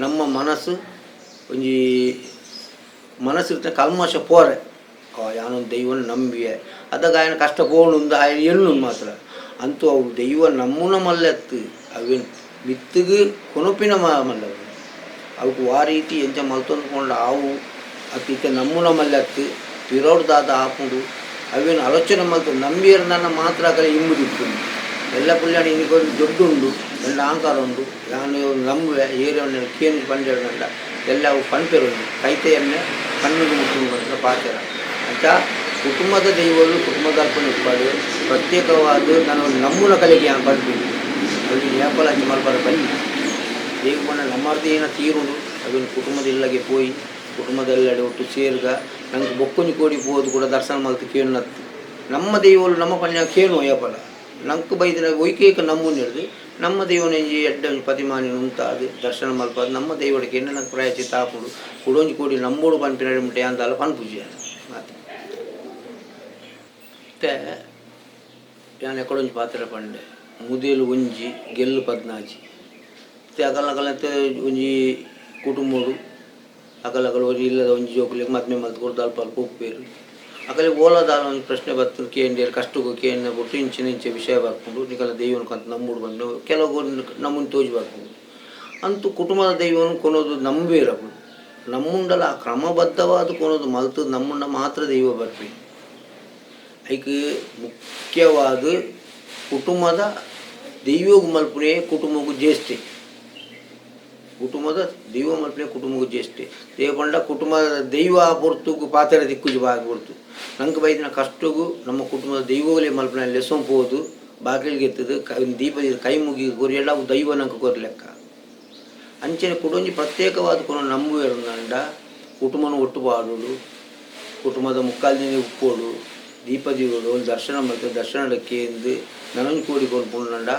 ನಮ್ಮ ಮನಸ್ಸು ಒಂಜಿ ಮನಸ್ಸಿರ್ತ ಕಲ್ಮಶ ಪೋರೆ ಯಾನೊಂದು ದೈವನ ನಂಬಿಯೆ ಅದಾಗ ఆయన ಕಷ್ಟ ಪೋಣುಂದು ఆయన ಎನ್ನು ಮಾತ್ರ ಅಂತೂ ಅವು ದೈವ ನಮ್ಮನ ಮಲ್ಲೆತ್ತು ಅವೇನು ಮಿತ್ತಿಗೆ ಕೊನಪಿನ ಮಲ್ಲ ಅವಕ್ಕೆ ಆ ರೀತಿ ಎಂಚ ಮಲ್ತೊಂದ್ಕೊಂಡು ಆವು ಅತ್ತಿತ್ತೆ ನಮ್ಮನ ಮಲ್ಲೆತ್ತು ಪಿರೋಡ್ ದಾದ ಆಪುಂಡು ಅವೇನು ಆಲೋಚನೆ ಮಲ್ತು ನಂಬಿಯರು ನನ್ನ ಮಾತ್ರ ಕಲೆ ಇಂಬುದಿತ್ತು ಎಲ್ಲ ಪುಲ್ಯಾಣ ಇನ್ನಿಗೊಂದು ದುಡ್ಡು ಉಂಡು ಎಲ್ಲ ಅಹಂಕಾರ ಉಂಡು ನಾನು ನಂಬುವೆ ಏರಿಯನ್ನ ಕೇಂದ್ರ ಪಂಜಡ ಎಲ್ಲ ಅವು ಪಂಪೆರುಂಡು ಕೈತೆಯನ್ನೇ ಕಣ್ಣಿಗೆ ಮುಟ್ಟು ಪಾತ್ರ ಅಂತ ಕುಟುಂಬದ ದೈವಗಳು ಕುಟುಂಬದ ಅರ್ಪಣೆ ಇಪ್ಪಾಡು ಪ್ರತ್ಯೇಕವಾದ ನಾನು ನಮ್ಮನ ಕಲೆಗೆ ಯಾನ್ ಬರ್ತೀನಿ ಅಲ್ಲಿ ಯಾಪಲ ಹಂಚಿ ಮಲ್ಪರ ಬನ್ನಿ ಈಗ ಬಂದ ನಮ್ಮರ್ದೇನ ತೀರುಂಡು ಅವೇನು ಕುಟುಂಬದ ಇಲ್ಲಗೆ ಪೋಯಿ ಕುಟುಂಬದೆಲ್ಲಡೆ ಒಟ್ಟು ಸೇರ್ಗ ನಂಗೆ ಬೊಕ್ಕೊಂಜಿ ಕೋಡಿ ಪೋದು ಕೂಡ ದರ್ಶನ ಮಲ್ತು ಕೇಳತ್ತು ನಮ್ಮ ದೈವಗಳು ನಮ್ಮ ಪನ್ಯ ಕೇಣು ಯಾಪಲ ನಂಗೆ ಬೈದಿನ ಒಯ್ಕೇಕ ನಮ್ಮನ್ನು ಹಿಡಿದು ನಮ್ಮ ದೈವನ ಎಡ್ಡ ಪತಿಮಾನಿ ಉಂಟಾದು ದರ್ಶನ ಮಲ್ಪದು ನಮ್ಮ ದೈವಡಿಗೆ ಎಣ್ಣೆ ನಂಗೆ ಪ್ರಾಯಚಿತ್ತ ಹಾಕೊಂಡು ಕುಡೊಂಜಿ ಕೋಡಿ ನಂಬೋಡು ಪನ್ಪಿನ ಮುಟ್ಟೆ ಅಂತಲ್ಲ ಪನ್ ಪೂಜೆ ಮಾತು ಮತ್ತೆ ನಾನು ಎಕಡೊಂಜಿ ಪಾತ್ರ ಪಂಡೆ ಮುದೇಲು ಒಂಜಿ ಗೆಲ್ಲು 14 ಮತ್ತೆ ಅಕಲಕಲಂತೆ ಒಂಜಿ ಕುಟುಂಬಡು ಅಕಲಕಲು ಒಂಜಿ ಇಲ್ಲದ ಒಂಜಿ ಜೋಕುಲಿಗೆ ಮದ್ಮೆ ಮಲ್ತ್ಕೊಡ್ದು ಅಲ್ಪ ಅಲ್ಪ ಉಪ್ಪೇರು ಅಕಲೆ ಓಲದಾಲ ಒಂದು ಪ್ರಶ್ನೆ ಬರ್ತದೆ ಕೇಂದ್ರ ಕಷ್ಟಕ್ಕೂ ಕೇಂದ್ರ ಬಿಟ್ಟು ಇಂಚಿನ ವಿಷಯ ಬರ್ಕೊಂಡು ನಿಕಲ ದೈವನ ಕಂತ ನಂಬುಡು ಬಂದು ಕೆಲವು ನಮ್ಮನ್ನು ತೋಜಿ ಬರ್ಕೊಂಡು ಅಂತೂ ಕುಟುಂಬದ ದೈವನು ಕೊನೋದು ನಂಬೇರಬಹುದು ನಮ್ಮುಂಡಲ ಕ್ರಮಬದ್ಧವಾದ ಕೊನೋದು ಮಲ್ತದ ನಮ್ಮುಂಡ ಮಾತ್ರ ದೈವ ಬರ್ಬೇಕು ಐಕೆ ಮುಖ್ಯವಾದ ಕುಟುಂಬದ ದೈವಗೂ ಮಲ್ಪನೆ ಕುಟುಂಬಗೂ ಜ್ಯೇಷ್ಠೆ ಕುಟುಂಬದ ದೈವ ಮಲ್ಪನೆ ಕುಟುಂಬಗೂ ಜ್ಯೇಷ್ಠೆ ದೇವಕೊಂಡ ಕುಟುಂಬದ ದೈವ ಹೊರತುಗೂ ಪಾತ್ರ ದಿಕ್ಕುಜು ಬಾಗಿ ಹೊರತು ನಂಗೆ ಬೈದಿನ ಕಷ್ಟಗೂ ನಮ್ಮ ಕುಟುಂಬದ ದೈವಗಳೇ ಮಲ್ಪನೆ ಲೆಸೊಂಪೋದು ಬಾಗಿಲಿಗೆ ಎತ್ತದು ದೀಪ ಕೈ ಮುಗಿ ಕೋರಿ ಎಲ್ಲ ದೈವ ನಂಗೆ ಕೋರಿ ಲೆಕ್ಕ ಅಂಚನೆ ಕುಟುಂಬ ಪ್ರತ್ಯೇಕವಾದ ಕೊನ ನಂಬುವಂಡ ಕುಟುಂಬನ ಒಟ್ಟು ಪಾಡೋಡು ಕುಟುಂಬದ ಮುಕ್ಕಾಲಿನ ಉಪ್ಪೋಡು ದೀಪ ದೀವಡು ದರ್ಶನ ಮಾಡ್ತದೆ ದರ್ಶನಕ್ಕೆ ಎಂದು ನನಂಜು ಕೂಡಿಕೊಂಡು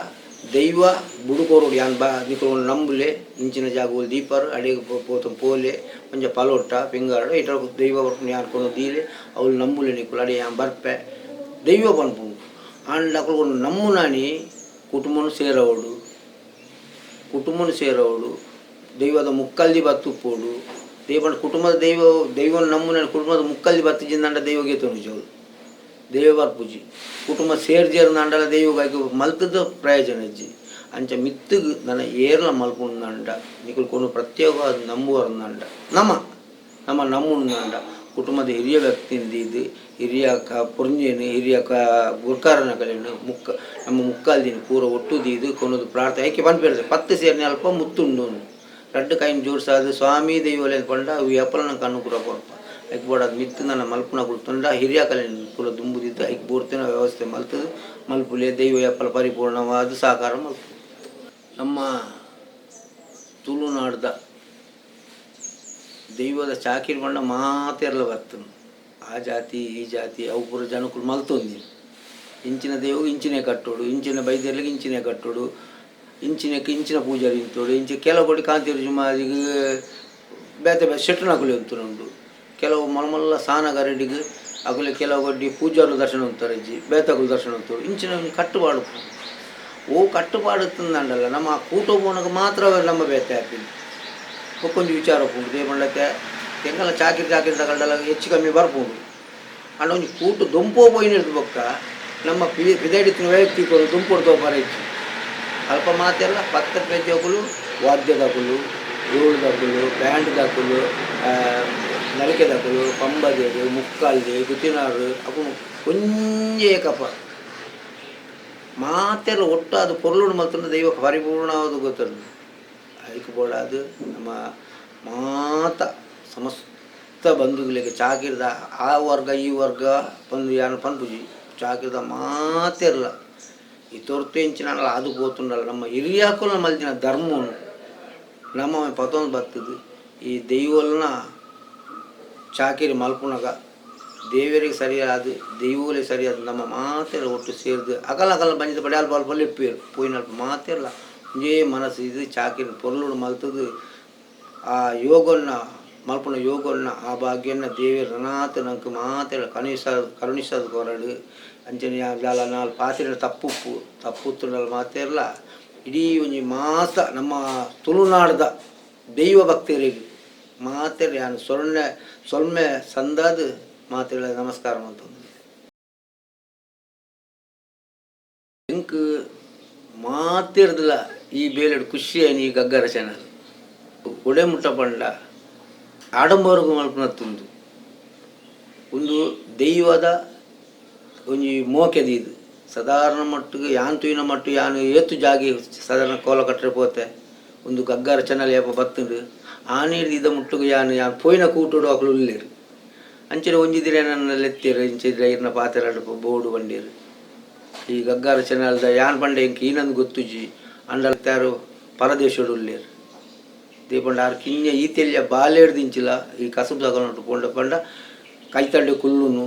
ದೈವ ಬುಡುಕೋರೋಡು ಯಾನ್ ಬಾ ನಿಕ್ಕೊಂಡು ನಂಬುಲೆ ಇಂಚಿನ ಜಾಗಗಳು ದೀಪರು ಅಡಿಗೆ ಪೋತ ಪೋಲೆ ಒಂಜ ಪಲೋಟ ಪಿಂಗಾರಡು ಇತರ ದೈವ ಯಾನ್ಕೊಂಡು ದೀಲೆ ಅವಳು ನಂಬುಲೆ ನಿಕ್ಕಲು ಅಡಿ ಯಾನ್ ಬರ್ಪೆ ದೈವ ಪನ್ಪುಂಡು ಅಂಡ್ ಅಕ್ಕೊಂಡು ನಮ್ಮು ನಾನಿ ಕುಟುಂಬನು ಸೇರವಡು ದೈವದ ಮುಕ್ಕಲ್ದಿ ಬತ್ತುಪ್ಪೋಡು ದೇವನ ಕುಟುಂಬದ ದೈವನ ನಮ್ಮನ ಕುಟುಂಬದ ಮುಕ್ಕಲ್ದಿ ಬತ್ತಿಜಿಂದಂಡ ದೈವಗೆ ತೊಂದಿಜೋದು ದೈವ ಬರ್ಪುಜಿ ಕುಟುಂಬ ಸೇರ್ಜೇರ್ನಂಡಲ ದೈವಗಾಗಿ ಮಲ್ತದ ಪ್ರಯೋಜನ ಅಜ್ಜಿ ಅಂಚ ಮಿತ್ತುಗು ನನ್ನ ಏರ್ಲ ಮಲ್ಪುಂಡ ನಿಕಲು ಕೊಂಡು ಪ್ರತ್ಯೇಕವಾದ ನಂಬುವರ್ನಂಡ ನಮ್ಮ ನಮ್ಮುಂಡ ಕುಟುಂಬದ ಹಿರಿಯ ವ್ಯಕ್ತಿಯಿಂದ ಹಿರಿಯ ಪುರ್ಜೇನು ಹಿರಿಯ ಗುರ್ಕಾರನ ಕಲೆಯನ್ನು ನಮ್ಮ ಮುಕ್ಕಾಲ್ದಿನ ಪೂರ ಒಟ್ಟುದೀದು ಕೊನೋದು ಪ್ರಾರ್ಥನೆ ಯಾಕೆ ಬಂದ್ಬಿಡ್ತದೆ 10 ಸೇರ್ನೆ ಅಲ್ಪ ಮುತ್ತುಂಡು ರಡ್ಡು ಕೈನ ಜೋಡಿಸಾದ ಸ್ವಾಮಿ ದೈವಲೆ ಪಂಡ ಅವು ಎಪ್ಪಲನ ಕಣ್ಣು ಕೂಡ ಕೊರಪ ಐಕ್ ಬೋಡದು ಮಿತ್ತು ನನ್ನ ಮಲ್ಪುನ ಕುಳ್ತಂಡ ಹಿರಿಯ ಕಲೆಯನ್ನು ಪೂರ ದುಂಬುದಿದ್ದು ಐಕ್ ಬೋಡ್ತಿನ ವ್ಯವಸ್ಥೆ ಮಲ್ತದು ಮಲ್ಪುಲೆ ದೈವ ಎಪ್ಪಲ ಪರಿಪೂರ್ಣವಾದ ಸಾಕಾರ ಮಲ್ಪು ನಮ್ಮ ತುಳುನಾಡ್ದ ದೈವದ ಚಾಕಿರಿ ಬಂಡ ಮಾತೆರ್ಲ ಬರ್ತನು ಆ ಜಾತಿ ಈ ಜಾತಿ ಅವು ಪೂರ ಜನಕ್ಕಳು ಮಲ್ತೊಂದಿ ಇಂಚಿನ ದೈವಗೆ ಇಂಚಿನೇ ಕಟ್ಟೋಡು ಇಂಚಿನ ಬೈದ್ಯರ್ಲಿಗೆ ಇಂಚಿನೇ ಕಟ್ಟೋಡು ಇಂಚಿನ ಪೂಜಾರಿ ಇಂತೋಡು ಇಂಚೆ ಕೆಲವು ಕೊಡಿ ಕಾಂತಿರು ಸುಮಾರಿಗೆ ಬೇತೆ ಶೆಟ್ಟುನಕುಲೆ ಉಂಟು ಕೆಲವು ಮಲ್ಮಲ್ಲ ಸಾನಗರಡಿಗೆ ಅಕಲೆ ಕೆಲವು ಗಡ್ಡಿ ಪೂಜಾರು ದರ್ಶನ ಅಂತಾರೆ ಅಜ್ಜಿ ಬೇತಗಳು ದರ್ಶನ ಅಂತಾರೆ ಇಂಚಿನ ಕಟ್ಟುಪಾಡು ಕಟ್ಟುಪಾಡುತ್ತಂದಲ್ಲ ನಮ್ಮ ಕೂಟ ಬೋನಗ ಮಾತ್ರ ನಮ್ಮ ಬೇತೆ ಹಾಕಿದ್ದು ಒಕ್ಕೊಂದು ವಿಚಾರ ಉಂಟು ದೇವಣ್ಣಕ್ಕೆ ತೆಂಗಲ ಚಾಕಿರಿ ತಗೊಂಡಲ್ಲ ಹೆಚ್ಚು ಕಮ್ಮಿ ಬರ್ಬೋದು ಅಂಡ ಒಂದು ಕೂಟ ದೊಂಪೋ ಪೋಯಿನಿರ್ದು ಬೊಕ್ಕ ನಮ್ಮ ಪಿದಡಿತಿನ ವೈಯಕ್ತಿಕರು ದುಂಪುಡ್ತೋ ಬರ ಹೆಚ್ಚು ಅಲ್ಪ ಮಾತೆಲ್ಲ 10 ಪೇಜಗಳು ವಾದ್ಯದಕಲು ಏಳುದಕಲು ಬ್ಯಾಂಡ್ದಕಲು ನಲಿಕೆದಕಲು ಪಂಬದೇರು ಮುಕ್ಕಾಲ್ದೆ ಗುತ್ತಿನಾರು ಅಪ್ಪ ಕೊಂಜೇ ಕಪ ಮಾತೆಲ್ಲ ಒಟ್ಟಾದ ಪೊರ್ಲುಡು ಮಲ್ತಂದ್ರೆ ದೈವ ಪರಿಪೂರ್ಣವಾದ ಗೊತ್ತಲ್ಲ ಅದಕ್ಕೆ ಬೋಡಾದು ನಮ್ಮ ಮಾತ ಸಮಸ್ತ ಬಂಧುಗಳಿಗೆ ಚಾಕಿರ್ದ ಆ ವರ್ಗ ಈ ವರ್ಗ ಪಂದು ಯಾನು ಪನ್ಪುಜಿ ಚಾಕಿರ್ದ ಮಾತೆರ್ಲ ಈ ತೊರ್ತು ಎಂಚಿನ ಅದು పోతుండాలి ನಮ್ಮ ಹಿರಿಯಾಕುಲ ಮಲ್ದಿನ ಧರ್ಮವನ್ನು ನಮ್ಮ ಪತೊಂದು ಬರ್ತದೆ ಈ ದೈವಲ್ನ ಚಾಕಿರಿ ಮಲ್ಪುನಗ ದೇವರಿಗೆ ಸರಿಯಾದ ದೈವಲೇ ಸರಿಯಾದ ನಮ್ಮ ಮಾತೆಲ್ಲ ಒಟ್ಟು ಸೇರಿದು ಅಗಲ ಬಂದಿದ್ದ ಬಡಿ ಅಲ್ಪ ಅಲ್ಪ ಲಿಪ್ಪೇರು ಪೋಯಿನಲ್ಪ ಮಾತೆಲ್ಲ ಒಂದೇ ಮನಸ್ಸು ಇದು ಚಾಕಿರಿ ಪೊರ್ಲು ಮಲ್ತದು ಆ ಯೋಗನ್ನ ಮಲ್ಪುನ ಯೋಗನ್ನ ಆ ಭಾಗ್ಯನ ದೇವರ ರನಾಥ ನಂಗೆ ಮಾತೆಲ್ಲ ಕರುಣಿಸೋದು ಕೊರಡು ಅಂಚನೆ ಯಾಲ ನಾಲ್ ಪಾತ್ರೆ ತಪ್ಪುತ್ತುಂಡಲ್ಲ ಮಾತೆಲ್ಲ ಇಡೀ ಒಂಜಿ ಮಾಸ ನಮ್ಮ ತುಳುನಾಡದ ದೈವ ಭಕ್ತರಿಗೆ ಮಾತೆಲ್ಲ ಯಾನು ಸೊಲ್ಮೆ ಸಂದಾದ ಮಾತೆಲ್ಲ ನಮಸ್ಕಾರ ಅಂತಂದು ಇಂಕ್ ಮಾತಿರ್ದಿಲ್ಲ ಈ ಬೇಲೆಡು ಖುಷಿಯಾಗಿ ಈ ಗಗ್ಗರ ಚಾನಲ್ ಒಡೆ ಮುಟ್ಟ ಪಂಡ ಆಡಂಬರಗೂ ಮಲ್ಪನತ್ತುಂದು ಒಂದು ದೈವದ ಒಂಜಿ ಮೋಕೆದು ಇದು ಸಾಧಾರಣ ಮಟ್ಟಿಗೆ ಯಾನ್ ತುಯಿನ ಮಟ್ಟು ಯಾನು ಏತು ಜಾಗಿ ಸಾಧಾರಣ ಕೋಲ ಕಟ್ಟರೆ ಪೋತೆ ಒಂದು ಗಗ್ಗರ ಚಾನಲ್ ಯಾಪ ಬತ್ತುಂಡು ಆನೀರ್ದು ಇದ ಮುಟ್ಟುಗು ಯಾನು ಪೋಯಿನ ಕೂಟೋಡು ಅಕಲು ಉಳ್ಳೇರು ಅಂಚನೆ ಒಂಜಿದ್ರೆ ನನ್ನ ಲೆತ್ತೇರು ಇಂಚಿದ್ರೆ ಇರ್ನ ಪಾತ್ರೆ ಅಡುಪ ಬೋರ್ಡು ಬಂಡೀರು ಈ ಗಗ್ಗರ ಚಾನಲ್ದ ಯಾನ್ ಬಂಡೆ ಇಂಕ ಇನ್ನೊಂದು ಗೊತ್ತುಜಿ ಅಂಡಲ್ತಾರು ಪರದೇಶೋಡು ಉಳ್ಳೇರು ದೇಪಂಡ ಆರು ಕಿನ್ಯ ಈತೆಲ್ಯ ಬಾಲೇಡ್ದು ಇಂಚಿಲ್ಲ ಈ ಕಸಬು ತಗೊಂಡು ಪೊಂಡ ಪಂಡ ಕೈತಂಡೆ ಕುಲ್ಲುನು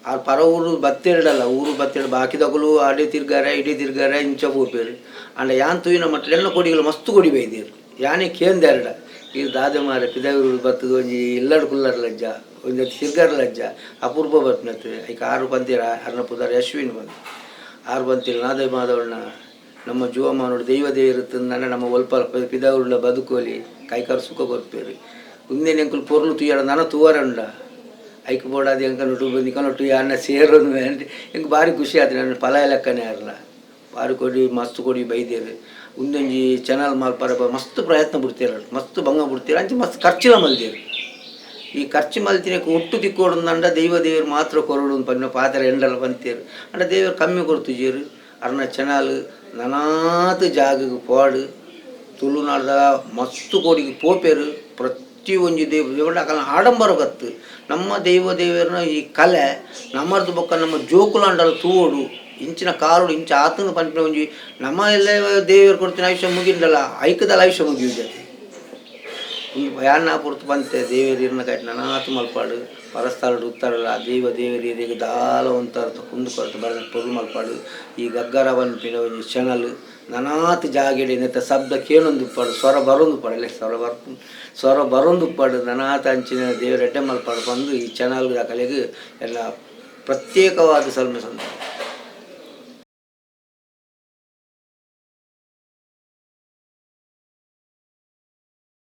ಆ ಪರ ಊರು ಬತ್ತೆರಡಲ್ಲ ಊರು ಬತ್ತೆರಡು ಬಾಕಿದಗಲು ಅಡೆ ತಿರ್ಗಾರೆ ಇಡೀ ತಿರ್ಗಾರೆ ಇಂಚ ಹೋಗ್ಬೇರು ಅಂಡ ಯಾನ್ ತುಯಿನ ಮಟ್ಲೆಲ್ಲ ಕೊಡಿಗಳು ಮಸ್ತು ಕೊಡಿ ಬೈದೇರು ಯಾನೇ ಕೇಂದೆರಡ ಈ ದಾದೆ ಮಾರ ಪಿದವರು ಬತ್ತದು ಒಂಜಿ ಎಲ್ಲಡು ಕುಲ್ಲರ್ ಲಜ್ಜ ಒಂದು ತಿರ್ಗಾರ ಲಜ್ಜ ಅಪೂರ್ವ ಬತ್ನತ್ತು ಐಕ ಆರು ಬಂತೀರ ಅರ್ನ ಪುದಾರ ಅಶ್ವಿನ್ ಬಂದು ಆರು ಬಂತೀರ ನಾದೆ ಮಾದವಣ್ಣ ನಮ್ಮ ಜೀವಮ್ಮ ನೋಡಿ ದೈವದೇ ಇರುತ್ತಂದ ನಮ್ಮ ಒಲ್ಪ ಪಿದವರುಳ್ಳ ಬದುಕೋಲಿ ಕೈಕಾರು ಸುಖ ಕೊಡ್ಪೇರು ಮುಂದೇನು ಎಂಕುಲು ಪೊರ್ಲು ತುಯ್ಯಾಡ ನನ್ನ ತೂವರಂಡ ಐಕ್ ಬೋಡಾದ ಎಂಕ ನೊಟ್ಟು ನಿಕನೊಟ್ಟು ಅನ್ನ ಸೇರೋದು ಎಂಕ್ ಭಾರಿ ಖುಷಿ ಆಯ್ತು ನನ್ನ ಫಲ ಲೆಕ್ಕನೇ ಅಲ್ಲ ಭಾರಿ ಕೊಡಿ ಮಸ್ತ್ ಕೊಡಿ ಬೈದೇರು ಒಂದೊಂಜಿ ಚಾನಲ್ ಮಾಲ್ಪಾರ ಮಸ್ತ್ ಪ್ರಯತ್ನ ಬಿಡ್ತೀರ ಮಸ್ತ್ ಭಂಗ ಬಿಡ್ತೀರ ಅಂಚೆ ಮಸ್ತ್ ಖರ್ಚಿಲ ಮಲ್ದೇರು ಈ ಖರ್ಚು ಮಲ್ತಿನಕ್ಕೆ ಒಟ್ಟು ತಿಕ್ಕೋಡು ದೇವರು ಮಾತ್ರ ಕೊರಡು ಪನ್ನ ಪಾತ್ರೆ ಎಂಡಲ್ಲ ಬಂತೀರು ಅಂಡ ದೇವರು ಕಮ್ಮಿ ಕೊಡ್ತಿಜೀರು ಅರ್ನ ಚಾನಲ್ ನನಾತು ಜಾಗಕ್ಕೆ ಪೋಡು ತುಳುನಾಡ್ದ ಮಸ್ತ್ ಕೋಡಿಗೆ ಪೋಪೇರು ಪ್ರತಿ ಒಂಜಿ ದೇವ್ರ ಅಕಲ್ನ ಆಡಂಬರ ಗತ್ತು ನಮ್ಮ ದೇವರನ್ನ ಈ ಕಲೆ ನಮ್ಮದು ಬೊಕ್ಕ ನಮ್ಮ ಜೋಕುಲಾಂಡಲ್ಲ ತೂವೋಡು ಇಂಚಿನ ಕಾರುಡು ಇಂಚ ಆತನ ಪಂಪಿನ ಒಂಜಿ ನಮ್ಮ ಎಲ್ಲ ದೇವರು ಕೊಡ್ತೀನಿ ಆಯುಷ್ಯ ಮುಗಿಂಡಲ್ಲ ಐಕದಲ್ಲ ಆಯುಷ್ಯ ಮುಗಿಯುತ್ತೆ ಯಾನ ಪುರ್ತು ಬಂತೆ ದೇವೇರಿ ಇರ್ನ ಕಟ್ಟಿ ನನಾತು ಮಲ್ಪಾಡು ಪರಸ್ಥಳಡು ಉತ್ತಾರಲ್ಲ ದೇವರಿಗೆ ದಾಲ ಒಂಥರ ಕುಂದು ಕೊರತು ಬರ ಪೊರ್ಲು ಮಲ್ಪಾಡು ಈ ಗಗ್ಗರ ಪಂಪಿನ ಒಂಜಿ ಚಾನಲ್ ನನಾತು ಜಾಗೆಡೆ ನೆತ್ತ ಶಬ್ದ ಕೇಳೊಂದು ಉಪ್ಪಾಡು ಸ್ವರ ಬರೊಂದು ಉಪ್ಪಾಡು ಅಲ್ಲೇ ಸ್ವರ ಬರೊಂದು ಉಪ್ಪಾಡು ನನಾತ ಅಂಚಿನ ದೇವರ ಎಡ್ಡೆ ಮಲ್ಪಾಡು ಬಂದು ಈ ಚಾನಲ್ ಕಲೆಗೆ ಎಲ್ಲ ಪ್ರತ್ಯೇಕವಾದ ಸಲ್ಮೆ ಸಂದ